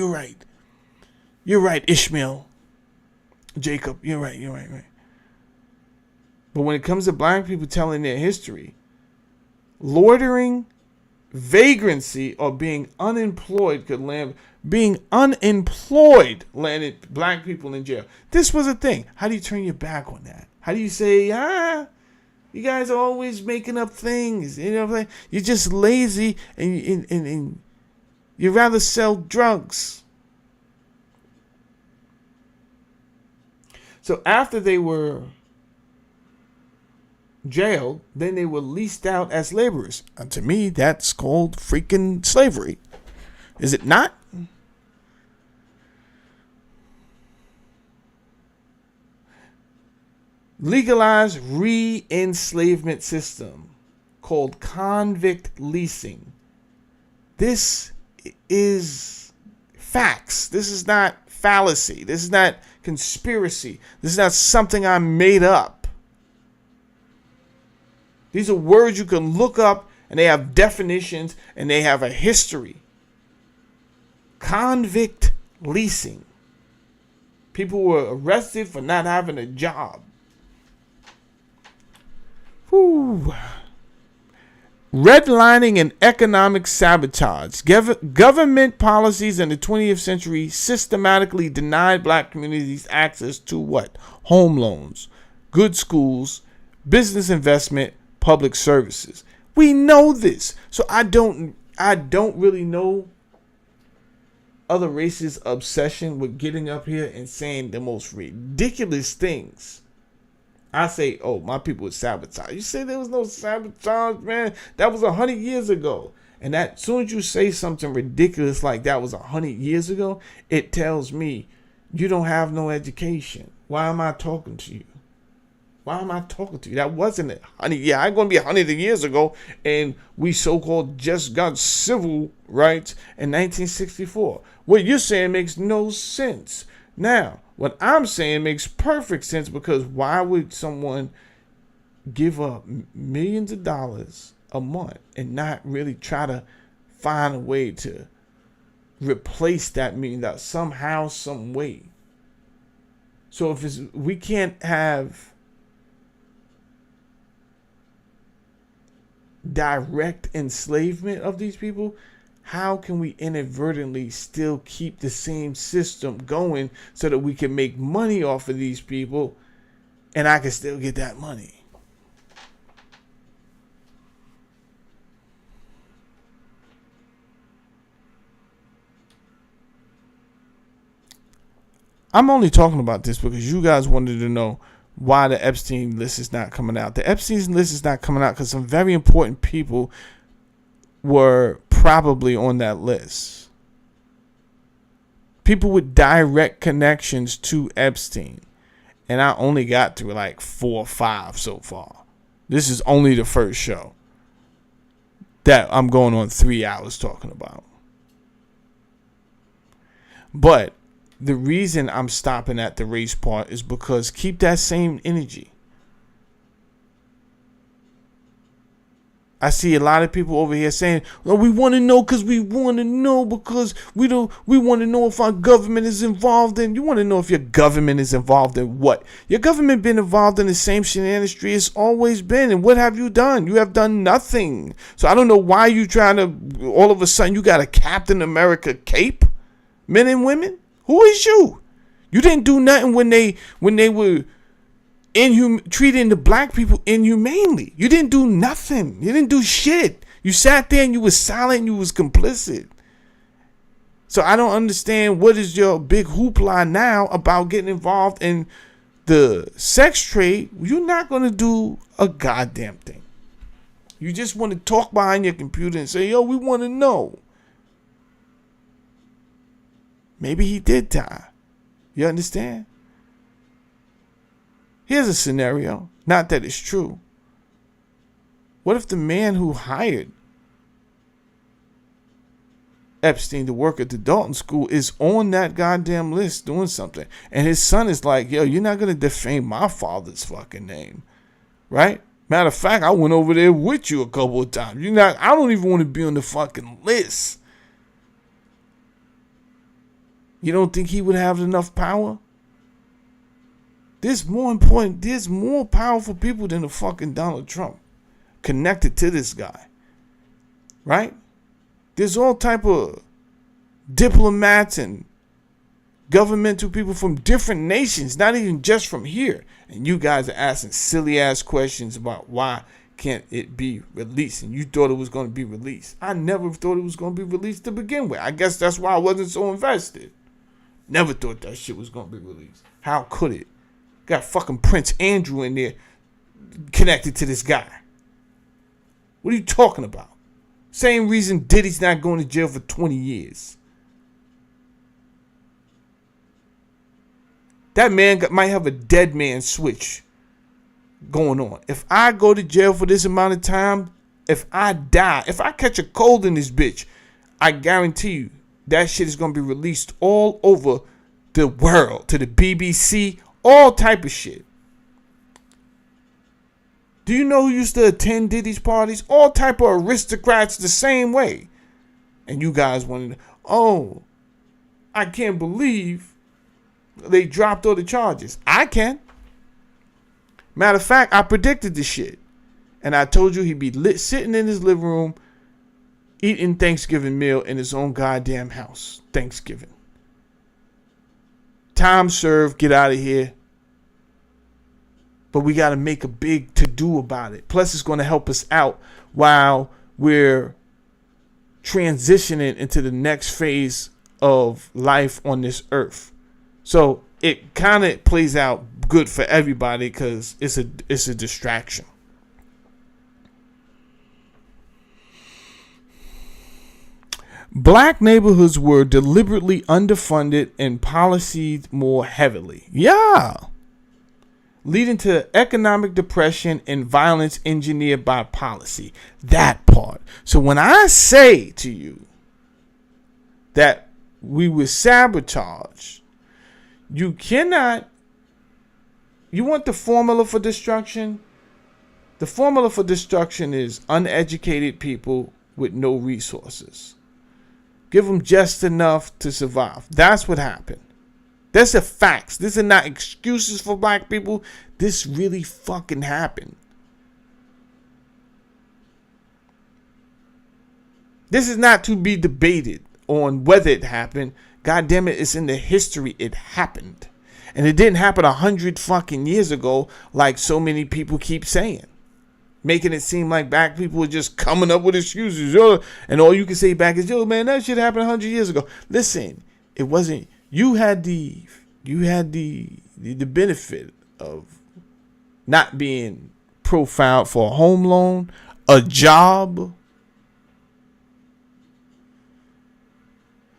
You're right, Ishmael, Jacob, you're right. But when it comes to black people telling their history, loitering, vagrancy, or being unemployed could land. Being unemployed landed black people in jail. This was a thing. How do you turn your back on that? How do you say, you guys are always making up things? You're just lazy and you rather sell drugs. So after they were jailed, then they were leased out as laborers. And to me, that's called freaking slavery. Is it not? Legalized re-enslavement system called convict leasing. This is facts. This is not fallacy. This is not conspiracy. This is not something I made up. These are words you can look up, and they have definitions, and they have a history. Convict leasing. People were arrested for not having a job. Whew. Redlining and economic sabotage. Government policies in the 20th century systematically denied black communities access to what? Home loans, good schools, business investment, public services. We know this. So I don't really know other races' obsession with getting up here and saying the most ridiculous things. I say, oh, my people would sabotage. You say there was no sabotage, man. That was 100 years ago. And that as soon as you say something ridiculous like that was 100 years ago, it tells me you don't have no education. Why am I talking to you? Why am I talking to you? That wasn't it, honey. Yeah, I'm going to be hundreds of years ago, and we so-called just got civil rights in 1964. What you're saying makes no sense. Now, what I'm saying makes perfect sense, because why would someone give up millions of dollars a month and not really try to find a way to replace that $1,000,000 somehow, some way? So if we can't have direct enslavement of these people, how can we inadvertently still keep the same system going so that we can make money off of these people and I can still get that money? I'm only talking about this because you guys wanted to know why the Epstein list is not coming out. The Epstein list is not coming out because some very important people were probably on that list. People with direct connections to Epstein. And I only got through like 4 or 5 so far. This is only the first show that I'm going on 3 hours talking about. But the reason I'm stopping at the race part is because keep that same energy. I see a lot of people over here saying, well, we want to know because we want to know because we want to know if our government is involved in. You want to know if your government is involved in what? Your government been involved in the same shit industry it's always been. And what have you done? You have done nothing. So I don't know why you trying to, all of a sudden you got a Captain America cape, men and women. Who is you? You didn't do nothing when they were treating the black people inhumanely. You didn't do nothing. You didn't do shit. You sat there and you was silent and you was complicit. So I don't understand what is your big hoopla now about getting involved in the sex trade. You're not going to do a goddamn thing. You just want to talk behind your computer and say, yo, we want to know. Maybe he did die. You understand? Here's a scenario. Not that it's true. What if the man who hired Epstein to work at the Dalton school is on that goddamn list doing something? And his son is like, yo, you're not going to defame my father's fucking name. Right? Matter of fact, I went over there with you a couple of times. I don't even want to be on the fucking list. You don't think he would have enough power? There's more powerful people than the fucking Donald Trump connected to this guy. Right? There's all type of diplomats and governmental people from different nations, not even just from here. And you guys are asking silly ass questions about why can't it be released? And you thought it was going to be released. I never thought it was going to be released to begin with. I guess that's why I wasn't so invested. Never thought that shit was going to be released. How could it? Got fucking Prince Andrew in there connected to this guy. What are you talking about? Same reason Diddy's not going to jail for 20 years. That man might have a dead man switch going on. If I go to jail for this amount of time, if I die, if I catch a cold in this bitch, I guarantee you that shit is going to be released all over the world, to the BBC, all type of shit. Do you know who used to attend Diddy's parties? All type of aristocrats the same way. And you guys wanted to, oh, I can't believe they dropped all the charges. I can. Matter of fact, I predicted this shit. And I told you he'd be sitting in his living room eating Thanksgiving meal in his own goddamn house. Thanksgiving. Time served. Get out of here. But we got to make a big to-do about it. Plus, it's going to help us out while we're transitioning into the next phase of life on this earth. So it kind of plays out good for everybody because it's a distraction. Black neighborhoods were deliberately underfunded and policied more heavily. Yeah. leading to economic depression and violence engineered by policy. That part. So when I say to you that we were sabotaged, you want the formula for destruction? The formula for destruction is uneducated people with no resources. Give them just enough to survive. That's what happened. That's the facts. These are not excuses for black people. This really fucking happened. This is not to be debated on whether it happened. God damn it, it's in the history. It happened. And it didn't happen 100 fucking years ago like so many people keep saying. Making it seem like black people were just coming up with excuses. Yo, and all you can say back is, yo, man, that shit happened 100 years ago. Listen, it wasn't. You had the benefit of not being profiled for a home loan, a job.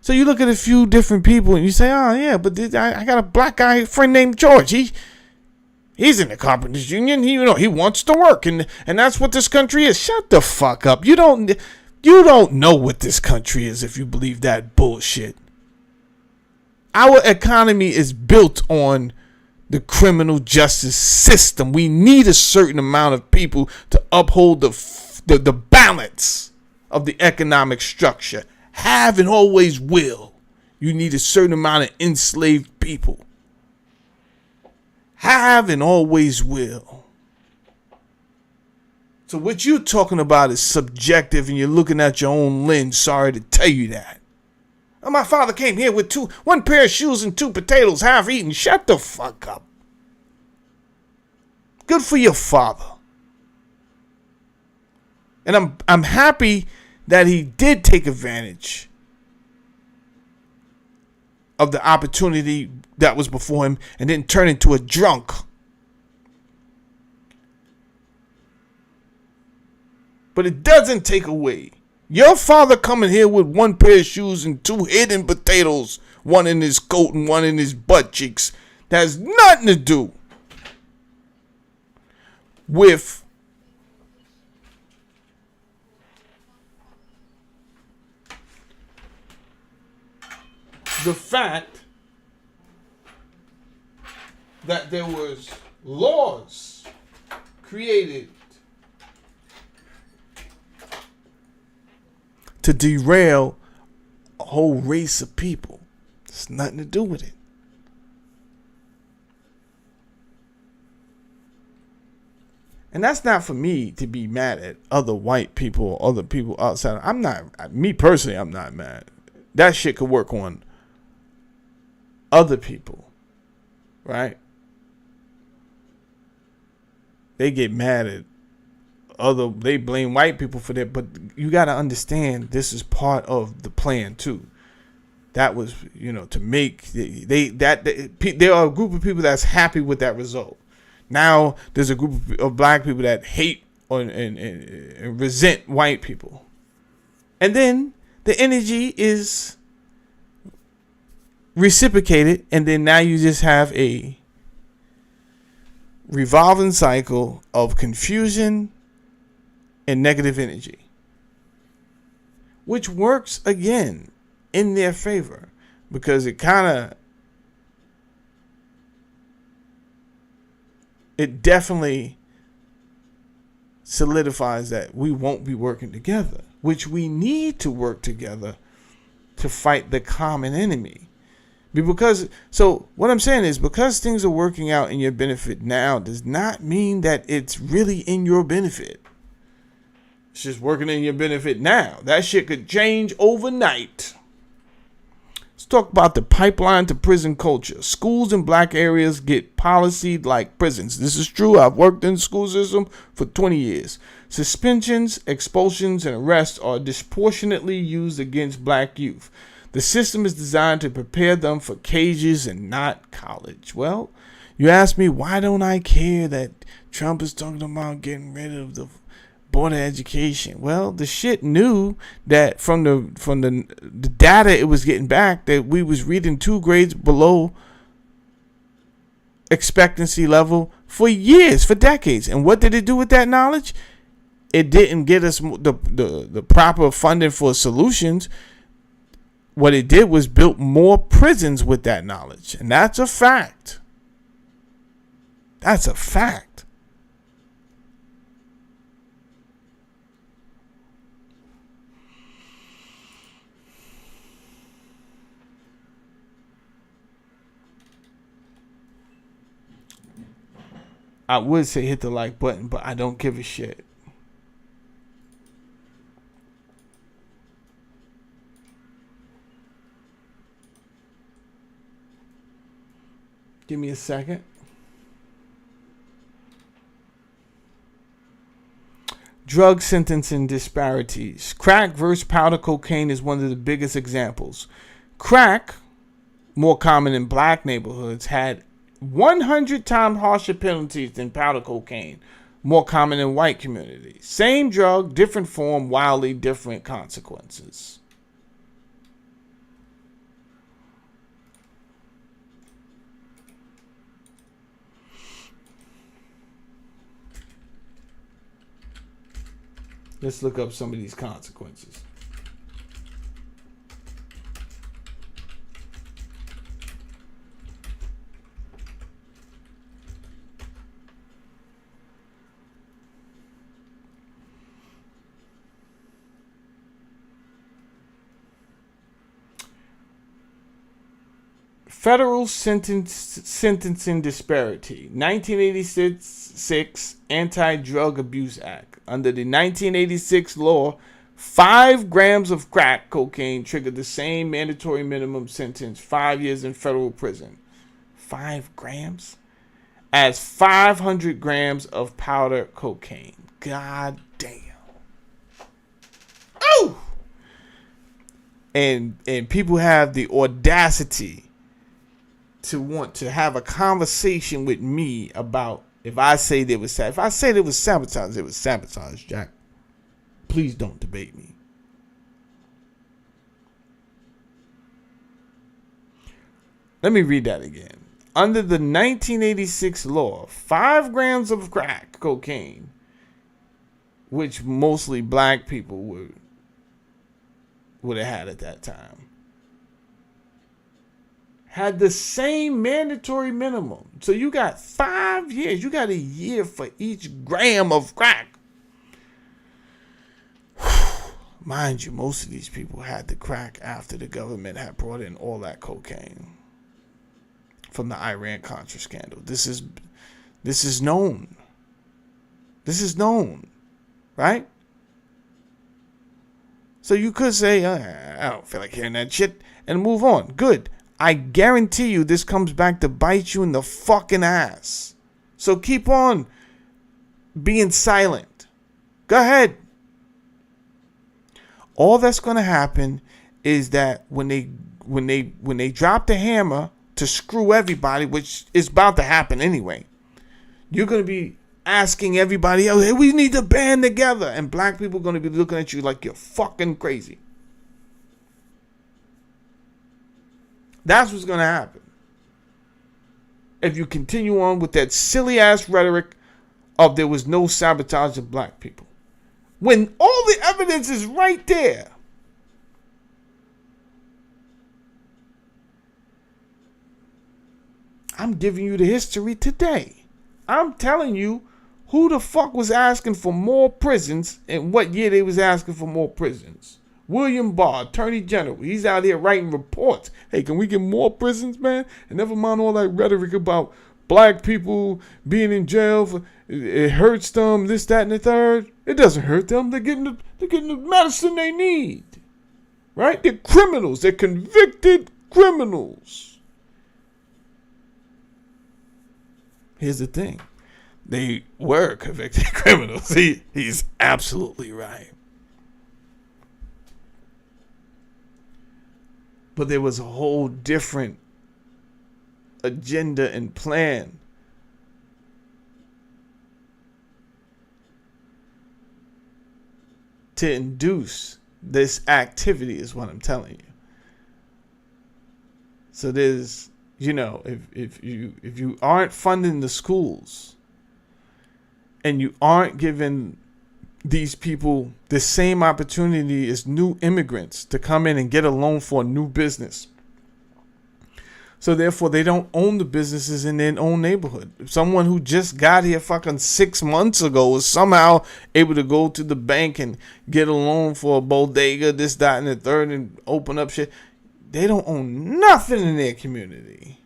So you look at a few different people and you say, oh yeah, but I got a black guy friend named George. He's in the Carpenters Union. He wants to work, and that's what this country is. Shut the fuck up. You don't know what this country is if you believe that bullshit. Our economy is built on the criminal justice system. We need a certain amount of people to uphold the balance of the economic structure. Have and always will. You need a certain amount of enslaved people. Have and always will. So what you're talking about is subjective and you're looking at your own lens. Sorry to tell you that. Oh, my father came here with one pair of shoes and 2 potatoes half eaten. Shut the fuck up. Good for your father. And I'm happy that he did take advantage of the opportunity that was before him and didn't turn into a drunk. But it doesn't take away your father coming here with 1 pair of shoes and 2 hidden potatoes, 1 in his coat and 1 in his butt cheeks. That has nothing to do with the fact that there was laws created to derail a whole race of people. It's nothing to do with it. And that's not for me to be mad at other white people or other people outside. Me personally, I'm not mad. That shit could work on other people, right? They get mad at they blame white people for that, but you got to understand this is part of the plan too. That was, to make there are a group of people that's happy with that result. Now there's a group of black people that hate and resent white people, and then the energy is reciprocated, and then now you just have a revolving cycle of confusion and negative energy, which works again in their favor because it definitely solidifies that we won't be working together, which we need to work together to fight the common enemy. So what I'm saying is, because things are working out in your benefit now does not mean that it's really in your benefit. It's just working in your benefit now. That shit could change overnight. Let's talk about the pipeline to prison culture. Schools in black areas get policied like prisons. This is true. I've worked in the school system for 20 years. Suspensions, expulsions, and arrests are disproportionately used against black youth. The system is designed to prepare them for cages and not college. Well, you ask me, why don't I care that Trump is talking about getting rid of the board of education? Well, the shit knew that from the data it was getting back that we was reading 2 grades below expectancy level for years, for decades. And what did it do with that knowledge? It didn't get us the proper funding for solutions. What it did was built more prisons with that knowledge. And that's a fact. That's a fact. I would say hit the like button, but I don't give a shit. Give me a second. Drug sentencing disparities. Crack versus powder cocaine is one of the biggest examples. Crack, more common in black neighborhoods, had 100 times harsher penalties than powder cocaine, more common in white communities. Same drug, different form, wildly different consequences. Let's look up some of these consequences. Federal sentencing disparity. 1986 Anti-Drug Abuse Act. Under the 1986 law, 5 grams of crack cocaine triggered the same mandatory minimum sentence, 5 years in federal prison. 5 grams? As 500 grams of powder cocaine. God damn. Oh! And people have the audacity to want to have a conversation with me about if I say there was sabotage, it was sabotage, Jack. Please don't debate me. Let me read that again. Under the 1986 law, 5 grams of crack cocaine, which mostly black people would have had at that time, had the same mandatory minimum. So you got 5 years. You got a year for each gram of crack. Mind you, most of these people had the crack after the government had brought in all that cocaine from the Iran-Contra scandal. This is known. This is known, right? So you could say, I don't feel like hearing that shit, and move on. Good. I guarantee you this comes back to bite you in the fucking ass. So keep on being silent. Go ahead. All that's going to happen is that when they drop the hammer to screw everybody, which is about to happen anyway, you're going to be asking everybody else, hey, we need to band together. And black people are going to be looking at you like you're fucking crazy. That's what's going to happen if you continue on with that silly ass rhetoric of there was no sabotage of black people, when all the evidence is right there. I'm giving you the history today. I'm telling you who the fuck was asking for more prisons and what year they was asking for more prisons. William Barr, Attorney General, he's out here writing reports. Hey, can we get more prisons, man? And never mind all that rhetoric about black people being in jail for it hurts them, this, that, and the third. It doesn't hurt them. They're getting the medicine they need. Right? They're criminals. They're convicted criminals. Here's the thing. They were convicted criminals. He's absolutely right. But there was a whole different agenda and plan to induce this activity, is what I'm telling you. So there's, if you aren't funding the schools, and you aren't giving these people the same opportunity as new immigrants to come in and get a loan for a new business. So therefore, they don't own the businesses in their own neighborhood. Someone who just got here fucking 6 months ago is somehow able to go to the bank and get a loan for a bodega, this, that, and the third, and open up shit. They don't own nothing in their community.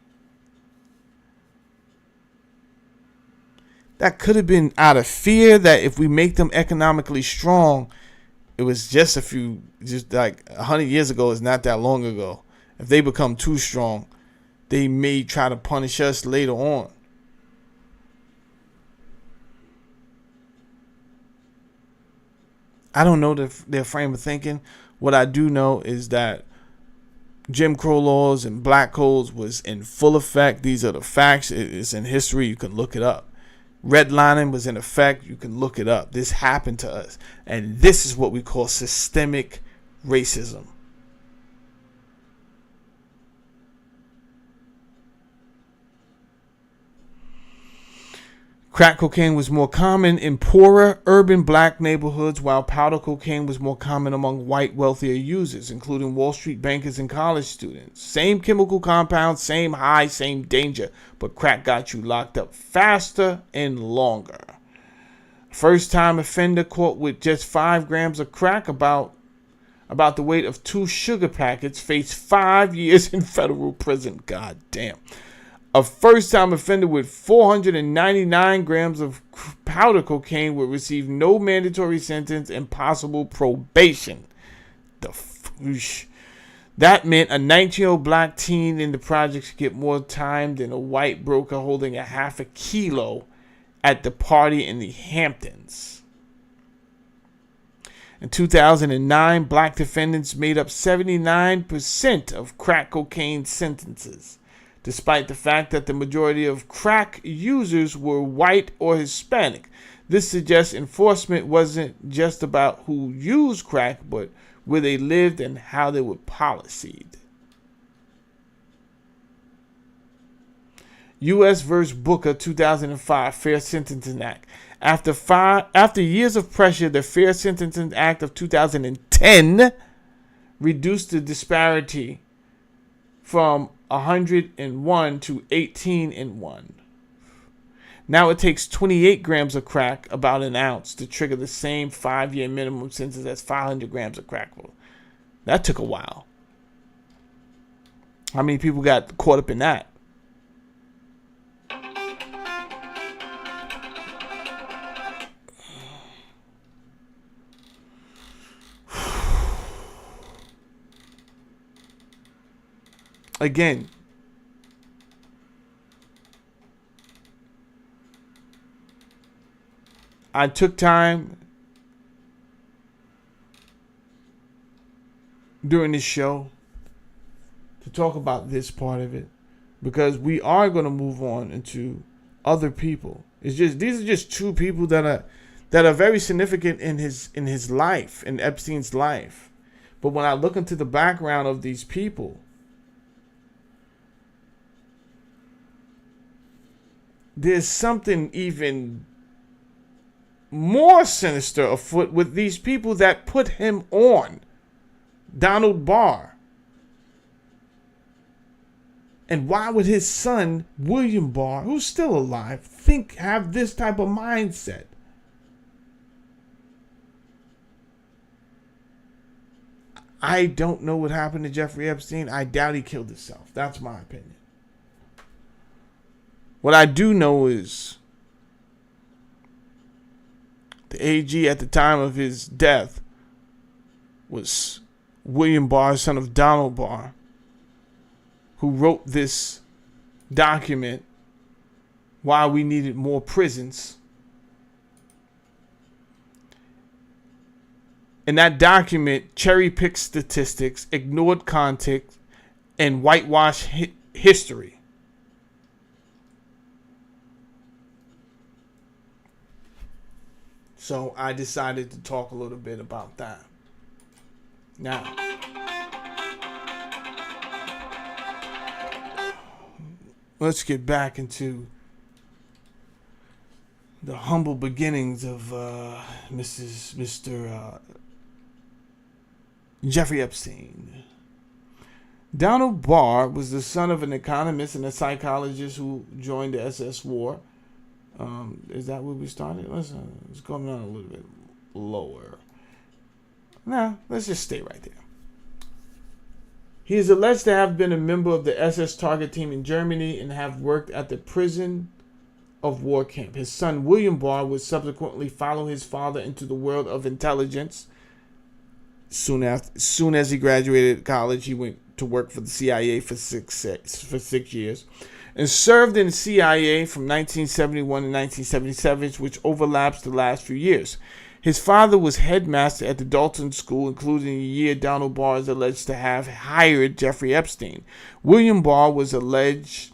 That could have been out of fear that if we make them economically strong, it was just like 100 years ago, it's not that long ago. If they become too strong, they may try to punish us later on. I don't know their frame of thinking. What I do know is that Jim Crow laws and black codes was in full effect. These are the facts. It's in history. You can look it up. Redlining was in effect. You can look it up. This happened to us. And this is what we call systemic racism. Crack cocaine was more common in poorer urban black neighborhoods, while powder cocaine was more common among white wealthier users, including Wall Street bankers and college students. Same chemical compounds, same high, same danger, but crack got you locked up faster and longer. First-time offender caught with just 5 grams of crack, about the weight of 2 sugar packets, faced 5 years in federal prison. God damn. A first-time offender with 499 grams of powder cocaine would receive no mandatory sentence and possible probation. That meant a 19-year-old black teen in the projects could get more time than a white broker holding a half a kilo at the party in the Hamptons. In 2009, black defendants made up 79% of crack cocaine sentences, despite the fact that the majority of crack users were white or Hispanic. This suggests enforcement wasn't just about who used crack, but where they lived and how they were policied. U.S. v. Booker, 2005, Fair Sentencing Act. After years of pressure, the Fair Sentencing Act of 2010 reduced the disparity from 101 to 18 in 1. Now it takes 28 grams of crack, about an ounce, to trigger the same 5-year minimum sentence as 500 grams of crack. That took a while. How many people got caught up in that? Again, I took time during this show to talk about this part of it, because we are going to move on into other people. These are just 2 people that are very significant in his life, in Epstein's life. But when I look into the background of these people, there's something even more sinister afoot with these people that put him on. Donald Barr. And why would his son, William Barr, who's still alive, have this type of mindset? I don't know what happened to Jeffrey Epstein. I doubt he killed himself. That's my opinion. What I do know is the AG at the time of his death was William Barr, son of Donald Barr, who wrote this document, Why We Needed More Prisons. And that document cherry-picked statistics, ignored context, and whitewashed history. So I decided to talk a little bit about that. Now, let's get back into the humble beginnings of Mr. Jeffrey Epstein. Donald Barr was the son of an economist and a psychologist who joined the SS war. Is that where we started? Let's go down a little bit lower. Nah, let's just stay right there. He is alleged to have been a member of the SS target team in Germany and have worked at the prison of war camp. His son, William Barr, would subsequently follow his father into the world of intelligence. Soon as he graduated college, he went to work for the CIA for six years and served in the CIA from 1971 to 1977, which overlaps the last few years. His father was headmaster at the Dalton School, including the year Donald Barr is alleged to have hired Jeffrey Epstein. William Barr was alleged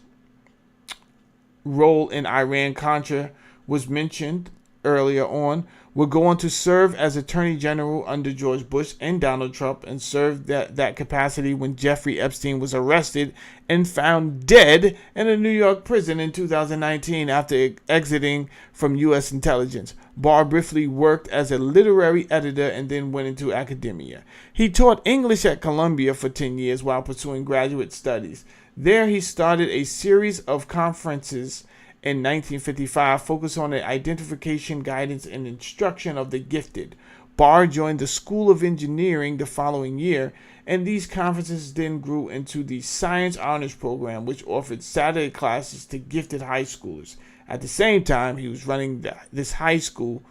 role in Iran-Contra was mentioned earlier on, would go on to serve as Attorney General under George Bush and Donald Trump, and served that capacity when Jeffrey Epstein was arrested and found dead in a New York prison in 2019 after exiting from U.S. intelligence. Barr briefly worked as a literary editor and then went into academia. He taught English at Columbia for 10 years while pursuing graduate studies. There he started a series of conferences in 1955 focused on the identification, guidance, and instruction of the gifted. Barr joined the School of Engineering the following year, and these conferences then grew into the Science Honors Program, which offered Saturday classes to gifted high schoolers. At the same time, he was running this high school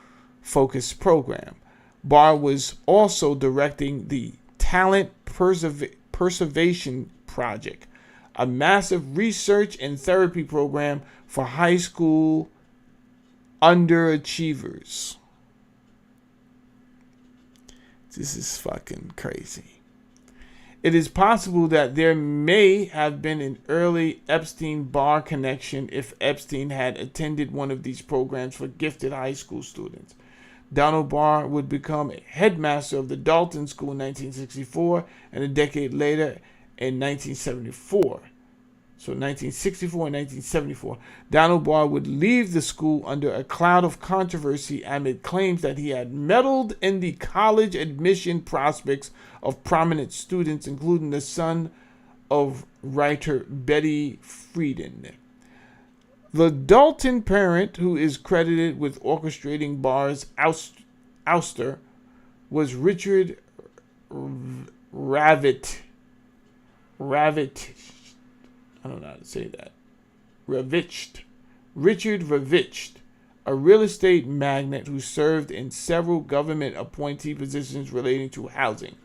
focused program. Barr was also directing the Talent Preservation Project, a massive research and therapy program for high school underachievers. This is fucking crazy. It is possible that there may have been an early Epstein-Barr connection if Epstein had attended one of these programs for gifted high school students. Donald Barr would become a headmaster of the Dalton School in 1964, and a decade later in 1974. So 1964 and 1974, Donald Barr would leave the school under a cloud of controversy amid claims that he had meddled in the college admission prospects of prominent students, including the son of writer Betty Friedan. The Dalton parent, who is credited with orchestrating Barr's ouster, was Richard Ravitch. I don't know how to say that. Richard Ravitch, a real estate magnate who served in several government appointee positions relating to housing.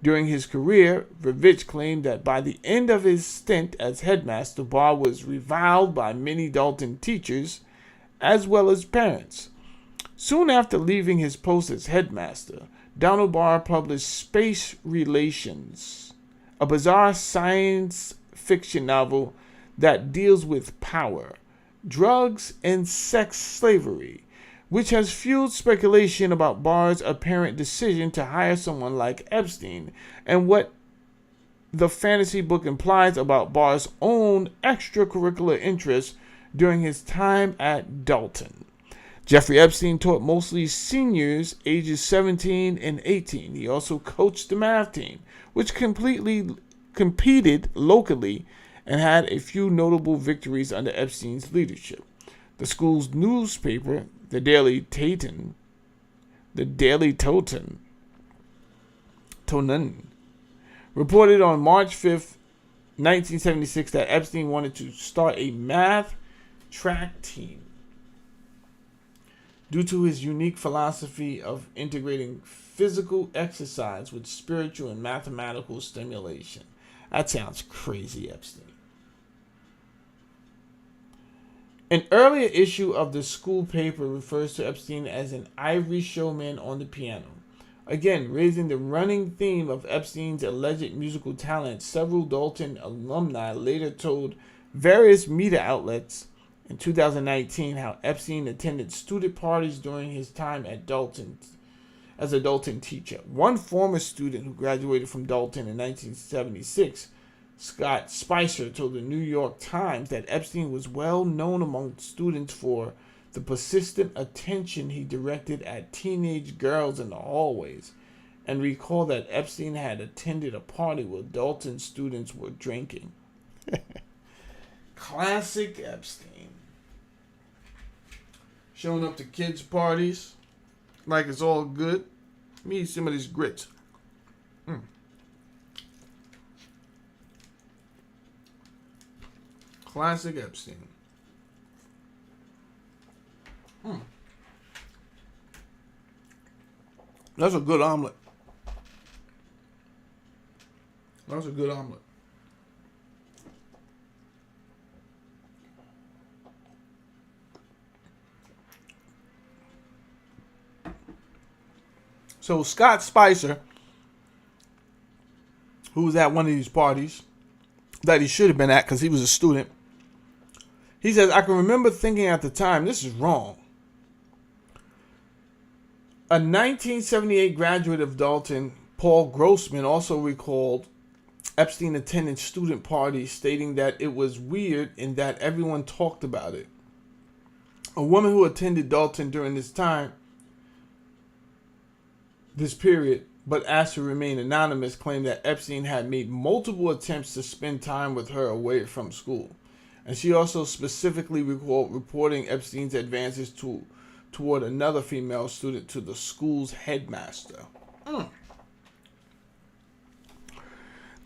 During his career, Ravitch claimed that by the end of his stint as headmaster, Barr was reviled by many Dalton teachers as well as parents. Soon after leaving his post as headmaster, Donald Barr published Space Relations, a bizarre science fiction novel that deals with power, drugs, and sex slavery, which has fueled speculation about Barr's apparent decision to hire someone like Epstein and what the fantasy book implies about Barr's own extracurricular interests during his time at Dalton. Jeffrey Epstein taught mostly seniors ages 17 and 18. He also coached the math team, which competed locally and had a few notable victories under Epstein's leadership. The school's newspaper, the Daily Toten, reported on March 5th, 1976 that Epstein wanted to start a math track team due to his unique philosophy of integrating physical exercise with spiritual and mathematical stimulation. That sounds crazy, Epstein. An earlier issue of the school paper refers to Epstein as an ivory showman on the piano. Again, raising the running theme of Epstein's alleged musical talent, several Dalton alumni later told various media outlets in 2019 how Epstein attended student parties during his time at Dalton as a Dalton teacher. One former student who graduated from Dalton in 1976, Scott Spicer, told the New York Times that Epstein was well known among students for the the persistent attention he directed at teenage girls in the hallways, and recalled that Epstein had attended a party where Dalton students were drinking. Classic Epstein. Showing up to kids' parties like it's all good. Let me eat some of these grits. Classic Epstein. That's a good omelet. That's a good omelet. So Scott Spicer, who was at one of these parties that he should have been at because he was a student, he says, I can remember thinking at the time, this is wrong. A 1978 graduate of Dalton, Paul Grossman, also recalled Epstein attending student parties, stating that it was weird and that everyone talked about it. A woman who attended Dalton during this period, but asked to remain anonymous, claimed that Epstein had made multiple attempts to spend time with her away from school. And she also specifically recalled reporting Epstein's advances toward another female student to the school's headmaster.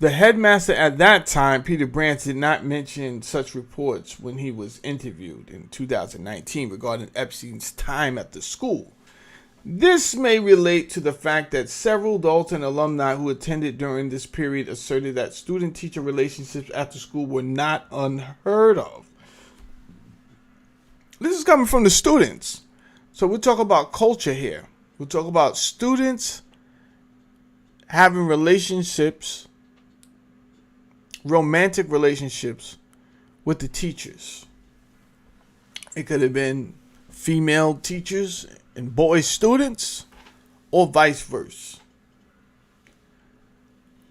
The headmaster at that time, Peter Branch, did not mention such reports when he was interviewed in 2019 regarding Epstein's time at the school. This may relate to the fact that several Dalton alumni who attended during this period asserted that student-teacher relationships after school were not unheard of. This is coming from the students. So we'll talk about culture here. We'll talk about students having relationships, romantic relationships with the teachers. It could have been female teachers and boy students, or vice versa.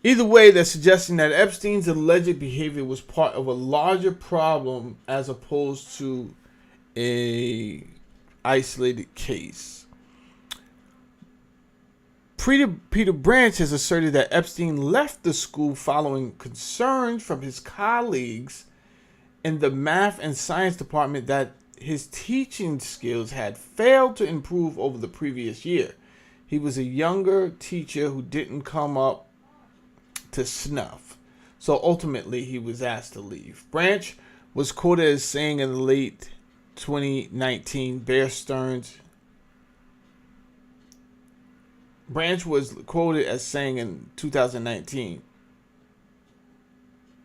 Either way, they're suggesting that Epstein's alleged behavior was part of a larger problem as opposed to a isolated case. Peter Branch has asserted that Epstein left the school following concerns from his colleagues in the math and science department that his teaching skills had failed to improve over the previous year. He was a younger teacher who didn't come up to snuff. So ultimately, he was asked to leave. Branch was quoted as saying in the late 2019, Branch was quoted as saying in 2019,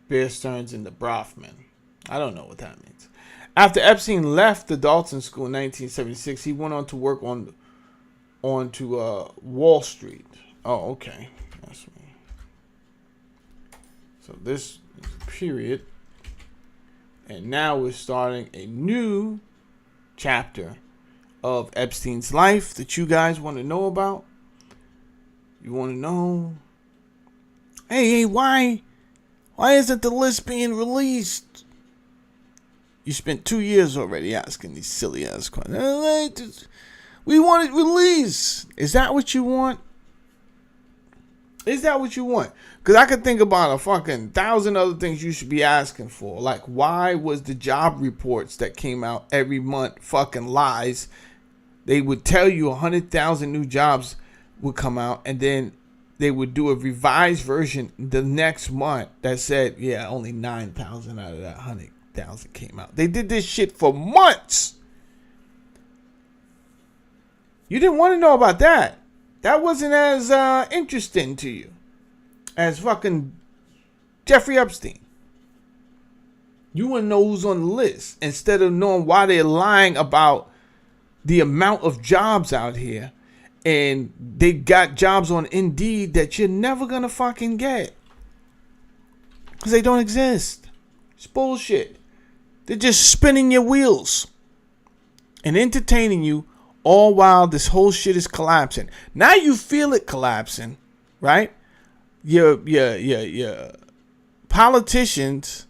Bear Stearns and the Brofman. I don't know what that means. After Epstein left the Dalton School in 1976, he went on to work on Wall Street. Oh, okay. That's me. So this is a period. And now we're starting a new chapter of Epstein's life that you guys want to know about. You want to know, hey, why isn't the list being released? You spent 2 years already asking these silly ass questions. We want it released. Is that what you want? Is that what you want? Because I could think about a fucking 1,000 other things you should be asking for. Like, why was the job reports that came out every month fucking lies? They would tell you 100,000 new jobs would come out, and then they would do a revised version the next month that said, yeah, only 9,000 out of that 100,000 came out. They did this shit for months. You didn't want to know about that. That wasn't as interesting to you as fucking Jeffrey Epstein. You want to know who's on the list instead of knowing why they're lying about the amount of jobs out here. And they got jobs on Indeed that you're never going to fucking get. Because they don't exist. It's bullshit. They're just spinning your wheels and entertaining you all while this whole shit is collapsing. Now you feel it collapsing, right? Your politicians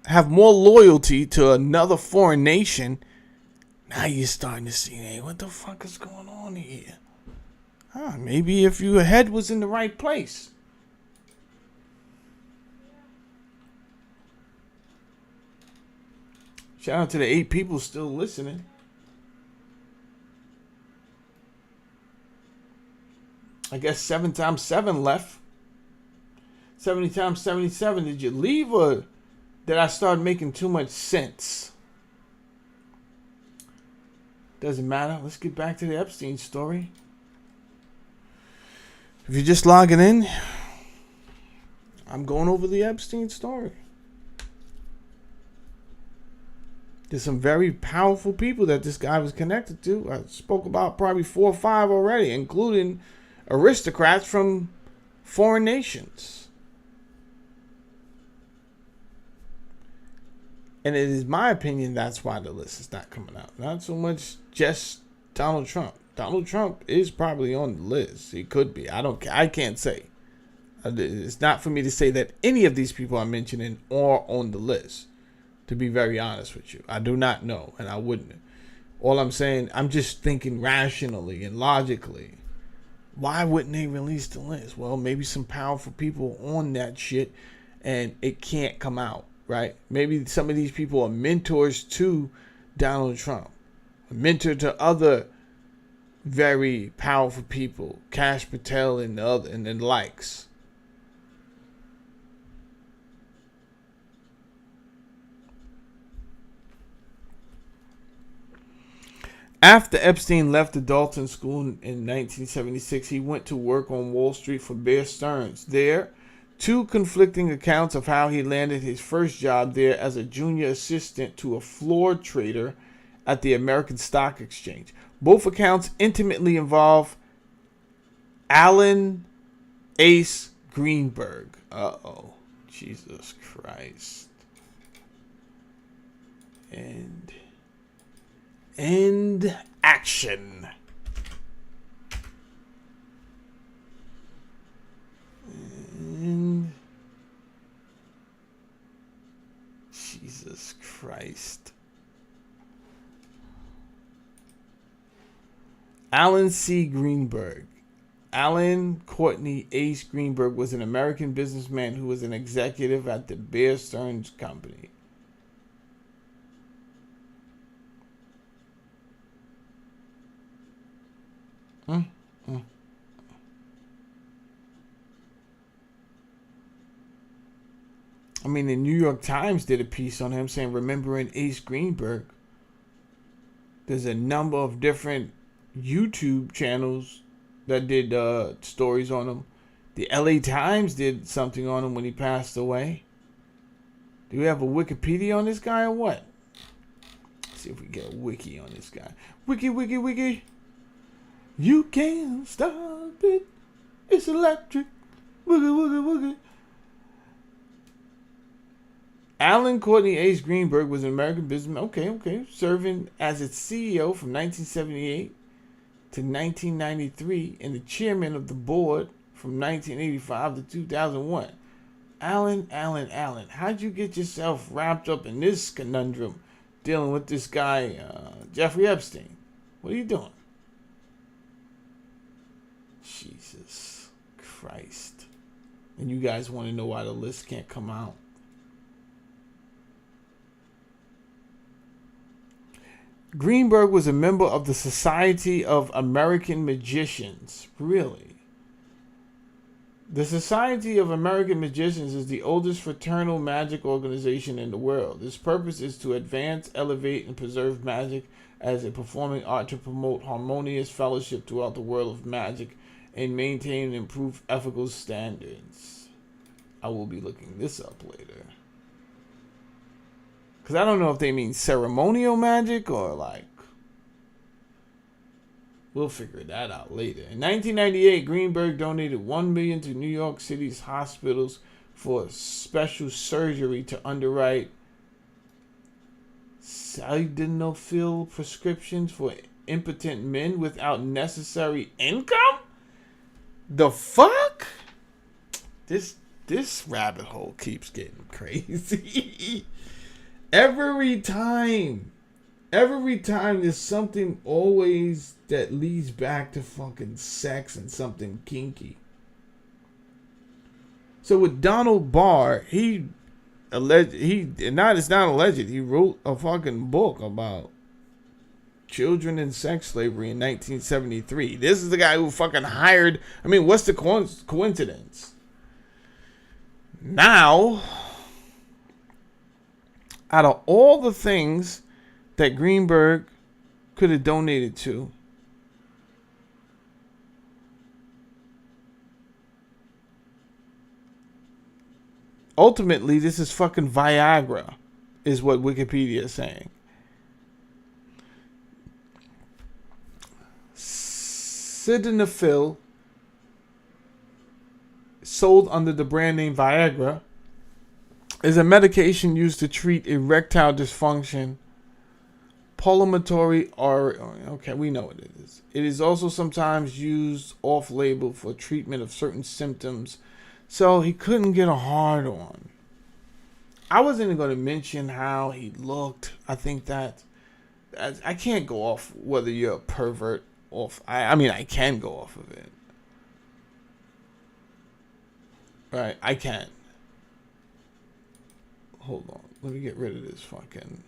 have more loyalty to another foreign nation Now you're starting to see, hey, what the fuck is going on here? Maybe if your head was in the right place. Shout out to the 8 people still listening. I guess 7 times 7 left. 70 times 77. Did you leave, or did I start making too much sense? Doesn't matter. Let's get back to the Epstein story. If you're just logging in, I'm going over the Epstein story. There's some very powerful people that this guy was connected to. I spoke about probably 4 or 5 already, including aristocrats from foreign nations. And it is my opinion that's why the list is not coming out. Not so much just Donald Trump. Donald Trump is probably on the list. He could be. I can't say. It's not for me to say that any of these people I'm mentioning are on the list. To be very honest with you, I do not know, and I wouldn't. All I'm saying, I'm just thinking rationally and logically. Why wouldn't they release the list? Well, maybe some powerful people on that shit, and it can't come out, right? Maybe some of these people are mentors to Donald Trump, a mentor to other very powerful people, Kash Patel and the other and the likes. After Epstein left the Dalton school in 1976, he went to work on Wall Street for Bear Stearns. There, 2 conflicting accounts of how he landed his first job there as a junior assistant to a floor trader at the American Stock Exchange. Both accounts intimately involve Alan Ace Greenberg. Uh-oh. Jesus Christ. And action. And Jesus Christ. Alan C. Greenberg. Alan Courtney Ace Greenberg was an American businessman who was an executive at the Bear Stearns Company. I mean, the New York Times did a piece on him saying, remembering Ace Greenberg. There's a number of different YouTube channels that did stories on him. The LA Times did something on him when he passed away. Do we have a Wikipedia on this guy or what? Let's see if we get a wiki on this guy. Wiki. You can't stop it. It's electric. Woogie. Alan Courtney Ace Greenberg was an American businessman. Okay. Serving as its CEO from 1978 to 1993 and the chairman of the board from 1985 to 2001. Alan. How'd you get yourself wrapped up in this conundrum dealing with this guy, Jeffrey Epstein? What are you doing? Jesus Christ. And you guys want to know why the list can't come out? Greenberg was a member of the Society of American Magicians. Really? The Society of American Magicians is the oldest fraternal magic organization in the world. Its purpose is to advance, elevate, and preserve magic as a performing art to promote harmonious fellowship throughout the world of magic and maintain and improve ethical standards. I will be looking this up later. Because I don't know if they mean ceremonial magic or like... We'll figure that out later. In 1998, Greenberg donated $1 million to New York City's hospitals for special surgery to underwrite sildenafil prescriptions for impotent men without necessary income? The fuck? This rabbit hole keeps getting crazy. Every time Every time there's something always that leads back to fucking sex and something kinky. So with Donald Barr, it's not alleged. He wrote a fucking book about children and sex slavery in 1973. This is the guy who fucking hired. I mean, what's the coincidence? Now, out of all the things that Greenberg could have donated to, ultimately, this is fucking Viagra, is what Wikipedia is saying. Sildenafil, sold under the brand name Viagra, is a medication used to treat erectile dysfunction. Polymatory okay, we know what it is. It is also sometimes used off-label for treatment of certain symptoms. So he couldn't get a hard on. I wasn't going to mention how he looked. I think that I can't go off whether you're a pervert off. I mean, I can go off of it. Right, I can. Hold on. Let me get rid of this fucking...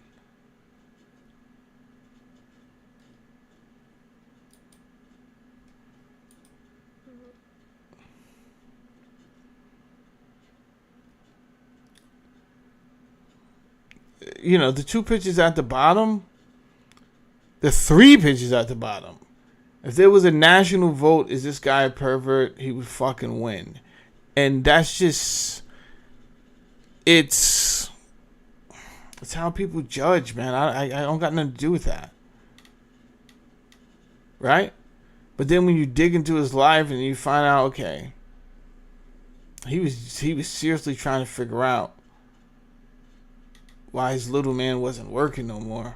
You know, the two pictures at the bottom, the three pictures at the bottom. If there was a national vote, is this guy a pervert? He would fucking win. And that's just, it's how people judge, man. I don't got nothing to do with that. Right? But then when you dig into his life and you find out, okay, he was seriously trying to figure out why his little man wasn't working no more.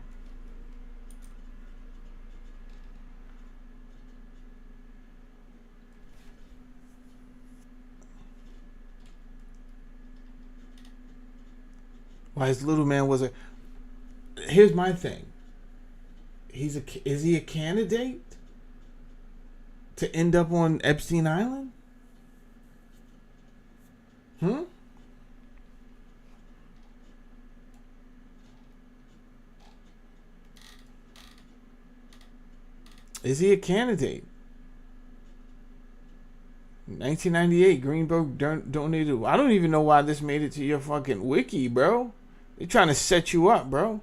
Why his little man wasn't... Here's my thing. Is he a candidate to end up on Epstein Island? Is he a candidate? In 1998, Greenberg donated... I don't even know why this made it to your fucking wiki, bro. They're trying to set you up, bro.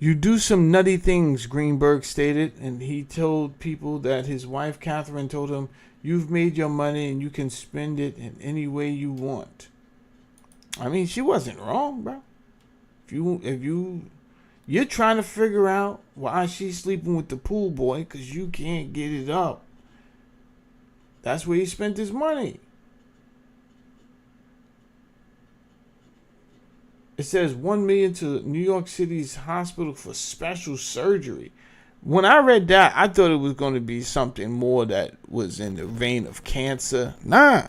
You do some nutty things, Greenberg stated, and he told people that his wife, Catherine, told him, "You've made your money and you can spend it in any way you want." I mean, she wasn't wrong, bro. If you're trying to figure out why she's sleeping with the pool boy because you can't get it up, that's where he spent his money. It says $1 million to New York City's hospital for special surgery. When I read that, I thought it was going to be something more that was in the vein of cancer. Nah.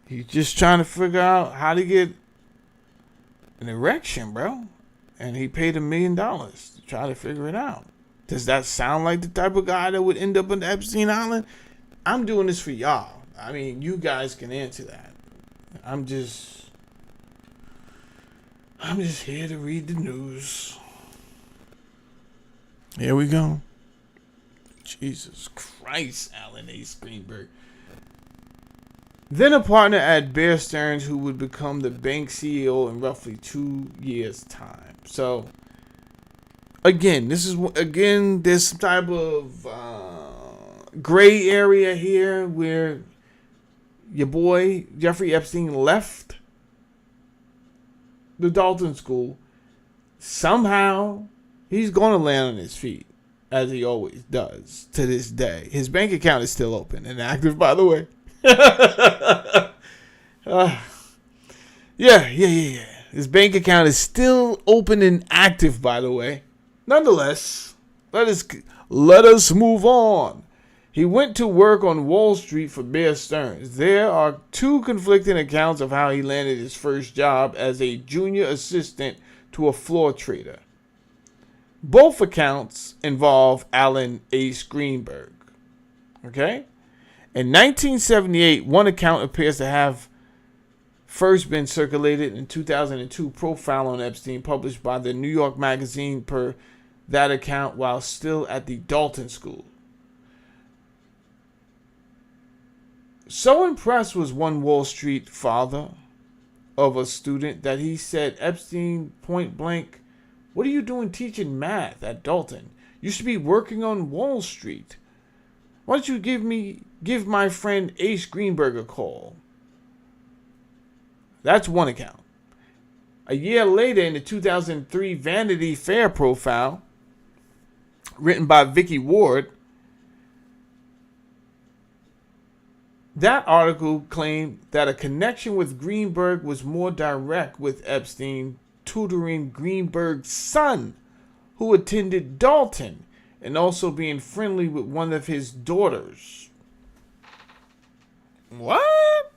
He's just trying to figure out how to get an erection, bro. And he paid $1 million to try to figure it out. Does that sound like the type of guy that would end up on Epstein Island? I'm doing this for y'all. I mean, you guys can answer that. I'm just here to read the news. Here we go. Jesus Christ, Alan A. Greenberg. Then a partner at Bear Stearns who would become the bank CEO in roughly 2 years' time. So, there's some type of gray area here where your boy Jeffrey Epstein left the Dalton school. Somehow he's going to land on his feet, as he always does to this day. His bank account is still open and active, by the way. Yeah. His bank account is still open and active, by the way. Nonetheless, let us move on. He went to work on Wall Street for Bear Stearns. There are two conflicting accounts of how he landed his first job as a junior assistant to a floor trader. Both accounts involve Alan Ace Greenberg. Okay? In 1978, one account appears to have first been circulated in 2002 profile on Epstein published by the New York Magazine per that account while still at the Dalton School. So impressed was one Wall Street father of a student that he said Epstein point blank, "What are you doing teaching math at Dalton? You should be working on Wall Street. Why don't you give my friend Ace Greenberg a call?" That's one account. A year later, in the 2003 Vanity Fair profile, written by Vicky Ward, that article claimed that a connection with Greenberg was more direct, with Epstein tutoring Greenberg's son, who attended Dalton, and also being friendly with one of his daughters. What?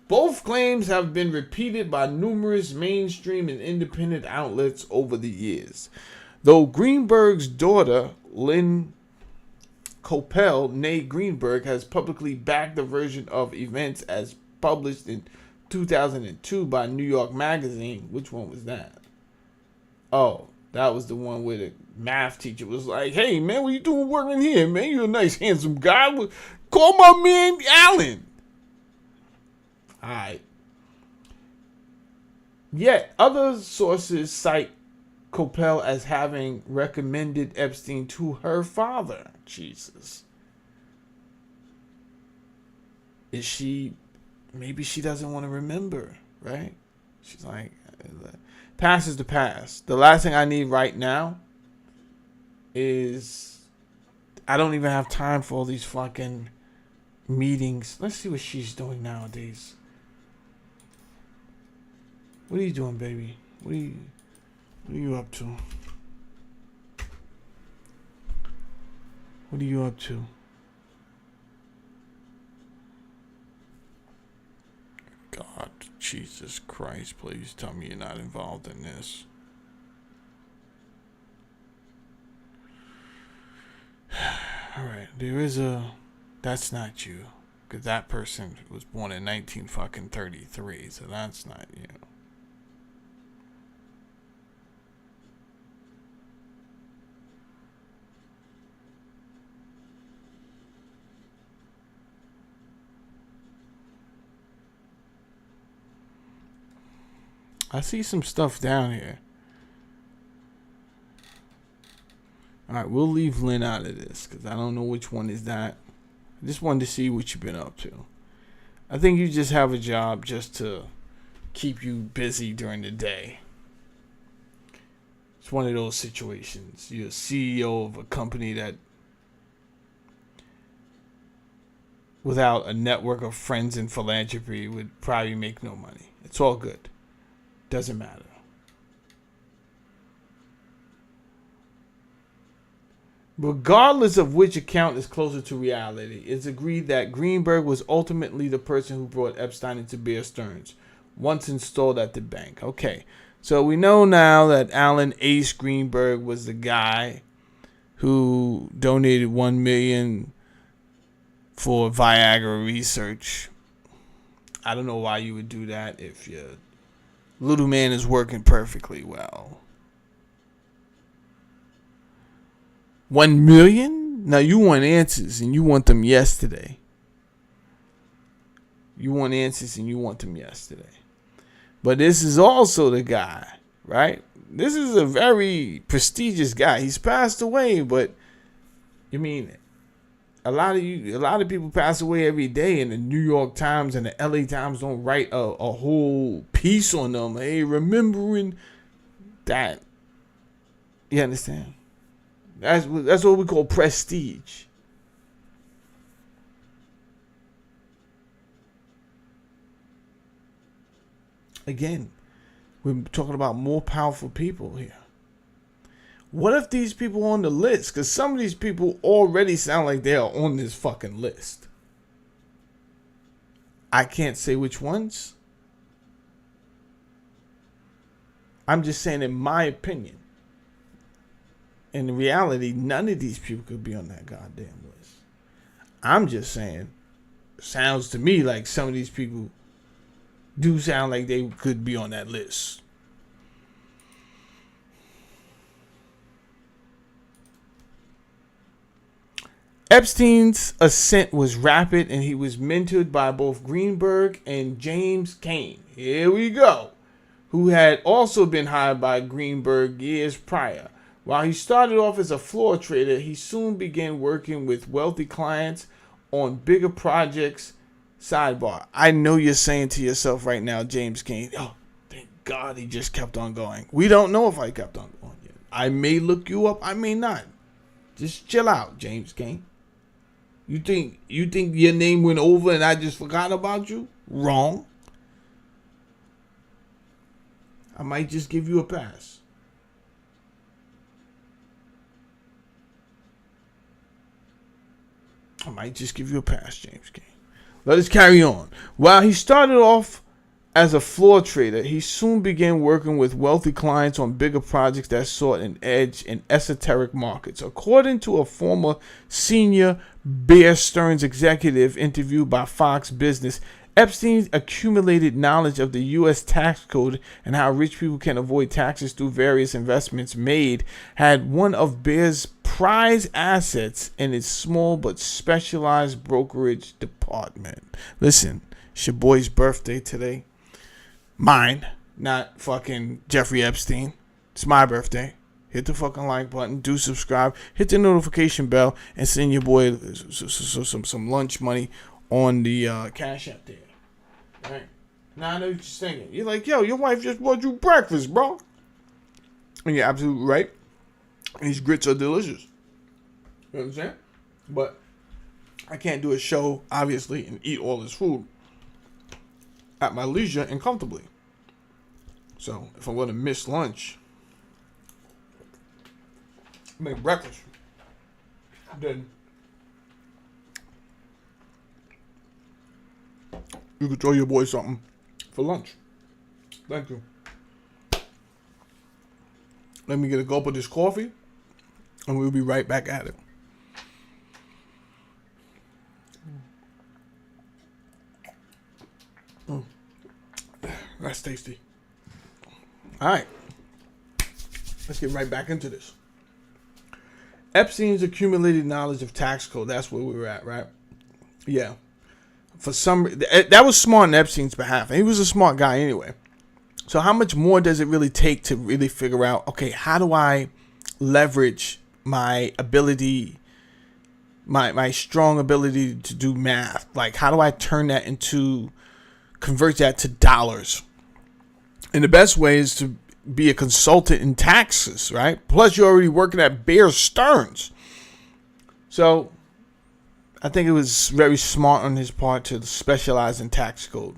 Both claims have been repeated by numerous mainstream and independent outlets over the years. Though Greenberg's daughter, Lynn Coppell, née Greenberg, has publicly backed the version of events as published in 2002 by New York Magazine. Which one was that? Oh, that was the one where the math teacher was like, "Hey, man, what you doing working here, man? You're a nice, handsome guy. Call my man Alan." All right. Yet, other sources cite Coppell as having recommended Epstein to her father. Jesus. Maybe she doesn't want to remember, right? She's like, past is the past. The last thing I need right now is, I don't even have time for all these fucking meetings. Let's see what she's doing nowadays. What are you doing, baby? What are you up to? What are you up to? God, Jesus Christ, please tell me you're not involved in this. Alright, that's not you. Because that person was born in 1933, so that's not you. I see some stuff down here. Alright, we'll leave Lynn out of this because I don't know which one is that. I just wanted to see what you've been up to. I think you just have a job just to keep you busy during the day. It's one of those situations. You're a CEO of a company that, without a network of friends in philanthropy, would probably make no money. It's all good. Doesn't matter. Regardless of which account is closer to reality, it's agreed that Greenberg was ultimately the person who brought Epstein into Bear Stearns, once installed at the bank. Okay, so we know now that Alan Ace Greenberg was the guy who donated $1 million for Viagra research. I don't know why you would do that if your little man is working perfectly well. $1 million? Now you want answers and you want them yesterday. You want answers and you want them yesterday. But this is also the guy, right? This is a very prestigious guy. He's passed away, but I mean, a lot of people pass away every day, and the New York Times and the LA Times don't write a whole piece on them. Hey, remembering that. You understand? That's what we call prestige. Again, we're talking about more powerful people here. What if these people on the list? Because some of these people already sound like they are on this fucking list. I can't say which ones. I'm just saying, in my opinion, in reality, none of these people could be on that goddamn list. I'm just saying, sounds to me like some of these people do sound like they could be on that list. Epstein's ascent was rapid, and he was mentored by both Greenberg and James Cain. Here we go. Who had also been hired by Greenberg years prior. While he started off as a floor trader, he soon began working with wealthy clients on bigger projects. Sidebar. I know you're saying to yourself right now, James Cain, oh, thank God he just kept on going. We don't know if I kept on going yet. I may look you up, I may not. Just chill out, James Cain. You think your name went over and I just forgot about you? Wrong. I might just give you a pass. James Cain. Let us carry on. While he started off as a floor trader, he soon began working with wealthy clients on bigger projects that sought an edge in esoteric markets. According to a former senior Bear Stearns executive interviewed by Fox Business, Epstein accumulated knowledge of the U.S. tax code and how rich people can avoid taxes through various investments made, had one of Bear's prize assets in its small but specialized brokerage department. Listen, it's your boy's birthday today. Mine, not fucking Jeffrey Epstein. It's my birthday. Hit the fucking like button, do subscribe, hit the notification bell, and send your boy some lunch money on the Cash App there. All right. Now I know what you're thinking. You're like, yo, your wife just bought you breakfast, bro. And you're absolutely right. These grits are delicious. You know what I'm saying? But I can't do a show, obviously, and eat all this food at my leisure and comfortably. So if I'm going to miss lunch, make breakfast, then you could throw your boy something for lunch. Thank you. Let me get a gulp of this coffee, and we'll be right back at it. That's tasty. All right. Let's get right back into this. Epstein's accumulated knowledge of tax code. That's where we were at, right? Yeah. For some, that was smart on Epstein's behalf. And he was a smart guy anyway. So how much more does it really take to really figure out, okay, how do I leverage my ability, my strong ability to do math? Like, how do I convert that to dollars? And the best way is to be a consultant in taxes, right? Plus, you're already working at Bear Stearns. So I think it was very smart on his part to specialize in tax code.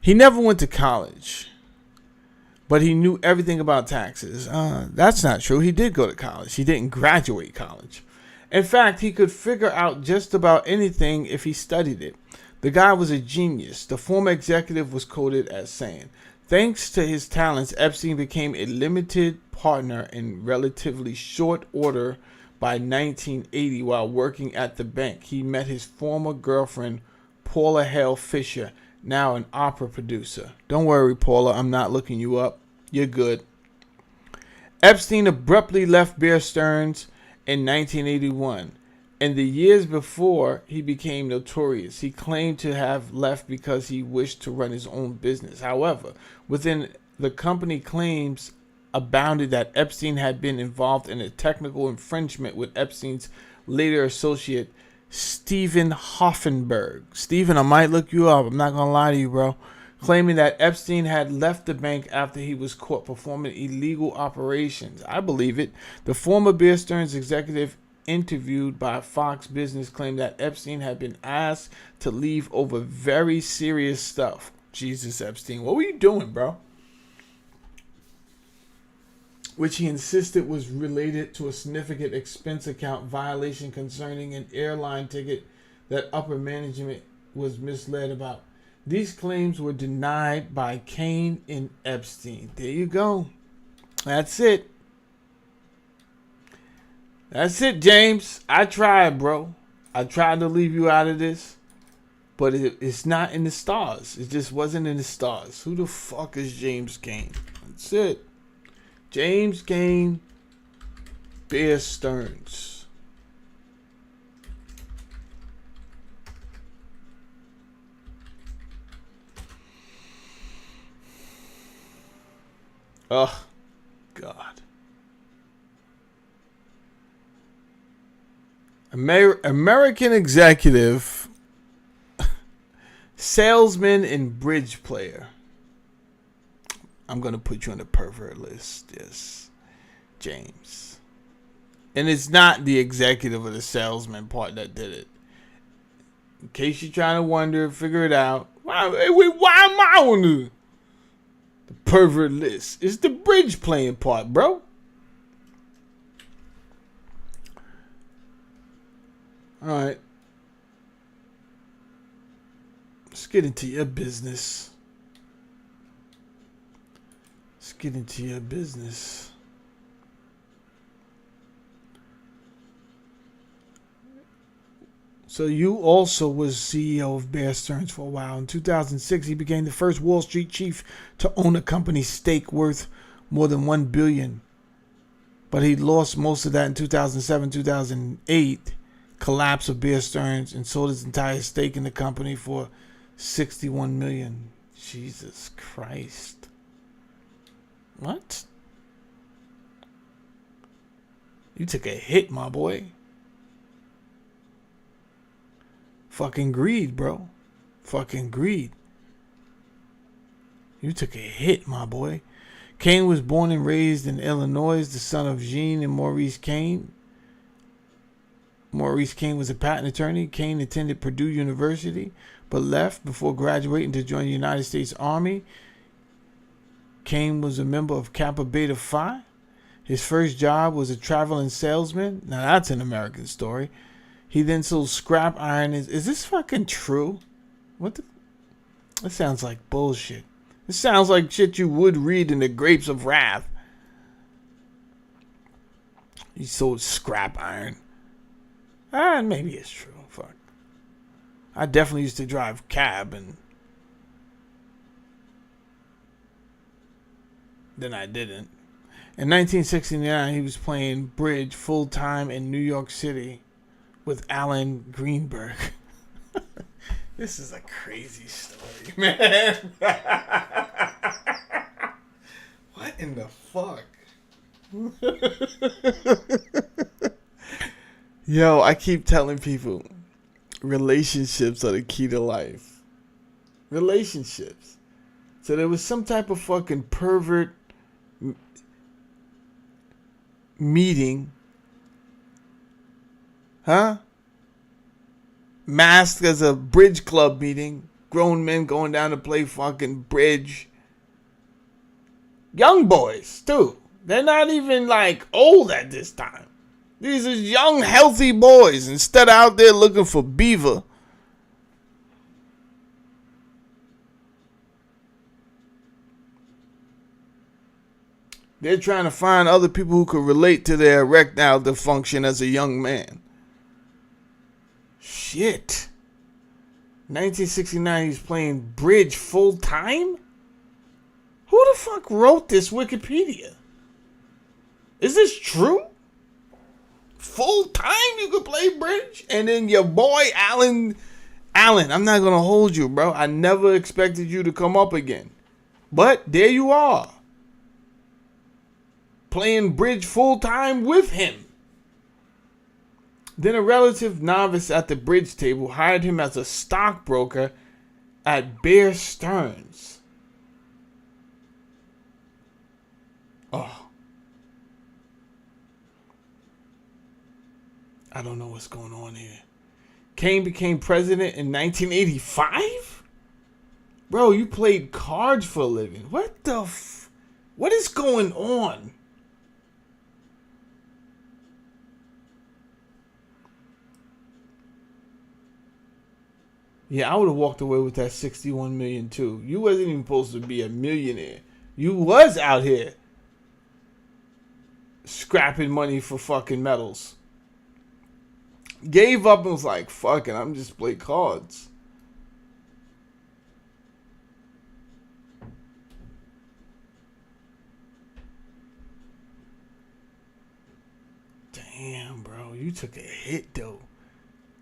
He never went to college, but he knew everything about taxes. That's not true. He did go to college. He didn't graduate college. In fact, he could figure out just about anything if he studied it. The guy was a genius. The former executive was quoted as saying, thanks to his talents, Epstein became a limited partner in relatively short order. By 1980, while working at the bank, he met his former girlfriend, Paula Hale Fisher, now an opera producer. Don't worry, Paula, I'm not looking you up. You're good. Epstein abruptly left Bear Stearns in 1981. In the years before he became notorious, he claimed to have left because he wished to run his own business. However, within the company claims abounded that Epstein had been involved in a technical infringement with Epstein's later associate, Stephen Hoffenberg. Stephen, I might look you up. I'm not going to lie to you, bro. Claiming that Epstein had left the bank after he was caught performing illegal operations. I believe it. The former Bear Stearns executive interviewed by Fox Business claimed that Epstein had been asked to leave over very serious stuff. Jesus, Epstein, what were you doing, bro? which he insisted was related to a significant expense account violation concerning an airline ticket that upper management was misled about. These claims were denied by Cain and Epstein. There you go. That's it. That's it, James. I tried, bro. I tried to leave you out of this, but it's not in the stars. It just wasn't in the stars. Who the fuck is James Cain? That's it. James Cain, Bear Stearns. Oh, God. American executive, salesman, and bridge player. I'm going to put you on the pervert list. Yes, James. And it's not the executive or the salesman part that did it. In case you're trying to wonder, figure it out. Why am I on the pervert list? It's the bridge playing part, bro. All right. Let's get into your business. Let's get into your business. So you also was CEO of Bear Stearns for a while. In 2006, he became the first Wall Street chief to own a company's stake worth more than $1 billion. But he lost most of that in 2007, 2008. Collapse of Bear Stearns, and sold his entire stake in the company for $61 million. Jesus Christ. What? You took a hit, my boy. Fucking greed, bro. Fucking greed. You took a hit, my boy. Cain was born and raised in Illinois, the son of Jean and Maurice Cain. Maurice Cain was a patent attorney. Cain attended Purdue University, but left before graduating to join the United States Army. Cain was a member of Kappa Beta Phi. His first job was a traveling salesman. Now that's an American story. He then sold scrap iron. Is this fucking true? What the? That sounds like bullshit. This sounds like shit you would read in the Grapes of Wrath. He sold scrap iron. Maybe it's true. Fuck. I definitely used to drive cab, and then I didn't. In 1969, he was playing bridge full-time in New York City with Alan Greenberg. This is a crazy story, man. What in the fuck? Yo, I keep telling people, relationships are the key to life. Relationships. So there was some type of fucking pervert meeting. Huh? Masked as a bridge club meeting. Grown men going down to play fucking bridge. Young boys, too. They're not even like old at this time. These are young, healthy boys instead of out there looking for beaver. They're trying to find other people who could relate to their erectile dysfunction as a young man. Shit. 1969, he's playing bridge full time? Who the fuck wrote this Wikipedia? Is this true? Full time you could play bridge? And then your boy Alan, I'm not going to hold you, bro. I never expected you to come up again. But there you are. Playing bridge full time with him. Then a relative novice at the bridge table hired him as a stockbroker at Bear Stearns. Oh. I don't know what's going on here. Cain became president in 1985? Bro, you played cards for a living. What is going on? Yeah, I would have walked away with that 61 million too. You wasn't even supposed to be a millionaire. You was out here scrapping money for fucking medals. Gave up and was like, fuck it, I'm just play cards. Damn, bro, you took a hit though.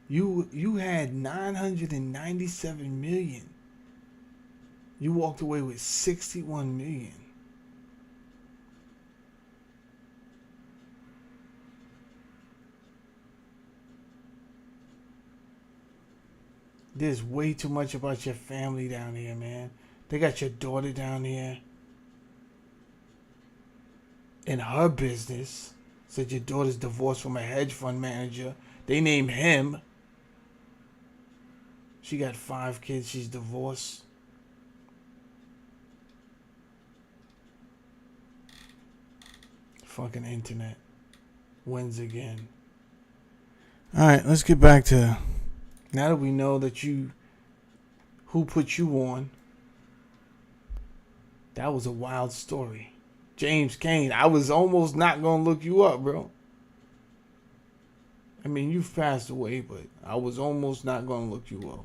You had 997 million. You walked away with 61 million. There's way too much about your family down here, man. They got your daughter down here in her business. Said your daughter's divorced from a hedge fund manager. They named him. She got 5 kids. She's divorced. Fucking internet wins again. All right, let's get back to, now that we know that who put you on. That was a wild story. James Cain, I was almost not going to look you up, bro. I mean, you've passed away, but I was almost not going to look you up.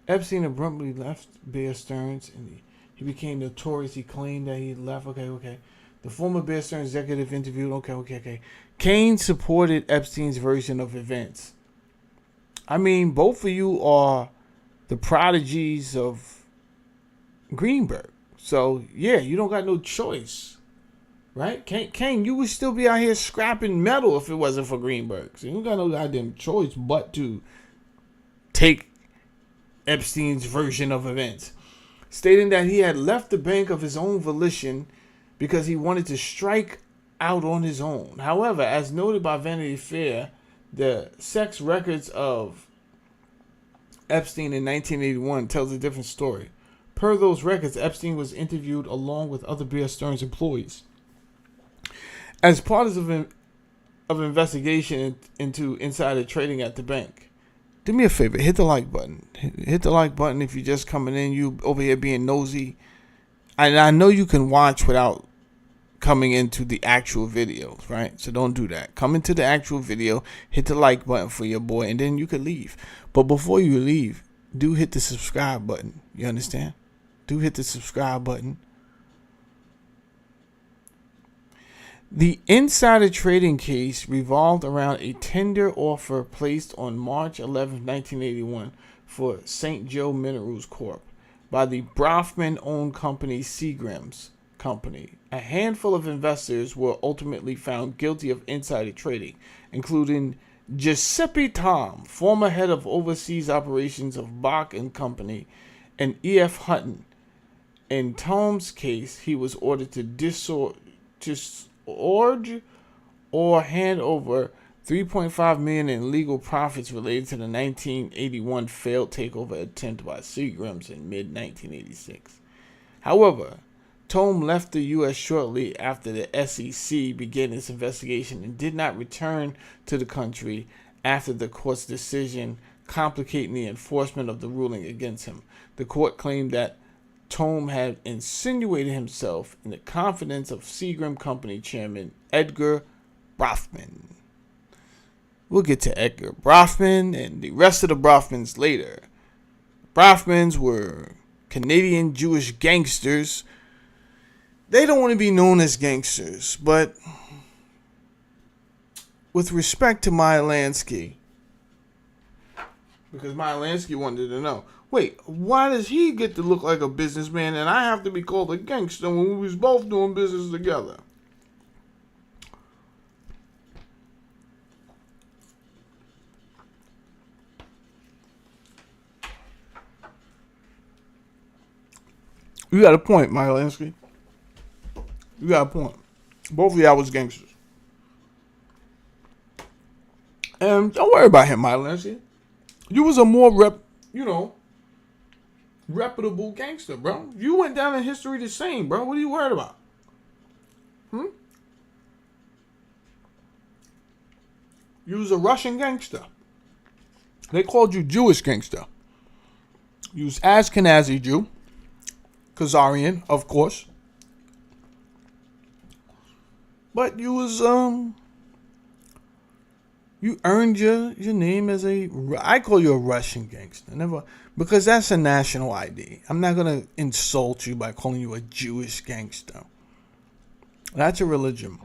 Epstein abruptly left Bear Stearns and he became notorious. He claimed that he left. Okay. The former Bear Stearns executive interviewed. Okay. Cain supported Epstein's version of events. I mean, both of you are the prodigies of Greenberg. So, yeah, you don't got no choice. Right? Cain, you would still be out here scrapping metal if it wasn't for Greenberg. So you don't got no goddamn choice but to take Epstein's version of events, stating that he had left the bank of his own volition because he wanted to strike out on his own. However, as noted by Vanity Fair, the sex records of Epstein in 1981 tells a different story. Per those records, Epstein was interviewed along with other Bear Stearns employees. As part of an investigation into insider trading at the bank. Do me a favor, hit the like button. Hit the like button if you're just coming in, you over here being nosy. And I know you can watch without coming into the actual videos, right? So don't do that. Come into the actual video, hit the like button for your boy, and then you can leave. But before you leave, do hit the subscribe button. You understand? Do hit the subscribe button. The insider trading case revolved around a tender offer placed on March 11, 1981 for St. Joe Minerals Corp. by the Brofman-owned company Seagram's Company. A handful of investors were ultimately found guilty of insider trading, including Giuseppe Tom, former head of overseas operations of Bach and Company, and E.F. Hutton. In Tom's case, he was ordered to discharge or hand over $3.5 million in legal profits related to the 1981 failed takeover attempt by Seagram's in mid-1986. However, Tom left the U.S. shortly after the SEC began its investigation and did not return to the country after the court's decision complicating the enforcement of the ruling against him. The court claimed that Tom had insinuated himself in the confidence of Seagram Company chairman Edgar Brofman. We'll get to Edgar Brofman and the rest of the Brofmans later. Brofmans were Canadian Jewish gangsters. They don't want to be known as gangsters, but with respect to Meyer Lansky, because Meyer Lansky wanted to know, wait, why does he get to look like a businessman and I have to be called a gangster when we was both doing business together? You got a point, Meyer Lansky. You got a point. Both of y'all was gangsters. And don't worry about him, Meyer Lansky. You was a more reputable gangster, bro. You went down in history the same, bro. What are you worried about? You was a Russian gangster. They called you Jewish gangster. You was Ashkenazi Jew. Khazarian, of course. But you was, you earned your name as I call you a Russian gangster. Never, because that's a national ID. I'm not going to insult you by calling you a Jewish gangster. That's a religion.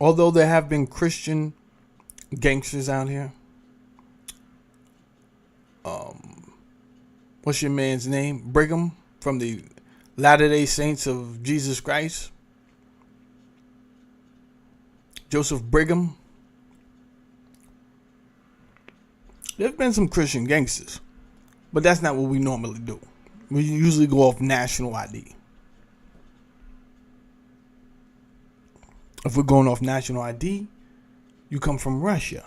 Although there have been Christian gangsters out here. What's your man's name? Brigham from the Latter-day Saints of Jesus Christ. Joseph Brigham. There have been some Christian gangsters. But that's not what we normally do. We usually go off national ID. If we're going off national ID, you come from Russia.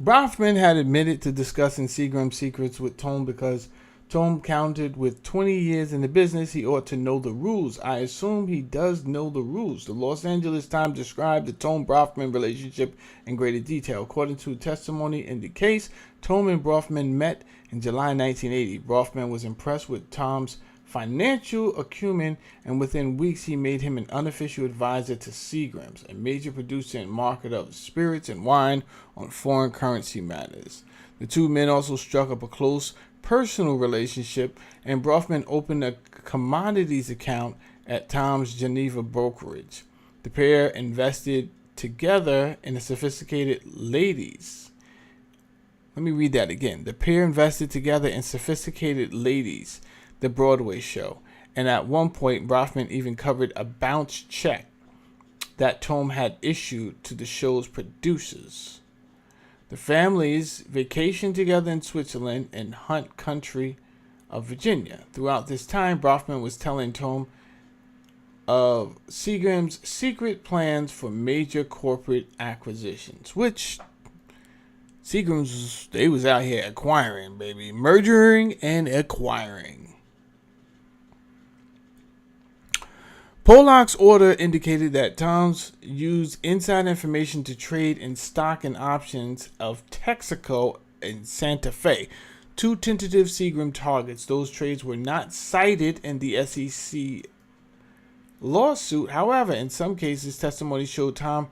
Brofman had admitted to discussing Seagram's secrets with Tome because Tome counted with 20 years in the business. He ought to know the rules. I assume he does know the rules. The Los Angeles Times described the Tome-Brofman relationship in greater detail. According to testimony in the case, Tome and Brofman met in July 1980. Brofman was impressed with Tom's financial acumen, and within weeks he made him an unofficial advisor to Seagram's, a major producer and marketer of spirits and wine on foreign currency matters. The two men also struck up a close personal relationship, and Brofman opened a commodities account at Tom's Geneva brokerage. The pair invested together in sophisticated ladies. Let me read that again. The pair invested together in Sophisticated Ladies, the Broadway show, and at one point Brofman even covered a bounce check that Tome had issued to the show's producers. The families vacationed together in Switzerland and Hunt Country of Virginia. Throughout this time, Brofman was telling Tome of Seagram's secret plans for major corporate acquisitions, which Seagram's, they was out here acquiring, baby. Mergering and acquiring. Pollock's order indicated that Tom's used inside information to trade in stock and options of Texaco and Santa Fe, two tentative Seagram targets. Those trades were not cited in the SEC lawsuit. However, in some cases, testimony showed Tom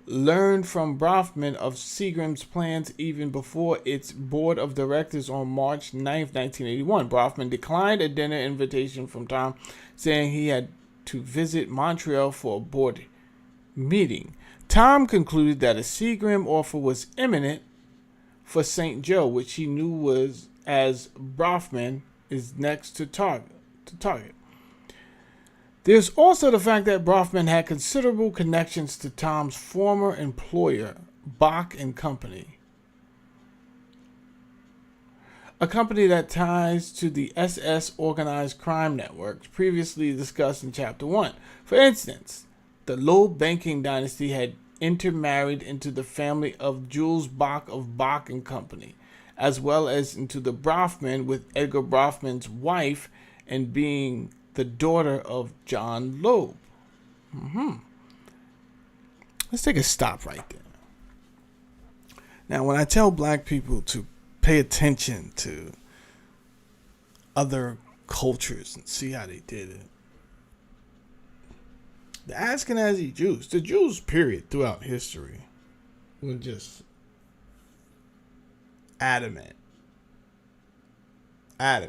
learned from Brofman of Seagram's plans even before its board of directors on March 9th, 1981. Brofman declined a dinner invitation from Tom, saying he had to visit Montreal for a board meeting. Tom concluded that a Seagram offer was imminent for St. Joe, which he knew was as Brofman is next to target. There's also the fact that Brofman had considerable connections to Tom's former employer, Bach and Company, a company that ties to the SS organized crime networks previously discussed in Chapter 1. For instance, the Loeb banking dynasty had intermarried into the family of Jules Bach of Bach and Company, as well as into the Brofman, with Edgar Brofman's wife and being the daughter of John Loeb. Let's take a stop right there. Now, when I tell black people to pay attention to other cultures and see how they did it, the Ashkenazi Jews, the Jews, period, throughout history, were just adamant. Now,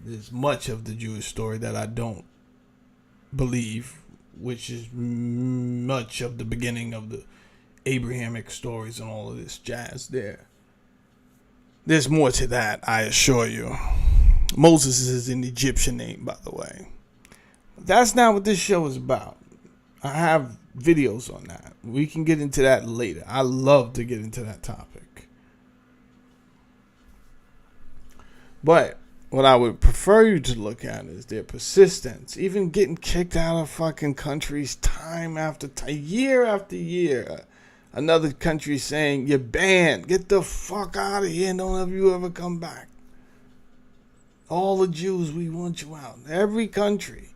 there's much of the Jewish story that I don't believe, which is much of the beginning of the Abrahamic stories and all of this jazz there. There's more to that, I assure you. Moses is an Egyptian name, by the way. That's not what this show is about. I have videos on that. We can get into that later. I love to get into that topic. But what I would prefer you to look at is their persistence, even getting kicked out of fucking countries time after time, year after year. Another country saying, you're banned, get the fuck out of here, don't ever you ever come back. All the Jews, we want you out. Every country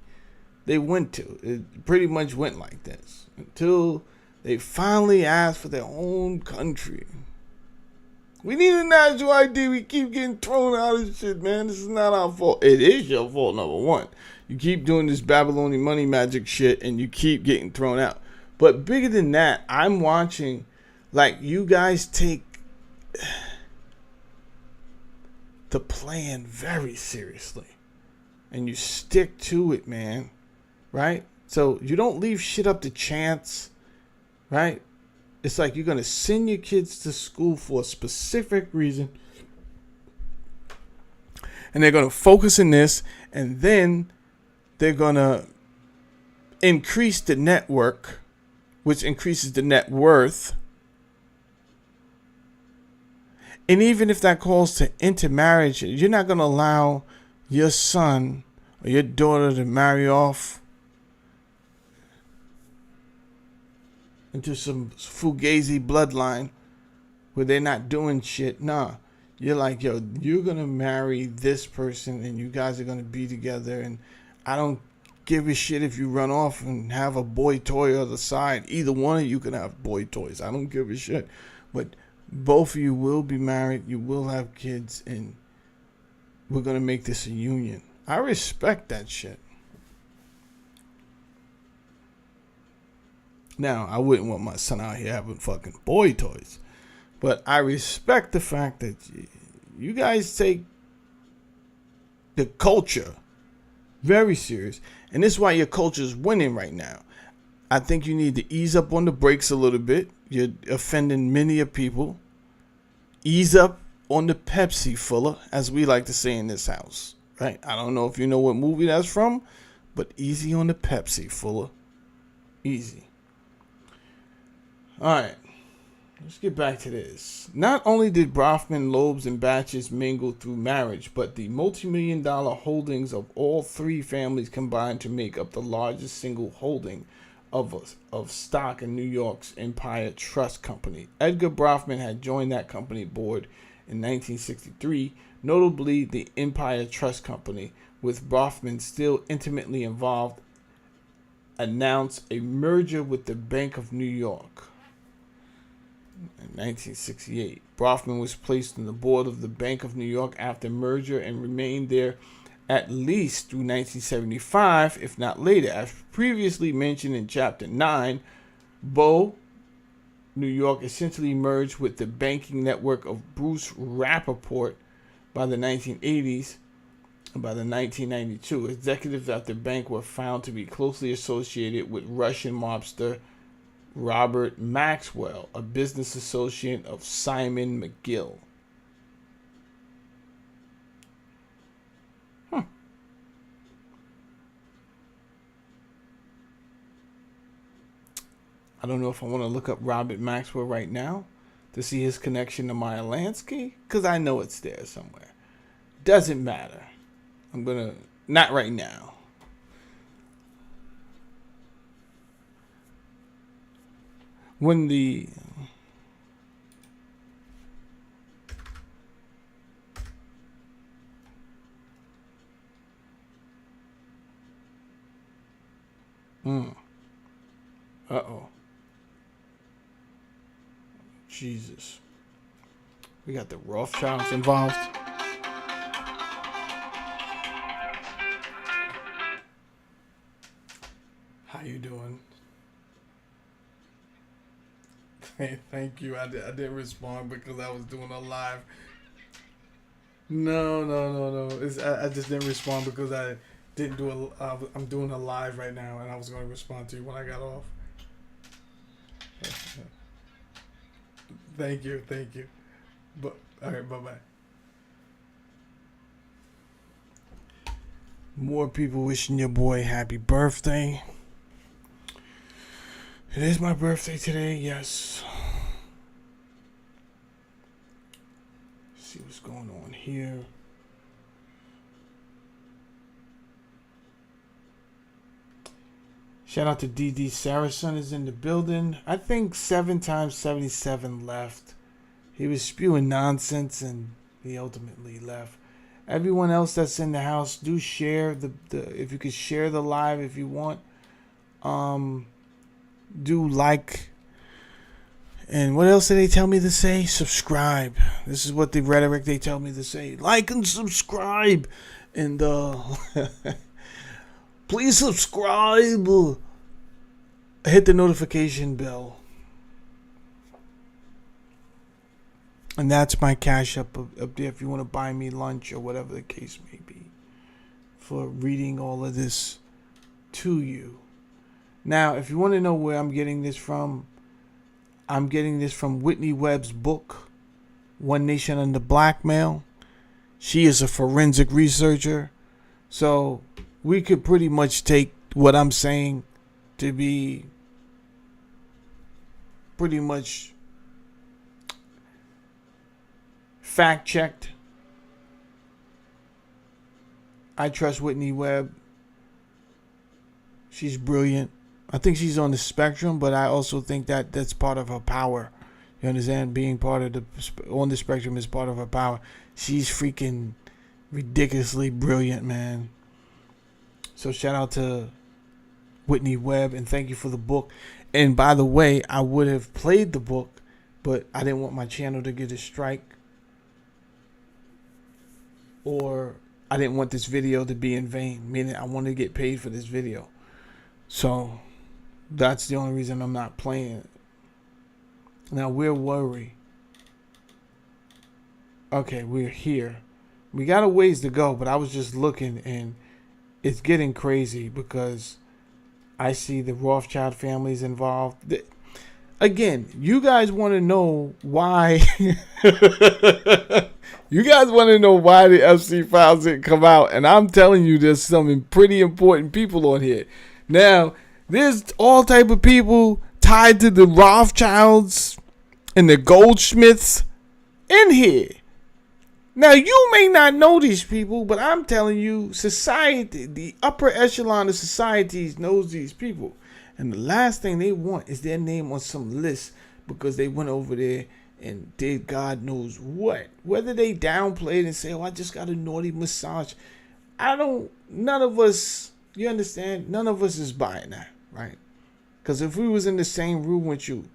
they went to, it pretty much went like this until they finally asked for their own country. We need a national ID. We keep getting thrown out of shit, man. This is not our fault. It is your fault, number one. You keep doing this Babylonian money magic shit and you keep getting thrown out. But bigger than that, I'm watching, like, you guys take the plan very seriously. And you stick to it, man. Right? So you don't leave shit up to chance. Right? It's like you're going to send your kids to school for a specific reason. And they're going to focus in this. And then they're going to increase the network, which increases the net worth. And even if that calls to intermarriage, you're not going to allow your son or your daughter to marry off into some fugazi bloodline where they're not doing shit. Nah, you're like, yo, you're going to marry this person and you guys are going to be together. And I don't give a shit if you run off and have a boy toy on the side. Either one of you can have boy toys. I don't give a shit. But both of you will be married. You will have kids. And we're going to make this a union. I respect that shit. Now, I wouldn't want my son out here having fucking boy toys. But I respect the fact that you guys take the culture very serious. And this is why your culture is winning right now. I think you need to ease up on the brakes a little bit. You're offending many of people. Ease up on the Pepsi fuller, as we like to say in this house. Right? I don't know if you know what movie that's from, but easy on the Pepsi fuller. Easy. Alright, let's get back to this. Not only did Brofman, Loebs, and Batches mingle through marriage, but the multi-million-dollar holdings of all three families combined to make up the largest single holding of stock in New York's Empire Trust Company. Edgar Brofman had joined that company board in 1963, notably the Empire Trust Company, with Brofman still intimately involved, announced a merger with the Bank of New York. In 1968, Brofman was placed on the board of the Bank of New York after merger and remained there at least through 1975, if not later. As previously mentioned in Chapter 9, New York essentially merged with the banking network of Bruce Rappaport by the 1980s. And by the 1992, executives at the bank were found to be closely associated with Russian mobster Robert Maxwell, a business associate of Simon McGill. I don't know if I want to look up Robert Maxwell right now to see his connection to Meyer Lansky, because I know it's there somewhere. Doesn't matter. I'm going to, not right now. When the uh-oh. Jesus. We got the Rothschilds involved. How you doing? Thank you. I didn't respond because I was doing a live. No. I just didn't respond because I didn't do I'm doing a live right now, and I was going to respond to you when I got off. Thank you. But all right, bye-bye. More people wishing your boy happy birthday. It is my birthday today, yes. Let's see what's going on here. Shout out to DD Saracen is in the building. I think 7 times 77 left. He was spewing nonsense and he ultimately left. Everyone else that's in the house, do share the if you could share the live if you want. Do like. And what else did they tell me to say? Subscribe. This is what the rhetoric they tell me to say. Like and subscribe. And please subscribe. Hit the notification bell. And that's my cash up there if you want to buy me lunch or whatever the case may be. For reading all of this to you. Now, if you want to know where I'm getting this from, I'm getting this from Whitney Webb's book, One Nation Under Blackmail. She is a forensic researcher. So we could pretty much take what I'm saying to be pretty much fact-checked. I trust Whitney Webb. She's brilliant. I think she's on the spectrum, but I also think that that's part of her power. You understand? Being part of on the spectrum is part of her power. She's freaking ridiculously brilliant, man. So shout out to Whitney Webb and thank you for the book. And by the way, I would have played the book, but I didn't want my channel to get a strike. Or I didn't want this video to be in vain, meaning I wanted to get paid for this video. So that's the only reason I'm not playing it. Now, where were we? Okay, we're here. We got a ways to go, but I was just looking and it's getting crazy because I see the Rothschild families involved. Again, you guys want to know why. You guys want to know why the Epstein files didn't come out. And I'm telling you, there's some pretty important people on here. Now, there's all type of people tied to the Rothschilds and the Goldsmiths in here. Now, you may not know these people, but I'm telling you, society, the upper echelon of societies knows these people. And the last thing they want is their name on some list because they went over there and did God knows what. Whether they downplay it and say, oh, I just got a naughty massage. None of us, you understand? None of us is buying that, right? Because if we was in the same room with you,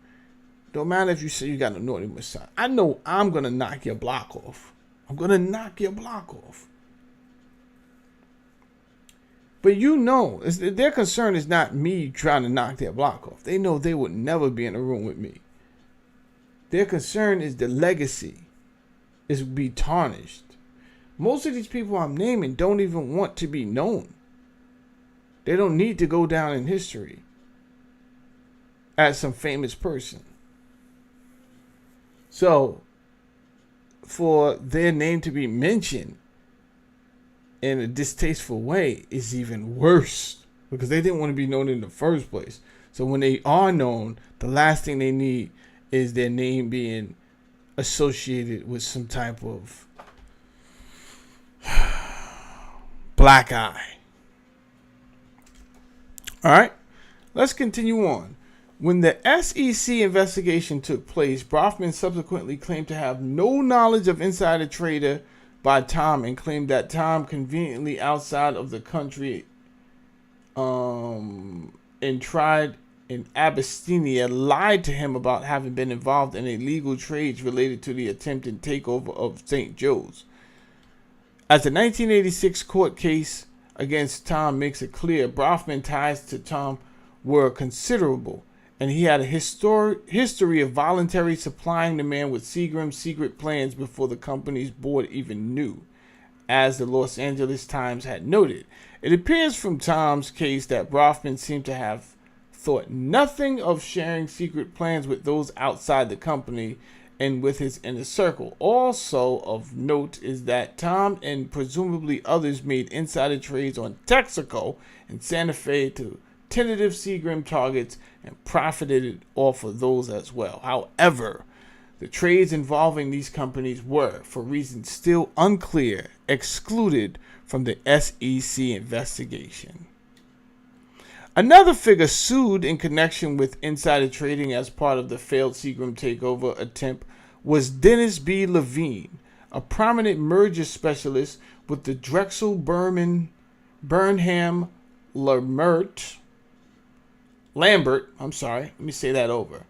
don't matter if you say you got a naughty massage. I know I'm going to knock your block off. I'm going to knock your block off. But you know, their concern is not me trying to knock their block off. They know they would never be in a room with me. Their concern is the legacy is be tarnished. Most of these people I'm naming don't even want to be known. They don't need to go down in history as some famous person. So, for their name to be mentioned in a distasteful way is even worse because they didn't want to be known in the first place. So when they are known, the last thing they need is their name being associated with some type of black eye. All right, let's continue on. When the SEC investigation took place, Brofman subsequently claimed to have no knowledge of insider trader by Tom and claimed that Tom, conveniently outside of the country and tried in Abyssinia, lied to him about having been involved in illegal trades related to the attempted takeover of St. Joe's. As the 1986 court case against Tom makes it clear, Brofman's ties to Tom were considerable, and he had a history of voluntarily supplying the man with Seagram's secret plans before the company's board even knew, as the Los Angeles Times had noted. It appears from Tom's case that Brofman seemed to have thought nothing of sharing secret plans with those outside the company and with his inner circle. Also of note is that Tom and presumably others made insider trades on Texaco and Santa Fe to tentative Seagram targets and profited off of those as well. However, the trades involving these companies were, for reasons still unclear, excluded from the SEC investigation. Another figure sued in connection with insider trading as part of the failed Seagram takeover attempt was Dennis B. Levine, a prominent merger specialist with the Drexel Burnham Lambert. Let me say that over.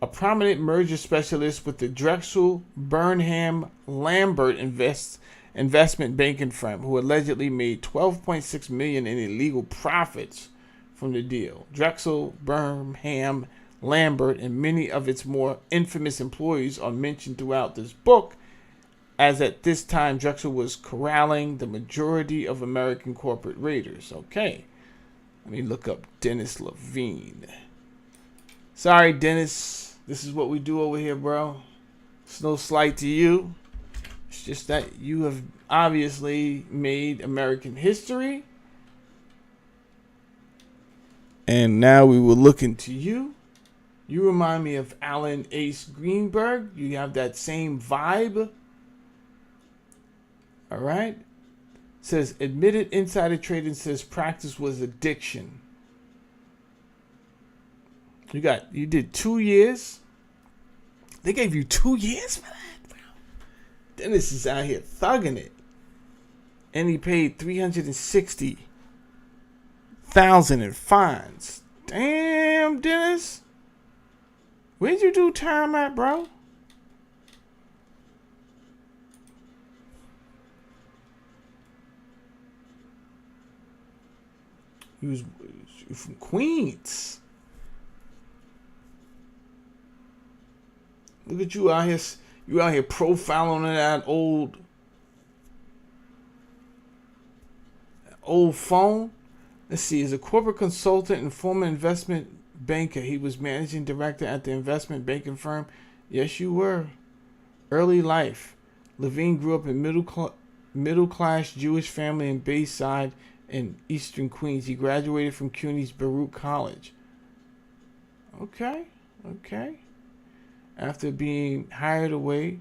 A prominent merger specialist with the Drexel Burnham Lambert investment banking firm, who allegedly made $12.6 million in illegal profits from the deal. Drexel Burnham Lambert and many of its more infamous employees are mentioned throughout this book, as at this time Drexel was corralling the majority of American corporate raiders. Okay, let me look up Dennis Levine. Sorry, Dennis. This is what we do over here, bro. It's no slight to you. It's just that you have obviously made American history. And now we will look into you. You remind me of Alan Ace Greenberg. You have that same vibe. All right. It says, admitted insider trading says practice was addiction. You did 2 years. They gave you 2 years for that, bro. Dennis is out here thugging it. And he paid $360,000 in fines. Damn, Dennis. Where'd you do time at, bro? He was from Queens. Look at you out here. You out here profiling that old phone. Let's see. As a corporate consultant and former investment banker, he was managing director at the investment banking firm. Yes, you were. Early life. Levine grew up in middle class Jewish family in Bayside in Eastern Queens. He graduated from CUNY's Baruch College. Okay. After being hired away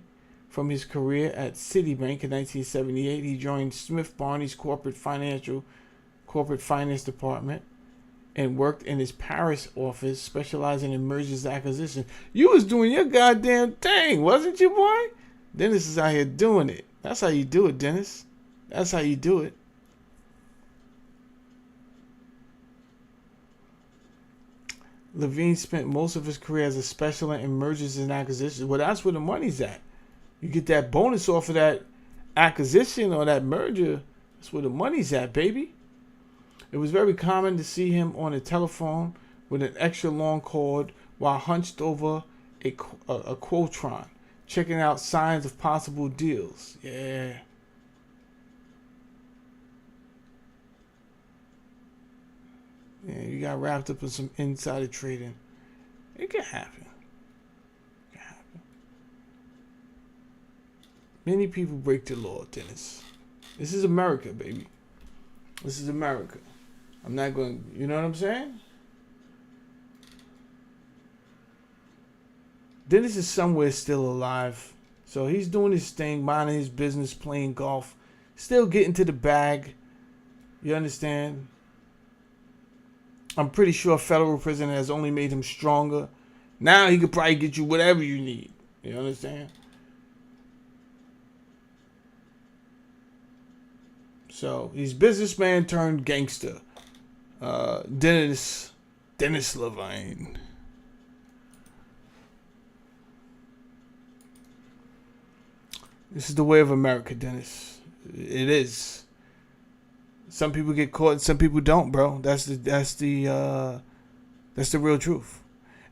from his career at Citibank in 1978, he joined Smith Barney's corporate finance department and worked in his Paris office, specializing in mergers and acquisitions. You was doing your goddamn thing, wasn't you, boy? Dennis is out here doing it. That's how you do it, Dennis. That's how you do it. Levine spent most of his career as a specialist in mergers and acquisitions. Well, that's where the money's at. You get that bonus off of that acquisition or that merger. That's where the money's at, baby. It was very common to see him on a telephone with an extra long cord while hunched over a Quotron, checking out signs of possible deals. Yeah. Yeah, you got wrapped up in some insider trading. It can happen. Many people break the law, Dennis. This is America, baby. This is America. I'm not going, you know what I'm saying? Dennis is somewhere still alive. So he's doing his thing, minding his business, playing golf, still getting to the bag. You understand? I'm pretty sure federal prison has only made him stronger. Now he could probably get you whatever you need. You understand? So he's businessman turned gangster. Dennis Levine. This is the way of America, Dennis. It is. Some people get caught and some people don't, bro. That's the real truth.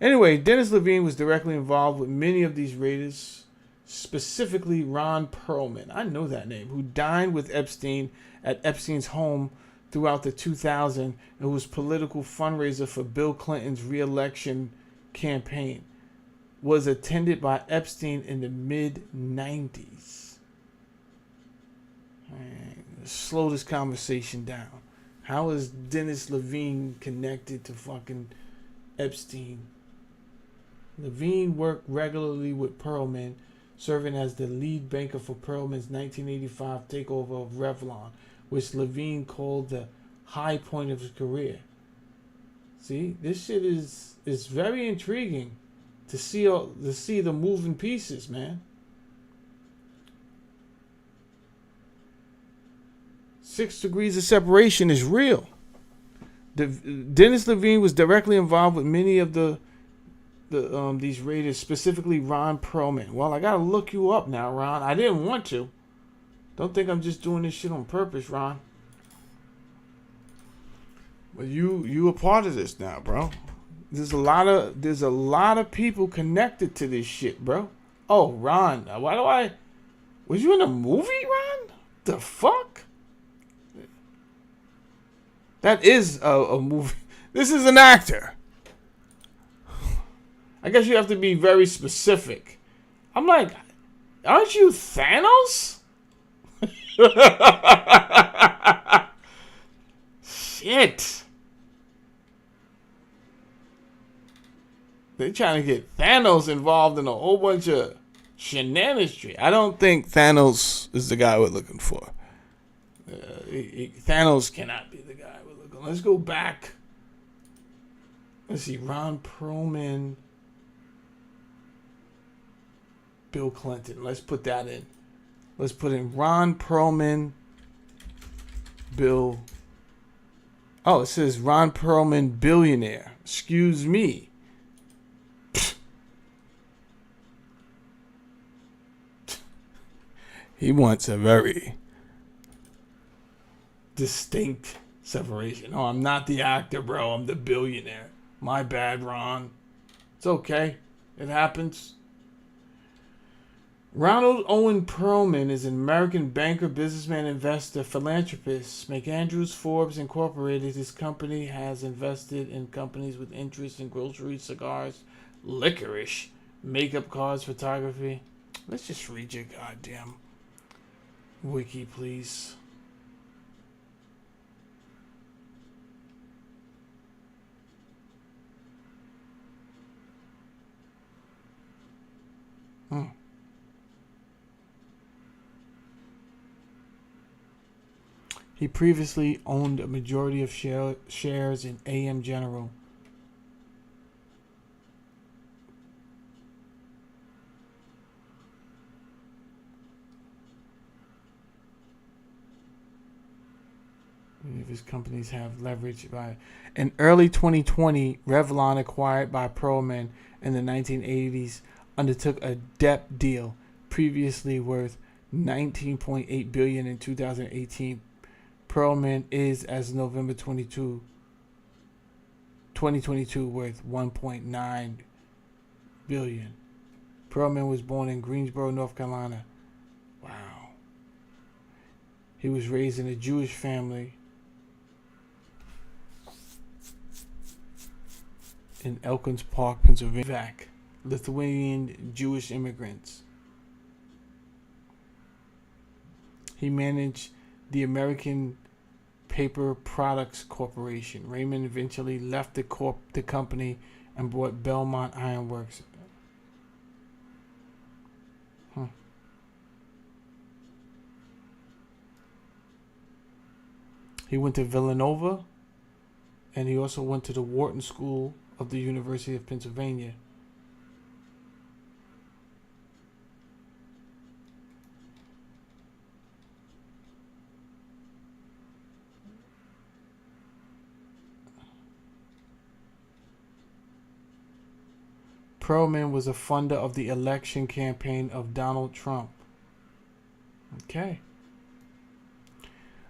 Anyway, Dennis Levine was directly involved with many of these raiders, specifically Ron Perlman. I know that name, who dined with Epstein at Epstein's home throughout the 2000s and who was political fundraiser for Bill Clinton's re-election campaign. Was attended by Epstein in the mid-90s. Let's slow this conversation down. How is Dennis Levine connected to fucking Epstein? Levine worked regularly with Perlman, serving as the lead banker for Perlman's 1985 takeover of Revlon, which Levine called the high point of his career. See, this shit is very intriguing to see the moving pieces, man. 6 degrees of separation is real. Dennis Levine was directly involved with many of these raiders, specifically Ron Perlman. Well, I gotta look you up now, Ron. I didn't want to. Don't think I'm just doing this shit on purpose, Ron. But you a part of this now, bro. There's a lot of people connected to this shit, bro. Oh, Ron, was you in a movie, Ron? The fuck? That is a movie. This is an actor. I guess you have to be very specific. I'm like, aren't you Thanos? Shit. They're trying to get Thanos involved in a whole bunch of shenanigans. I don't think Thanos is the guy we're looking for. Thanos cannot be the guy we're looking for. Let's go back. Let's see. Ron Perlman. Bill Clinton. Let's put that in. Let's put in Ron Perlman. Bill. Oh, it says Ron Perlman, billionaire. Excuse me. He wants a very distinct separation. Oh, I'm not the actor, bro. I'm the billionaire. My bad, Ron. It's okay. It happens. Ronald Owen Perlman is an American banker, businessman, investor, philanthropist. McAndrews Forbes Incorporated. His company has invested in companies with interest in groceries, cigars, licorice, makeup, cars, photography. Let's just read your goddamn wiki, please. He previously owned a majority of shares in AM General. Many of his companies have leverage by. In early 2020, Revlon, acquired by Perlman in the 1980s, undertook a debt deal previously worth $19.8 billion in 2018. Perlman is, as of November 2022, worth $1.9 billion. Perlman was born in Greensboro, North Carolina. Wow. He was raised in a Jewish family in Elkins Park, Pennsylvania. Lithuanian Jewish immigrants. He managed the American Paper Products Corporation. Raymond eventually left the company and bought Belmont Iron Works. He went to Villanova, and he also went to the Wharton School of the University of Pennsylvania. Perlman was a funder of the election campaign of Donald Trump. Okay.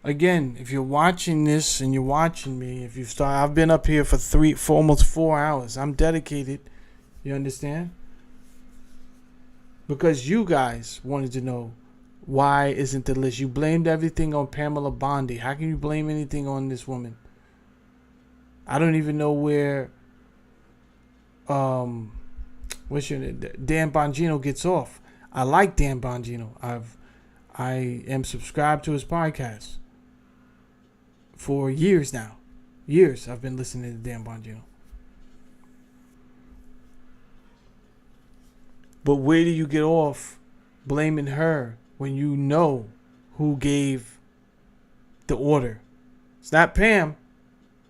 Again, if you're watching this and you're watching me, I've been up here for almost 4 hours. I'm dedicated. You understand? Because you guys wanted to know why isn't the list. You blamed everything on Pamela Bondi. How can you blame anything on this woman? I don't even know where what's your name? Dan Bongino gets off. I like Dan Bongino. I am subscribed to his podcast for years now. Years I've been listening to Dan Bongino. But where do you get off blaming her when you know who gave the order It's not Pam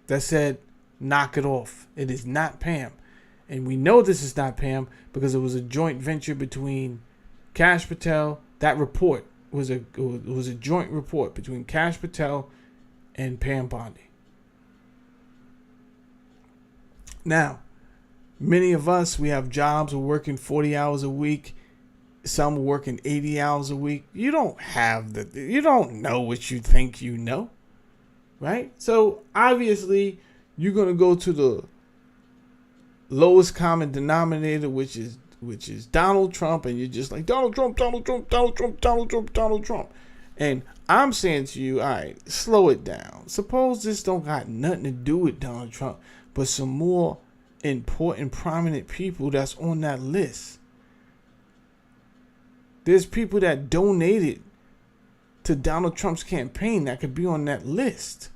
that said, knock it off. It is not Pam. And we know this is not Pam because it was a joint venture between Kash Patel. That report was a joint report between Kash Patel and Pam Bondi. Now, many of us, we have jobs, we're working 40 hours a week. Some are working 80 hours a week. You don't know what you think you know, right? So obviously, you're going to go to the lowest common denominator, which is Donald Trump, and you're just like, Donald Trump, Donald Trump, Donald Trump, Donald Trump, Donald Trump. And I'm saying to you, all right, slow it down. Suppose this don't got nothing to do with Donald Trump, but some more important, prominent people that's on that list. There's people that donated to Donald Trump's campaign that could be on that list.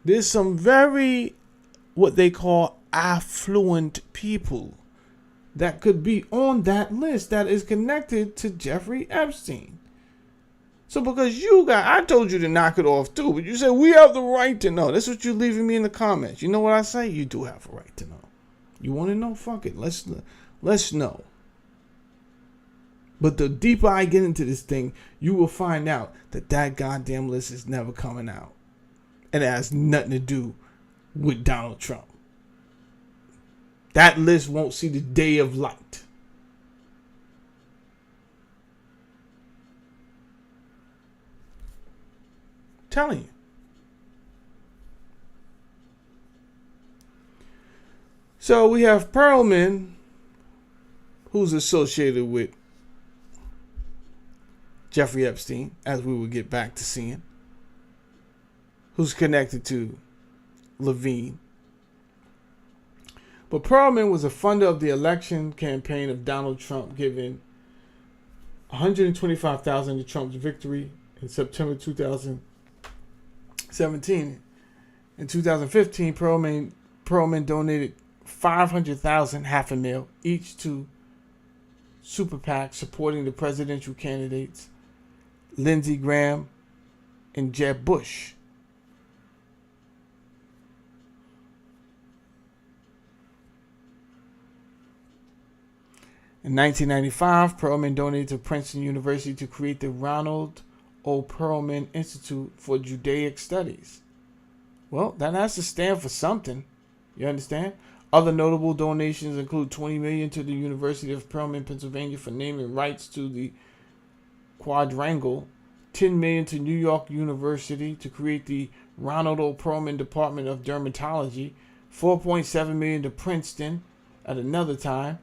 There's some very, what they call affluent people that could be on that list that is connected to Jeffrey Epstein. So because I told you to knock it off too, but you said we have the right to know. That's what you're leaving me in the comments. You know what I say? You do have a right to know. You want to know? Fuck it. Let's know. But the deeper I get into this thing, you will find out that goddamn list is never coming out. And it has nothing to do with Donald Trump. That list won't see the day of light. Telling you. So we have Perlman, who's associated with Jeffrey Epstein, as we will get back to seeing, who's connected to Levine. But Perlman was a funder of the election campaign of Donald Trump, giving $125,000 to Trump's victory in September 2017. In 2015, Perlman donated $500,000, half a mil, each to super PACs supporting the presidential candidates Lindsey Graham and Jeb Bush. In 1995, Perlman donated to Princeton University to create the Ronald O. Perlman Institute for Judaic Studies. Well, that has to stand for something. You understand? Other notable donations include $20 million to the University of Perlman, Pennsylvania, for naming rights to the quadrangle, $10 million to New York University to create the Ronald O. Perlman Department of Dermatology, $4.7 million to Princeton at another time,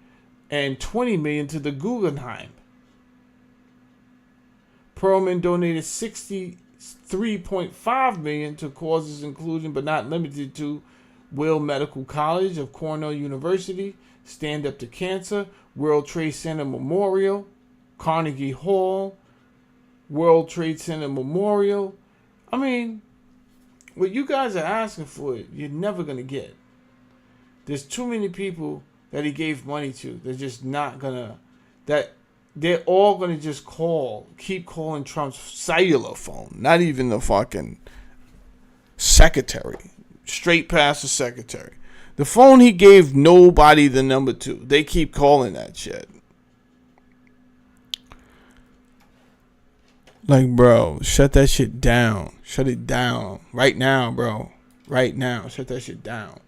and $20 million to the Guggenheim. Perlman donated $63.5 million to causes including but not limited to Will Medical College of Cornell University, Stand Up to Cancer, World Trade Center Memorial, Carnegie Hall, World Trade Center Memorial. I mean, what you guys are asking for, you're never going to get. There's too many people that he gave money to. They're just not going to, that they're all going to just keep calling Trump's cellular phone, not even the fucking secretary. Straight past the secretary. The phone he gave nobody the number to. They keep calling that shit. Like, bro, shut that shit down. Shut it down. Right now, bro. Right now. Shut that shit down.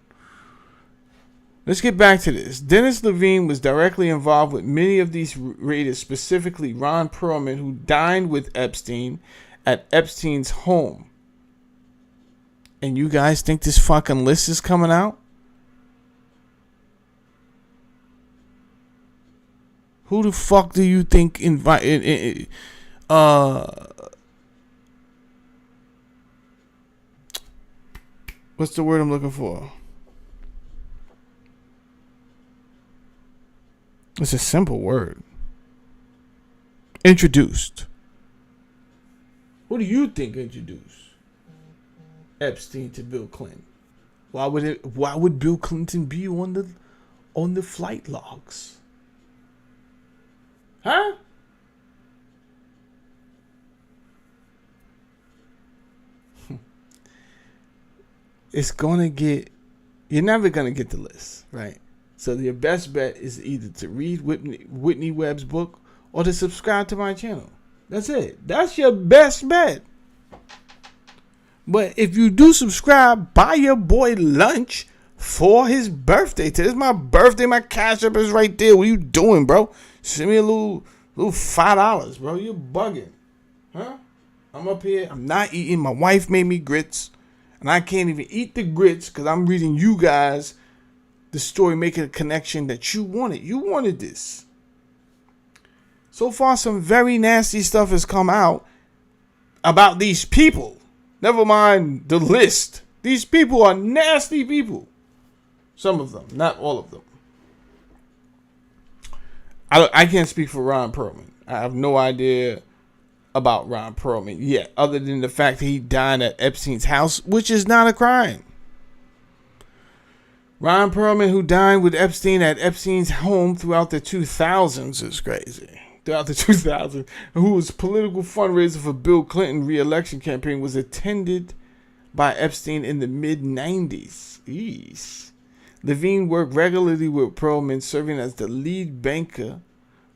Let's get back to this. Dennis Levine was directly involved with many of these raiders, specifically Ron Perlman, who dined with Epstein at Epstein's home. And you guys think this fucking list is coming out? Who the fuck do you think what's the word I'm looking for? It's a simple word. Introduced. Who do you think introduced Epstein to Bill Clinton? Why would Bill Clinton be on the flight logs? Huh? it's going to get, you're never going to get the list, right? So your best bet is either to read Whitney Webb's book or to subscribe to my channel. That's it. That's your best bet. But if you do subscribe, buy your boy lunch for his birthday. Today's my birthday. My Cash App is right there. What are you doing, bro? Send me a little $5, bro. You're bugging. Huh? I'm up here. I'm not eating. My wife made me grits. And I can't even eat the grits because I'm reading you guys the story, making a connection that you wanted. You wanted this. So far, some very nasty stuff has come out about these people. Never mind the list. These people are nasty people. Some of them, not all of them. I can't speak for Ron Perlman. I have no idea about Ron Perlman yet, other than the fact that he dined at Epstein's house, which is not a crime. Ron Perlman, who dined with Epstein at Epstein's home throughout the 2000s, is crazy. Throughout the 2000s, who was political fundraiser for Bill Clinton re-election campaign, was attended by Epstein in the mid-90s. Jeez. Levine worked regularly with Perlman, serving as the lead banker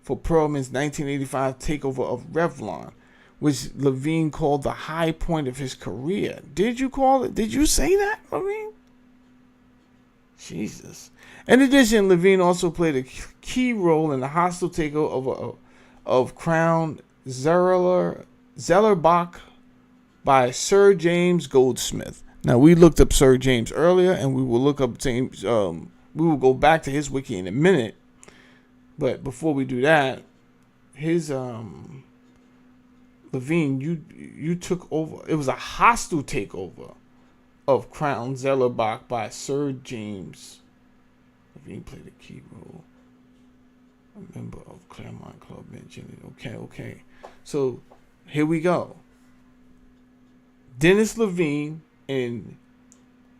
for Perlman's 1985 takeover of Revlon, which Levine called the high point of his career. Did you call it? Did you say that, Levine? Jesus. In addition, Levine also played a key role in the hostile takeover of Crown Zellerbach by Sir James Goldsmith. Now, we looked up Sir James earlier, and we will look up James. We will go back to his wiki in a minute. But before we do that, his Levine, you took over. It was a hostile takeover of Crown Zellerbach by Sir James. Levine played a key role. A member of Claremont Club mentioned it. Okay. So here we go. Dennis Levine and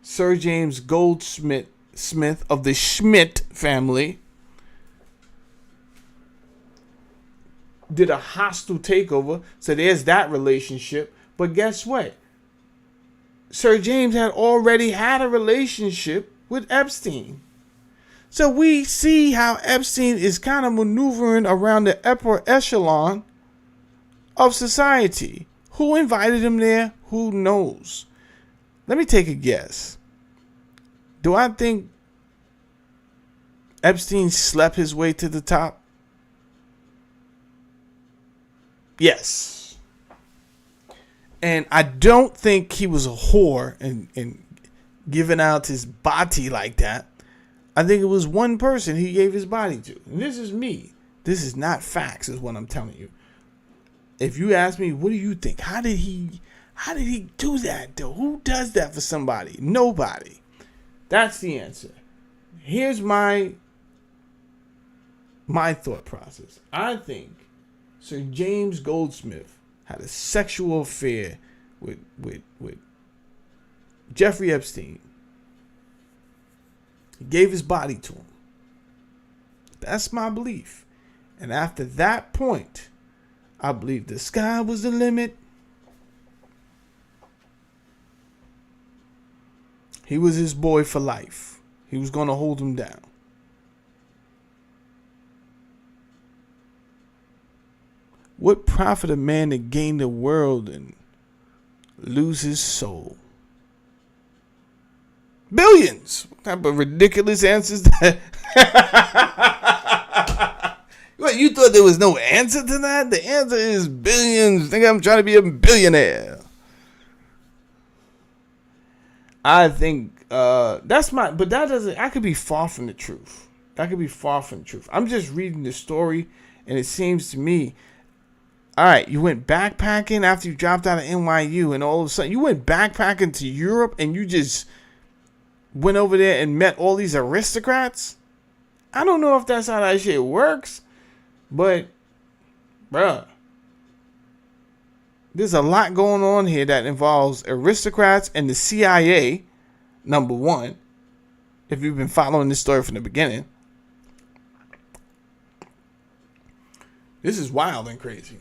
Sir James Goldsmith of the Schmidt family did a hostile takeover. So there's that relationship. But guess what? Sir James had already had a relationship with Epstein. So we see how Epstein is kind of maneuvering around the upper echelon of society. Who invited him there? Who knows? Let me take a guess. Do I think Epstein slept his way to the top? Yes. And I don't think he was a whore and giving out his body like that. I think it was one person he gave his body to. And this is me. This is not facts, is what I'm telling you. If you ask me, what do you think? How did he do that, though? Who does that for somebody? Nobody. That's the answer. Here's my thought process. I think Sir James Goldsmith had a sexual affair with Jeffrey Epstein. He gave his body to him. That's my belief. And after that point, I believe the sky was the limit. He was his boy for life. He was going to hold him down. What profit a man to gain the world and lose his soul? Billions. What type of ridiculous answers that? What, you thought there was no answer to that? The answer is billions. Think I'm trying to be a billionaire. I think that's my, but that doesn't, I could be far from the truth. That could be far from the truth. I'm just reading the story, and it seems to me, all right, you went backpacking after you dropped out of NYU, and all of a sudden you went backpacking to Europe, and you just went over there and met all these aristocrats. I don't know if that's how that shit works, but, bruh, there's a lot going on here that involves aristocrats and the CIA, number one, if you've been following this story from the beginning. This is wild and crazy.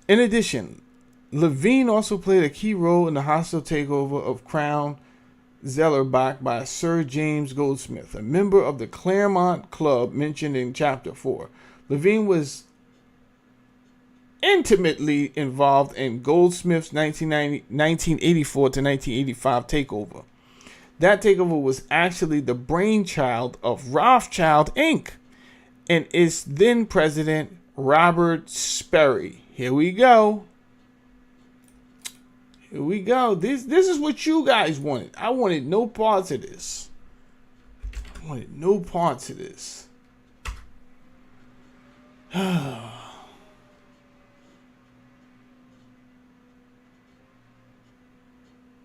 In addition, Levine also played a key role in the hostile takeover of Crown Zellerbach by Sir James Goldsmith, a member of the Claremont Club mentioned in Chapter 4. Levine was intimately involved in Goldsmith's 1984 to 1985 takeover. That takeover was actually the brainchild of Rothschild Inc. and its then president, Robert Sperry. Here we go. Here we go. This is what you guys wanted. I wanted no parts of this. I wanted no parts of this.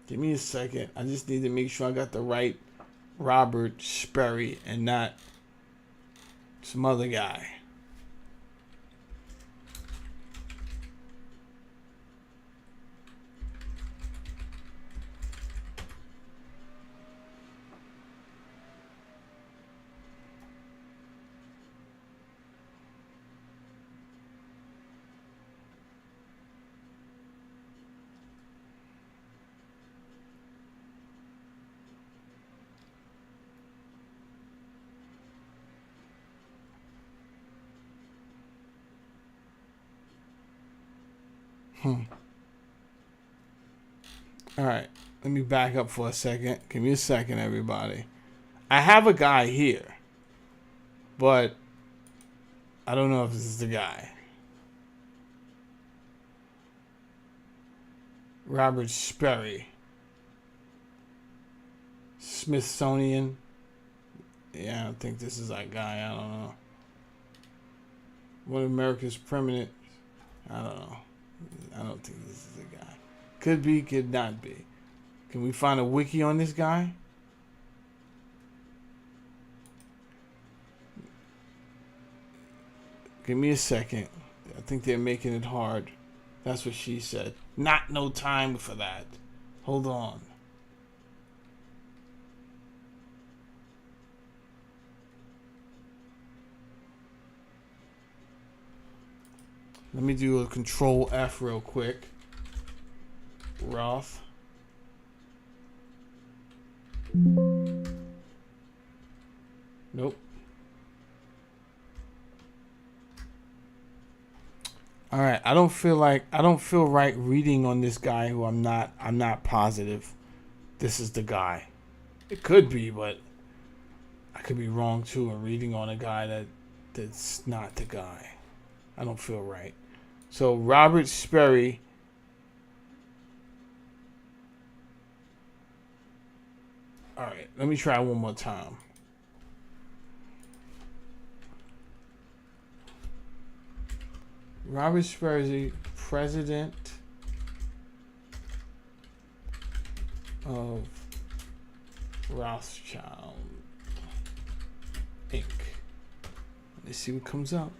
Give me a second. I just need to make sure I got the right Robert Sperry and not some other guy. All right, let me back up for a second. Give me a second, everybody. I have a guy here, but I don't know if this is the guy. Robert Sperry. Smithsonian. Yeah, I don't think this is that guy. I don't know. One of America's permanent. I don't know. I don't think this is the guy. Could be, could not be. Can we find a wiki on this guy? Give me a second. I think they're making it hard. That's what she said. Not no time for that. Hold on. Let me do a Control F real quick. Roth. Nope. All right, I don't feel right reading on this guy who I'm not positive this is the guy. It could be, but I could be wrong too in reading on a guy that's not the guy. I don't feel right. So Robert Sperry. All right, let me try one more time. Robert Sperry, president of Rothschild Inc. Let's see what comes up.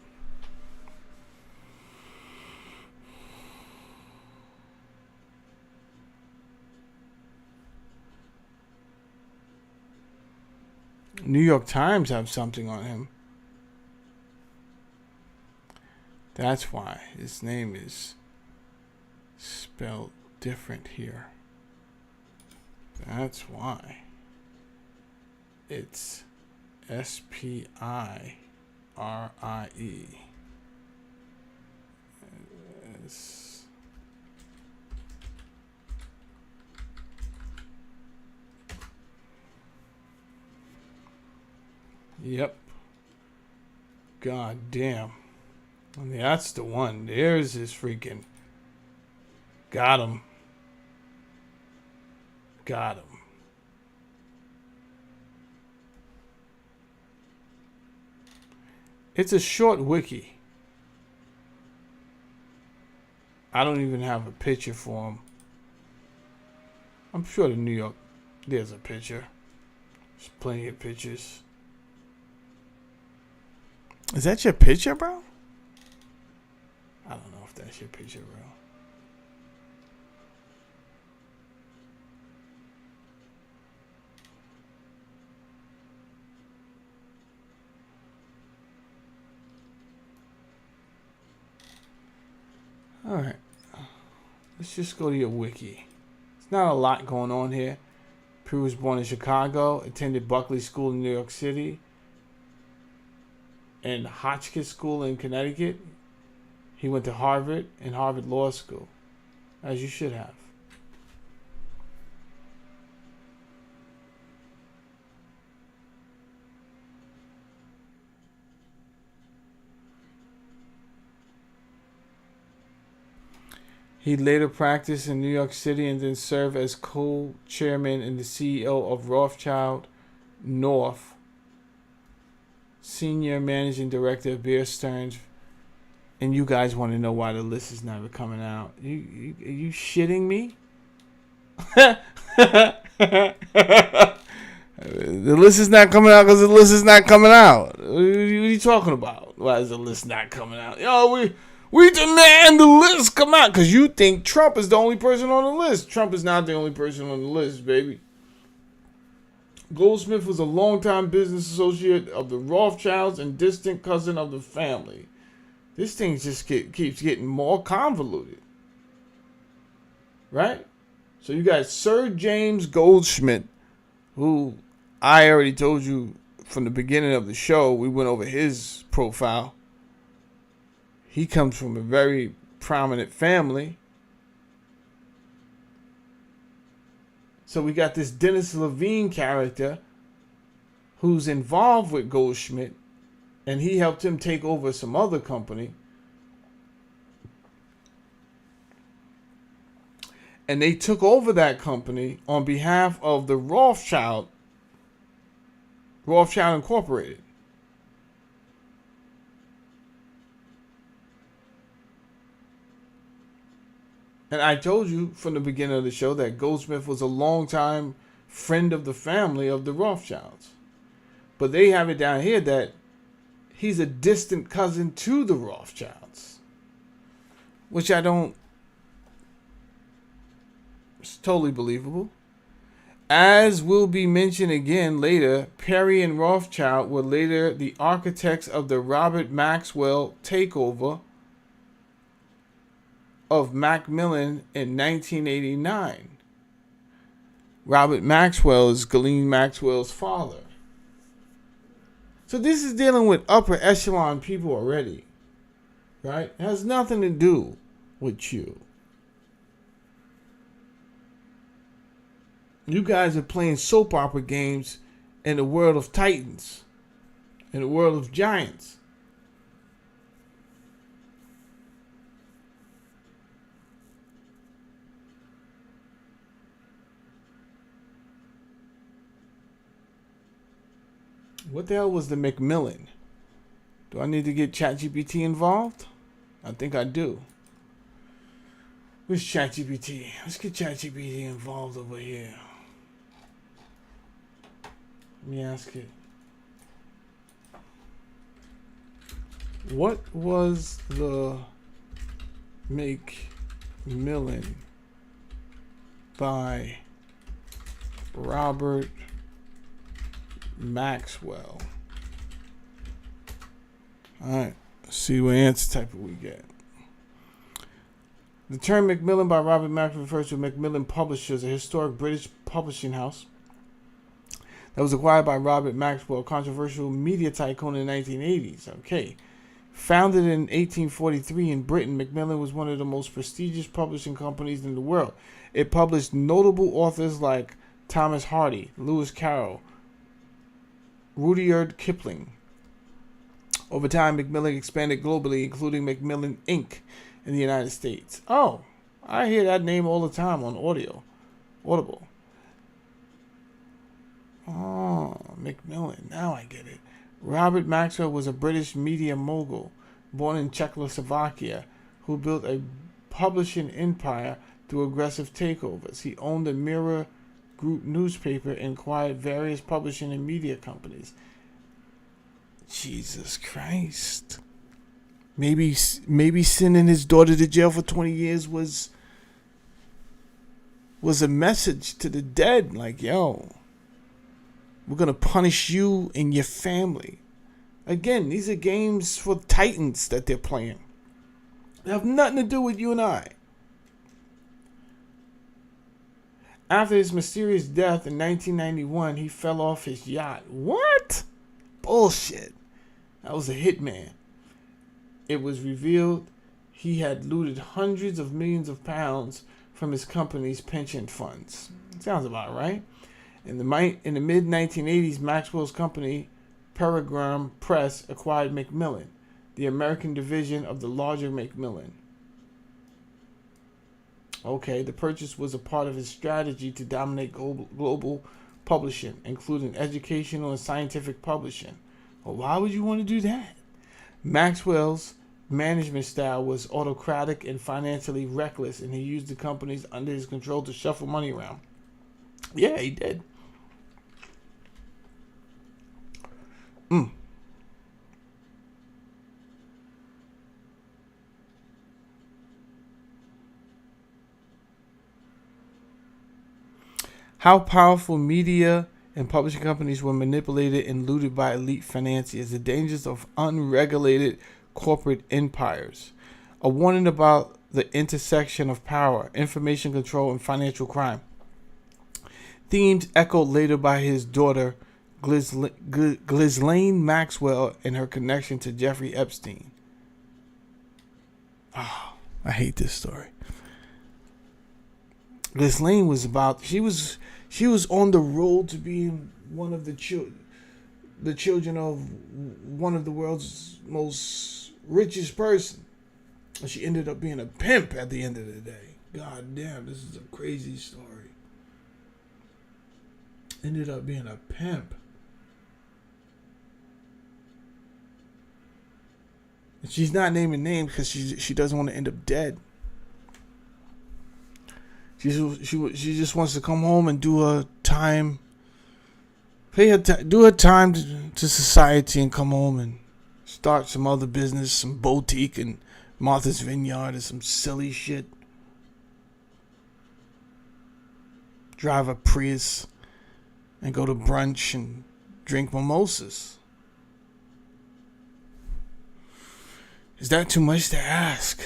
New York Times have something on him. That's why his name is spelled different here. That's why. It's Spire. Yep. God damn. I mean, that's the one. There's his freaking. Got him. Got him. It's a short wiki. I don't even have a picture for him. I'm sure the New York, there's a picture. There's plenty of pictures. Is that your picture, bro? I don't know if that's your picture, bro. Alright. Let's just go to your wiki. There's not a lot going on here. He was born in Chicago, attended Buckley School in New York City, and Hotchkiss School in Connecticut. He went to Harvard and Harvard Law School, as you should have. He later practiced in New York City and then served as co-chairman and the CEO of Rothschild North, senior managing director of Bear Stearns. And you guys want to know why the list is never coming out? Are you shitting me? The list is not coming out because the list is not coming out. What are you talking about? Why is the list not coming out? Yo, we demand the list come out because you think Trump is the only person on the list. Trump is not the only person on the list, baby. Goldsmith was a longtime business associate of the Rothschilds and distant cousin of the family. This thing just keeps getting more convoluted. Right? So you got Sir James Goldsmith, who I already told you from the beginning of the show, we went over his profile. He comes from a very prominent family. So we got this Dennis Levine character who's involved with Goldschmidt, and he helped him take over some other company. And they took over that company on behalf of the Rothschild Incorporated. And I told you from the beginning of the show that Goldsmith was a longtime friend of the family of the Rothschilds. But they have it down here that he's a distant cousin to the Rothschilds. Which I don't... It's totally believable. As will be mentioned again later, Perry and Rothschild were later the architects of the Robert Maxwell takeover of Macmillan in 1989. Robert Maxwell is Ghislaine Maxwell's father. So this is dealing with upper echelon people already. Right? It has nothing to do with you. You guys are playing soap opera games in the world of titans. In the world of giants. What the hell was the Macmillan? Do I need to get ChatGPT involved? I think I do. Where's ChatGPT? Let's get ChatGPT involved over here. Let me ask it. What was the Macmillan by Robert Maxwell? Alright, let's see what answer type we get. The term Macmillan by Robert Maxwell refers to Macmillan Publishers, a historic British publishing house that was acquired by Robert Maxwell, a controversial media tycoon in the 1980s. Okay. Founded in 1843 in Britain, Macmillan was one of the most prestigious publishing companies in the world. It published notable authors like Thomas Hardy, Lewis Carroll, Rudyard Kipling. Over time, Macmillan expanded globally, including Macmillan Inc. in the United States. Oh, I hear that name all the time on Audible. Oh, Macmillan. Now I get it. Robert Maxwell was a British media mogul born in Czechoslovakia who built a publishing empire through aggressive takeovers. He owned the Mirror Group newspaper and acquired various publishing and media companies. Jesus Christ. Maybe sending his daughter to jail for 20 years was a message to the dead. Like, yo, we're going to punish you and your family. Again, these are games for titans that they're playing. They have nothing to do with you and I. After his mysterious death in 1991, he fell off his yacht. What? Bullshit. That was a hitman. It was revealed he had looted hundreds of millions of pounds from his company's pension funds. Sounds about right. In the mid-1980s, Maxwell's company, Peregrine Press, acquired Macmillan, the American division of the larger Macmillan. Okay, the purchase was a part of his strategy to dominate global publishing, including educational and scientific publishing. Well, why would you want to do that? Maxwell's management style was autocratic and financially reckless, and he used the companies under his control to shuffle money around. Yeah, he did. How powerful media and publishing companies were manipulated and looted by elite financiers. The dangers of unregulated corporate empires. A warning about the intersection of power, information control, and financial crime. Themes echoed later by his daughter, Ghislaine Maxwell, and her connection to Jeffrey Epstein. Oh, I hate this story. Ghislaine was she was on the road to being one of the children of one of the world's most richest person. And she ended up being a pimp at the end of the day. God damn, this is a crazy story. Ended up being a pimp. And she's not naming names because she doesn't want to end up dead. She just wants to come home and do her time, do her time to society, and come home and start some other business, some boutique and Martha's Vineyard or some silly shit. Drive a Prius and go to brunch and drink mimosas. Is that too much to ask?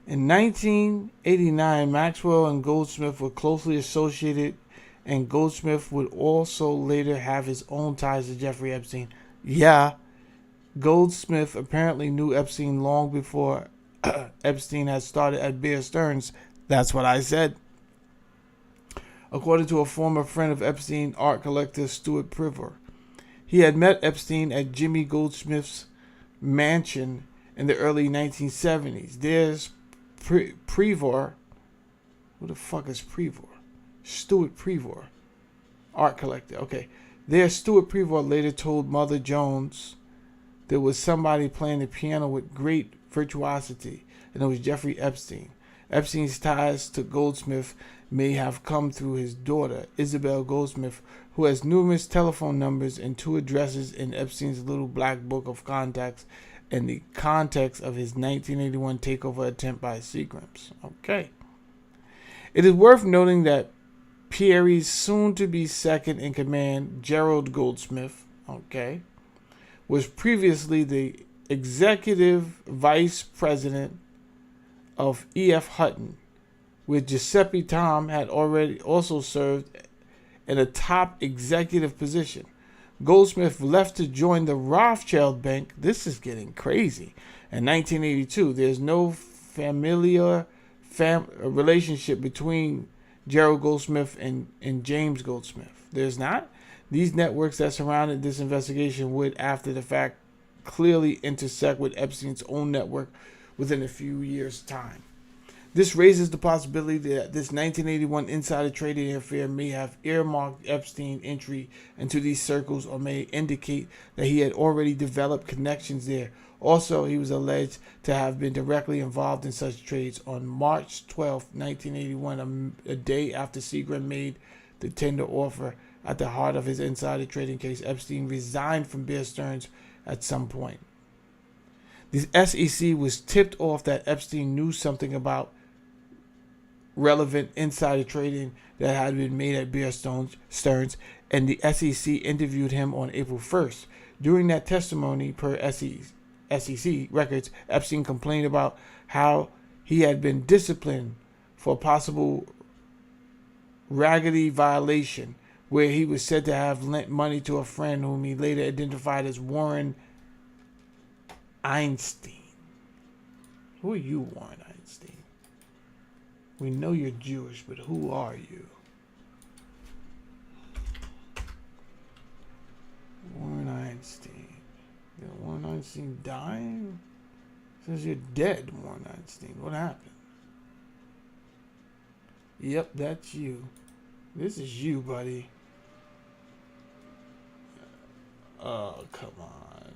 In 1989, Maxwell and Goldsmith were closely associated, and Goldsmith would also later have his own ties to Jeffrey Epstein. Yeah, Goldsmith apparently knew Epstein long before Epstein had started at Bear Stearns. That's what I said. According to a former friend of Epstein, art collector Stuart Prevor, he had met Epstein at Jimmy Goldsmith's mansion in the early 1970s. There's Prevor. Who the fuck is Prevor? Stuart Prevor, art collector. Okay. There, Stuart Prevor later told Mother Jones there was somebody playing the piano with great virtuosity, and it was Jeffrey Epstein. Epstein's ties to Goldsmith may have come through his daughter, Isabel Goldsmith, who has numerous telephone numbers and 2 addresses in Epstein's little black book of contacts in the context of his 1981 takeover attempt by Seagram's. Okay. It is worth noting that Pierre's soon-to-be second-in-command, Gerald Goldsmith, okay, was previously the executive vice president of E.F. Hutton, where Giuseppe Tom had already also served in a top executive position. Goldsmith left to join the Rothschild Bank. This is getting crazy. In 1982, there's no familiar relationship between Gerald Goldsmith and James Goldsmith. There's not. These networks that surrounded this investigation would, after the fact, clearly intersect with Epstein's own network within a few years' time. This raises the possibility that this 1981 insider trading affair may have earmarked Epstein's entry into these circles, or may indicate that he had already developed connections there. Also, he was alleged to have been directly involved in such trades. On March 12, 1981, a day after Seagram made the tender offer at the heart of his insider trading case, Epstein resigned from Bear Stearns at some point. The SEC was tipped off that Epstein knew something about relevant insider trading that had been made at Bear Stearns, and the SEC interviewed him on April 1st. During that testimony, per SEC records, Epstein complained about how he had been disciplined for a possible raggedy violation where he was said to have lent money to a friend whom he later identified as Warren Einstein. Who are you, Warren Einstein? We know you're Jewish, but who are you? Warren Einstein. Did Warren Einstein die? It says you're dead, Warren Einstein. What happened? Yep, that's you. This is you, buddy. Oh, come on.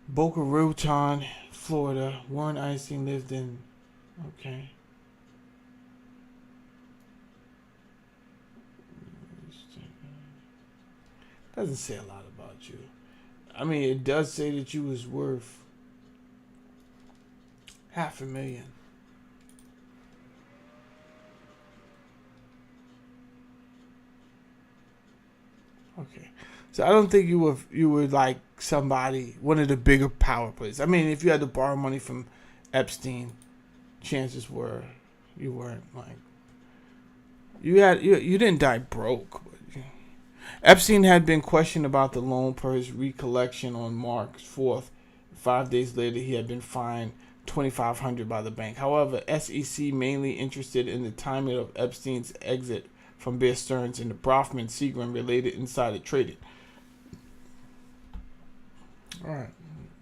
Boca Raton, Florida. Warren Einstein lived in... Okay. Doesn't say a lot about you. I mean, it does say that you was worth $500,000. Okay, so I don't think you were like somebody, one of the bigger power players. I mean, if you had to borrow money from Epstein, chances were you weren't like you didn't die broke. Epstein had been questioned about the loan per his recollection on March 4th. 5 days later, he had been fined $2,500 by the bank. However, SEC mainly interested in the timing of Epstein's exit from Bear Stearns and the Brofman-Seagram-related insider trading. All right.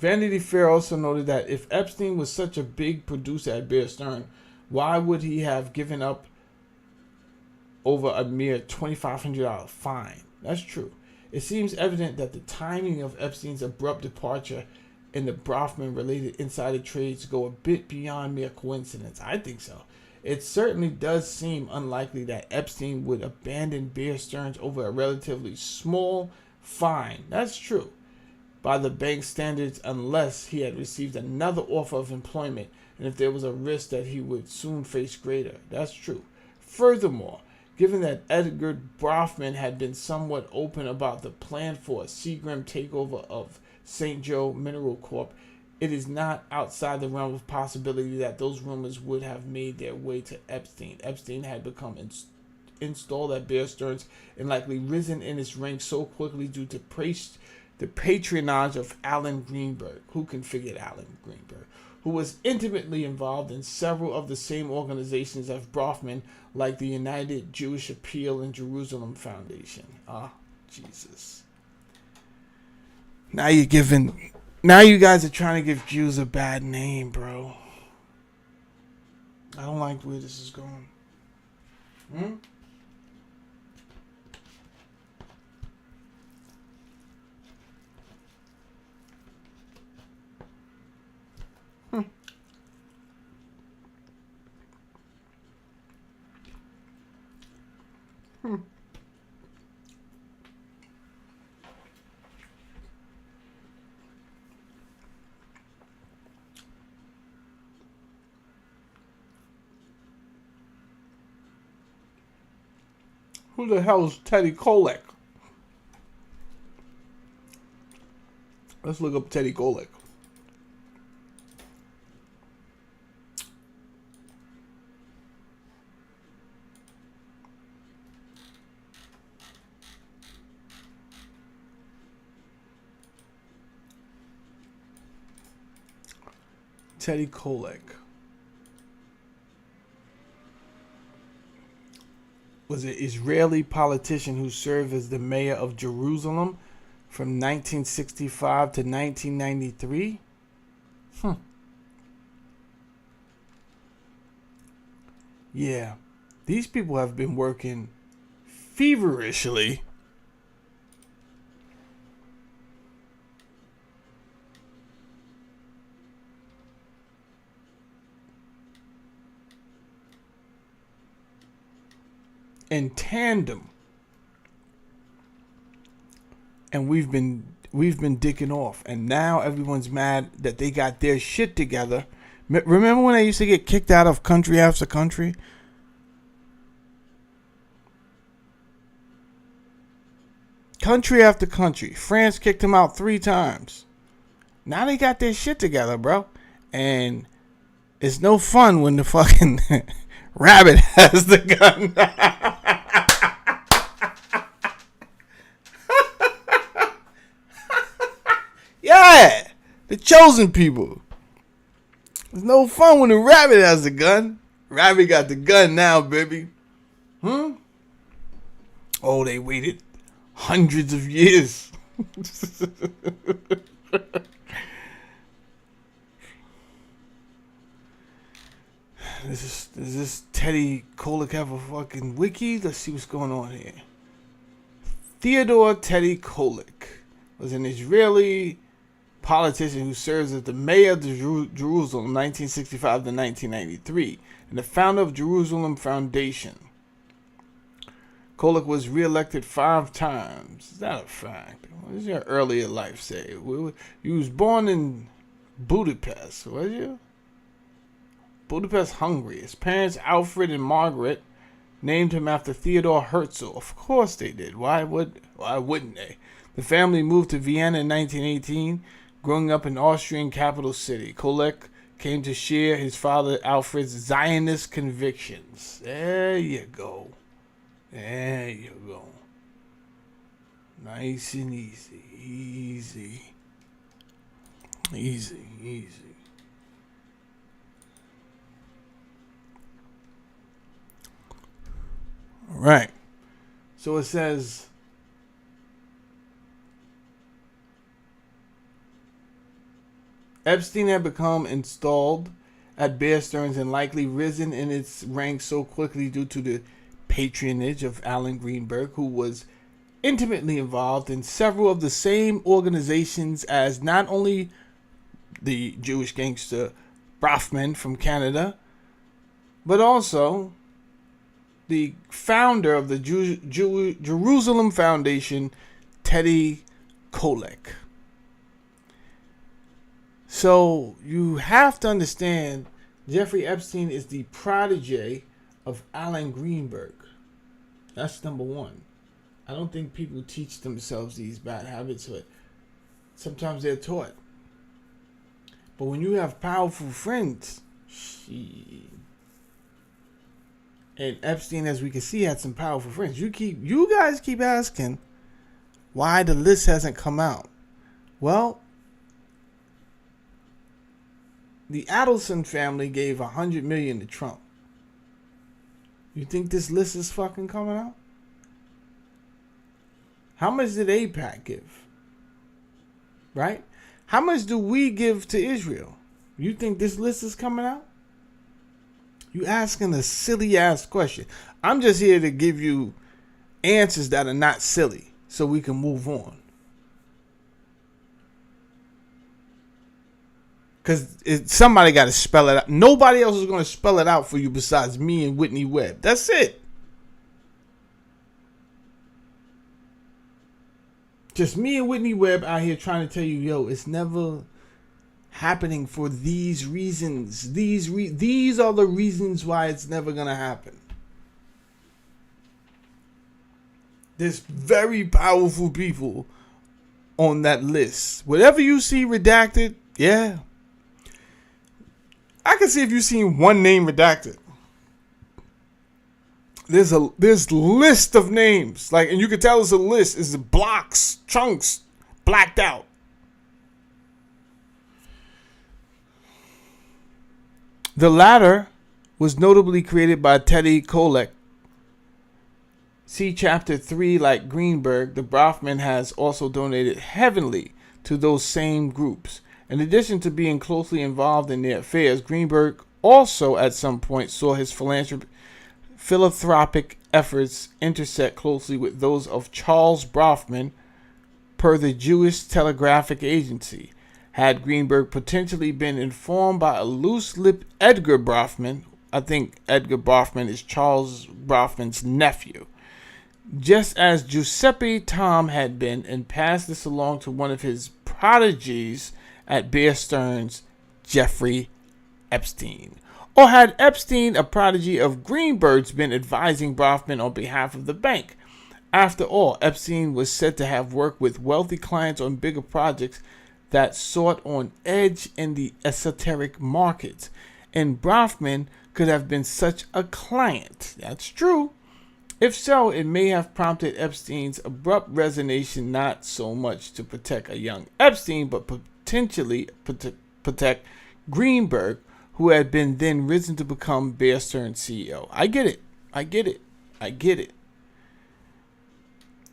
Vanity Fair also noted that if Epstein was such a big producer at Bear Stearns, why would he have given up over a mere $2,500 fine? That's true. It seems evident that the timing of Epstein's abrupt departure and the Brofman-related insider trades go a bit beyond mere coincidence. I think so. It certainly does seem unlikely that Epstein would abandon Bear Stearns over a relatively small fine. That's true. By the bank's standards, unless he had received another offer of employment and if there was a risk that he would soon face greater. That's true. Furthermore, given that Edgar Brofman had been somewhat open about the plan for a Seagram takeover of St. Joe Mineral Corp., it is not outside the realm of possibility that those rumors would have made their way to Epstein. Epstein had become installed at Bear Stearns and likely risen in his ranks so quickly due to the patronage of Alan Greenberg. Who can forget Alan Greenberg? Who was intimately involved in several of the same organizations as Brofman, like the United Jewish Appeal and Jerusalem Foundation. Jesus. Now you guys are trying to give Jews a bad name, bro. I don't like the way this is going. Who the hell is Teddy Kollek? Let's look up Teddy Kollek. Teddy Kollek was an Israeli politician who served as the mayor of Jerusalem from 1965 to 1993. Yeah, these people have been working feverishly in tandem, and we've been dicking off, and now everyone's mad that they got their shit together. Remember when they used to get kicked out of country after country? Country after country. France kicked them out 3 times. Now they got their shit together, bro. And it's no fun when the fucking rabbit has the gun. Yeah, the chosen people. It's no fun when the rabbit has the gun. Rabbit got the gun now, baby. Oh, they waited hundreds of years. Does this Teddy Kollek have a fucking wiki? Let's see what's going on here. Theodore Teddy Kollek was an Israeli politician who serves as the mayor of Jerusalem 1965 to 1993 and the founder of Jerusalem Foundation. Kollek was re-elected 5 times. Is that a fact? What does your earlier life say? You was born in Budapest, was you? Budapest, Hungary. His parents, Alfred and Margaret, named him after Theodor Herzl. Of course they did. Why wouldn't they? The family moved to Vienna in 1918, growing up in Austrian capital city. Kollek came to share his father Alfred's Zionist convictions. There you go. There you go. Nice and easy. Easy. Easy, easy. All right. So it says, Epstein had become installed at Bear Stearns and likely risen in its ranks so quickly due to the patronage of Alan Greenberg, who was intimately involved in several of the same organizations as not only the Jewish gangster Brafman from Canada, but also the founder of the Jerusalem Foundation, Teddy Kollek. So you have to understand, Jeffrey Epstein is the protege of Alan Greenberg. That's number one. I don't think people teach themselves these bad habits, but sometimes they're taught. But when you have powerful friends, and Epstein, as we can see, had some powerful friends. You guys keep asking why the list hasn't come out. Well, the Adelson family gave $100 million to Trump. You think this list is fucking coming out? How much did AIPAC give? Right? How much do we give to Israel? You think this list is coming out? You asking a silly ass question. I'm just here to give you answers that are not silly so we can move on. Because somebody got to spell it out. Nobody else is going to spell it out for you besides me and Whitney Webb. That's it. Just me and Whitney Webb out here trying to tell you, yo, it's never happening for these reasons. These are the reasons why it's never going to happen. There's very powerful people on that list. Whatever you see redacted, yeah. I can see if you've seen one name redacted. There's list of names. And you can tell it's a list. It's blocks, chunks, blacked out. The latter was notably created by Teddy Kollek. See Chapter 3, like Greenberg, the Brafman has also donated heavily to those same groups. In addition to being closely involved in their affairs, Greenberg also at some point saw his philanthropic efforts intersect closely with those of Charles Brafman, per the Jewish Telegraphic Agency. Had Greenberg potentially been informed by a loose-lipped Edgar Brafman, I think Edgar Brafman is Charles Brafman's nephew, just as Giuseppe Tom had been, and passed this along to one of his prodigies at Bear Stearns, Jeffrey Epstein. Or had Epstein, a prodigy of Greenberg's, been advising Brafman on behalf of the bank? After all, Epstein was said to have worked with wealthy clients on bigger projects that sought on edge in the esoteric markets, and Brofman could have been such a client. That's true. If so, it may have prompted Epstein's abrupt resignation, not so much to protect a young Epstein, but potentially protect Greenberg, who had been then risen to become Bear Stearns CEO. I get it.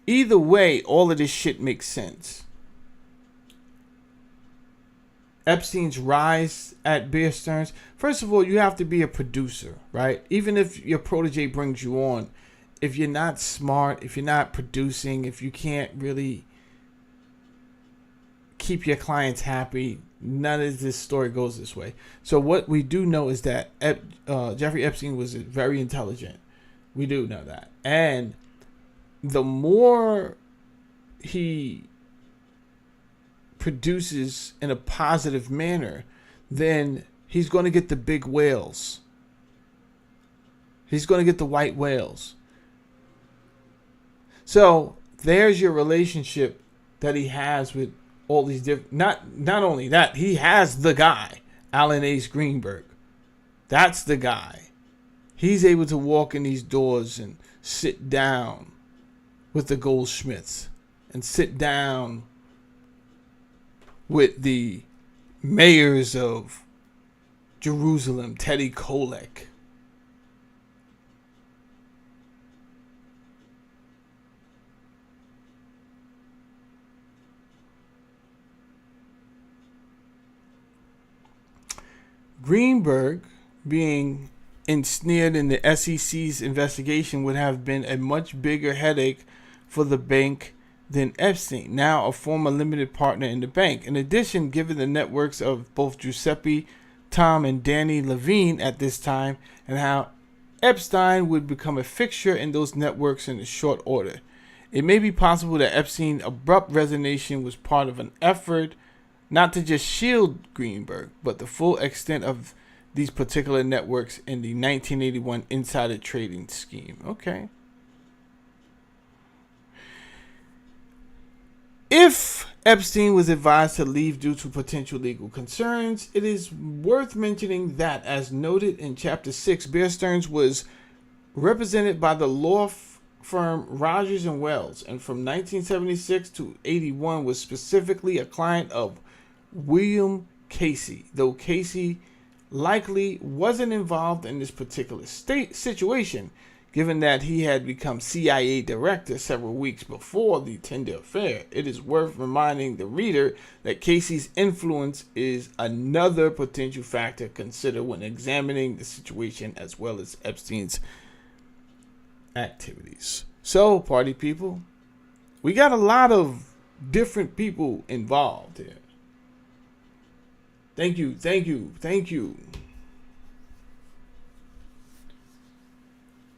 Either way, all of this shit makes sense. Epstein's rise at Bear Stearns. First of all, you have to be a producer, right? Even if your protege brings you on, if you're not smart, if you're not producing, if you can't really keep your clients happy, none of this story goes this way. So what we do know is that Jeffrey Epstein was very intelligent. We do know that. And the more he produces in a positive manner, then he's going to get the big whales. He's going to get the white whales. So there's your relationship that he has with all these different. Not only that, he has the guy, Alan Ace Greenberg. That's the guy. He's able to walk in these doors and sit down with the Goldsmiths and sit down with the mayors of Jerusalem, Teddy Kollek. Greenberg being ensnared in the SEC's investigation would have been a much bigger headache for the bank than Epstein, now a former limited partner in the bank. In addition, given the networks of both Giuseppe, Tom, and Danny Levine at this time, and how Epstein would become a fixture in those networks in a short order, it may be possible that Epstein's abrupt resignation was part of an effort not to just shield Greenberg, but the full extent of these particular networks in the 1981 insider trading scheme. Okay. If Epstein was advised to leave due to potential legal concerns, it is worth mentioning that, as noted in Chapter 6, Bear Stearns was represented by the law firm Rogers & Wells, and from 1976 to 81 was specifically a client of William Casey, though Casey likely wasn't involved in this particular situation, given that he had become CIA director several weeks before the tender affair. It is worth reminding the reader that Casey's influence is another potential factor to consider when examining the situation, as well as Epstein's activities. So, party people, we got a lot of different people involved here. Thank you.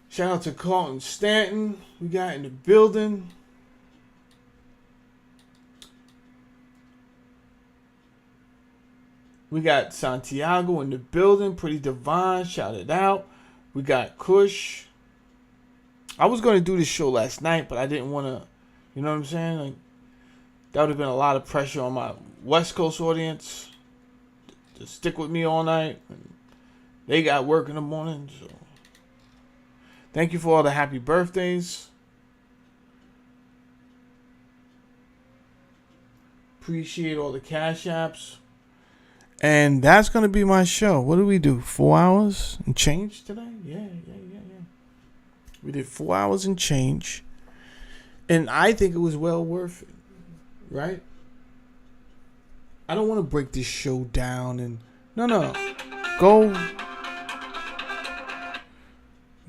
Shout out to Carlton Stanton. We got in the building. We got Santiago in the building. Pretty Divine. Shout it out. We got Kush. I was going to do this show last night, but I didn't want to, you know what I'm saying? Like, that would have been a lot of pressure on my West Coast audience to stick with me all night. They got work in the morning, so thank you for all the happy birthdays. Appreciate all the cash apps. And that's going to be my show. What did we do? 4 hours and change today? Yeah. We did 4 hours and change. And I think it was well worth it. Right? I don't want to break this show down and... No. Go...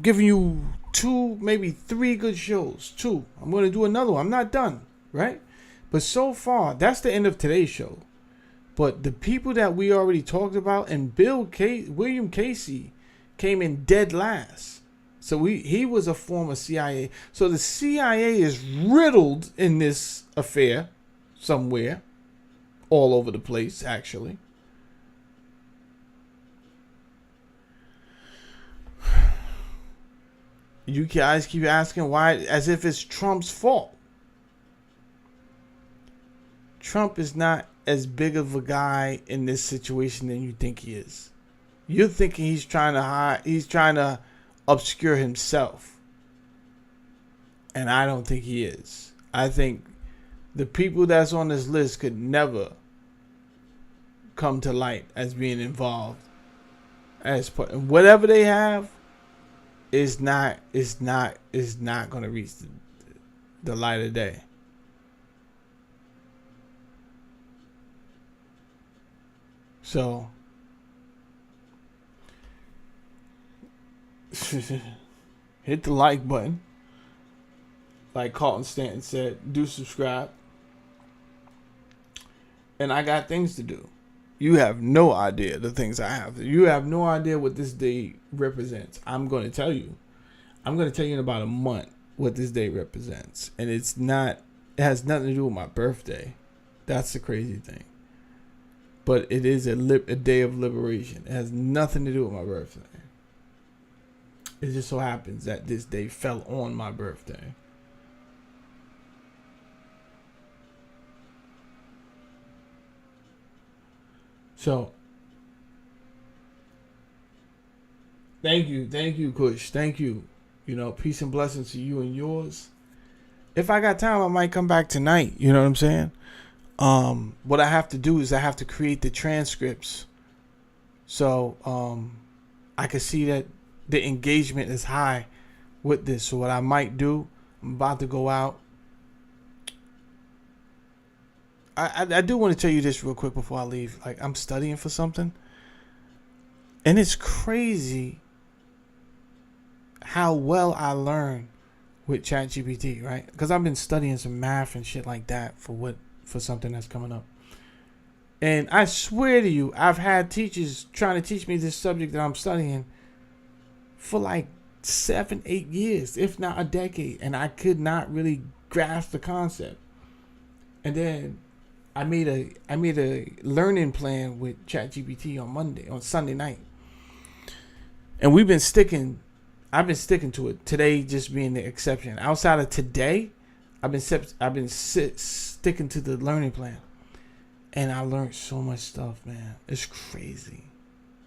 Giving you 2, maybe 3 good shows. 2. I'm going to do another one. I'm not done, right? But so far, that's the end of today's show. But the people that we already talked about, and William Casey came in dead last. So he was a former CIA. So the CIA is riddled in this affair somewhere. All over the place, actually. You guys keep asking why, as if it's Trump's fault. Trump is not as big of a guy in this situation than you think he is. You're thinking he's trying to hide, he's trying to obscure himself. And I don't think he is. I think the people that's on this list could never come to light as being involved. As whatever they have is not going to reach the light of day. So hit the like button. Like Carlton Stanton said, do subscribe. And I got things to do. You have no idea the things I have. You have no idea what this day represents. I'm going to tell you. I'm going to tell you in about a month what this day represents. And it has nothing to do with my birthday. That's the crazy thing. But it is a day of liberation. It has nothing to do with my birthday. It just so happens that this day fell on my birthday. So, thank you, Kush. Thank you. You know, peace and blessings to you and yours. If I got time, I might come back tonight. You know what I'm saying? What I have to do is I have to create the transcripts. So, I can see that the engagement is high with this. So what I might do, I'm about to go out. I do want to tell you this real quick before I leave. Like, I'm studying for something. And it's crazy how well I learn with ChatGPT, right? Because I've been studying some math and shit like that for something that's coming up. And I swear to you, I've had teachers trying to teach me this subject that I'm studying for like 7-8 years, if not a decade. And I could not really grasp the concept. And then I made a learning plan with ChatGPT on Sunday night. And I've been sticking to it. Today just being the exception. Outside of today, I've been sticking to the learning plan. And I learned so much stuff, man. It's crazy.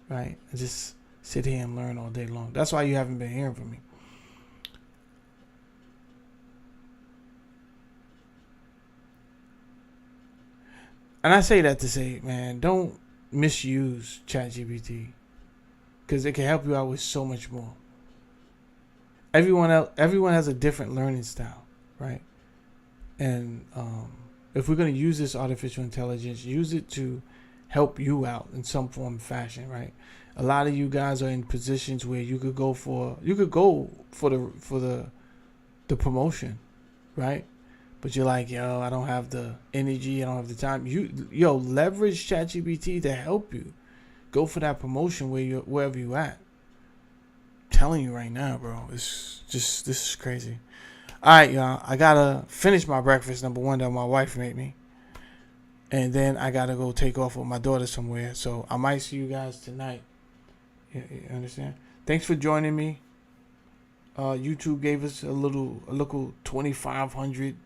Right? I just sit here and learn all day long. That's why you haven't been hearing from me. And I say that to say, man, don't misuse ChatGPT, because it can help you out with so much more. Everyone has a different learning style, right? And if we're going to use this artificial intelligence, use it to help you out in some form of fashion, right? A lot of you guys are in positions where you could go for the promotion, right? But you're like, yo, I don't have the energy, I don't have the time. Leverage ChatGPT to help you. Go for that promotion wherever you at. I'm telling you right now, bro. This is crazy. Alright, y'all. I gotta finish my breakfast, number one, that my wife made me. And then I gotta go take off with my daughter somewhere. So I might see you guys tonight. You understand? Thanks for joining me. YouTube gave us a local 2,500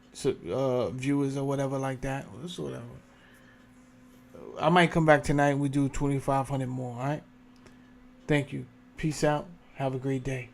viewers or whatever like that. It's whatever. I might come back tonight and we do 2,500 more. All right. Thank you. Peace out. Have a great day.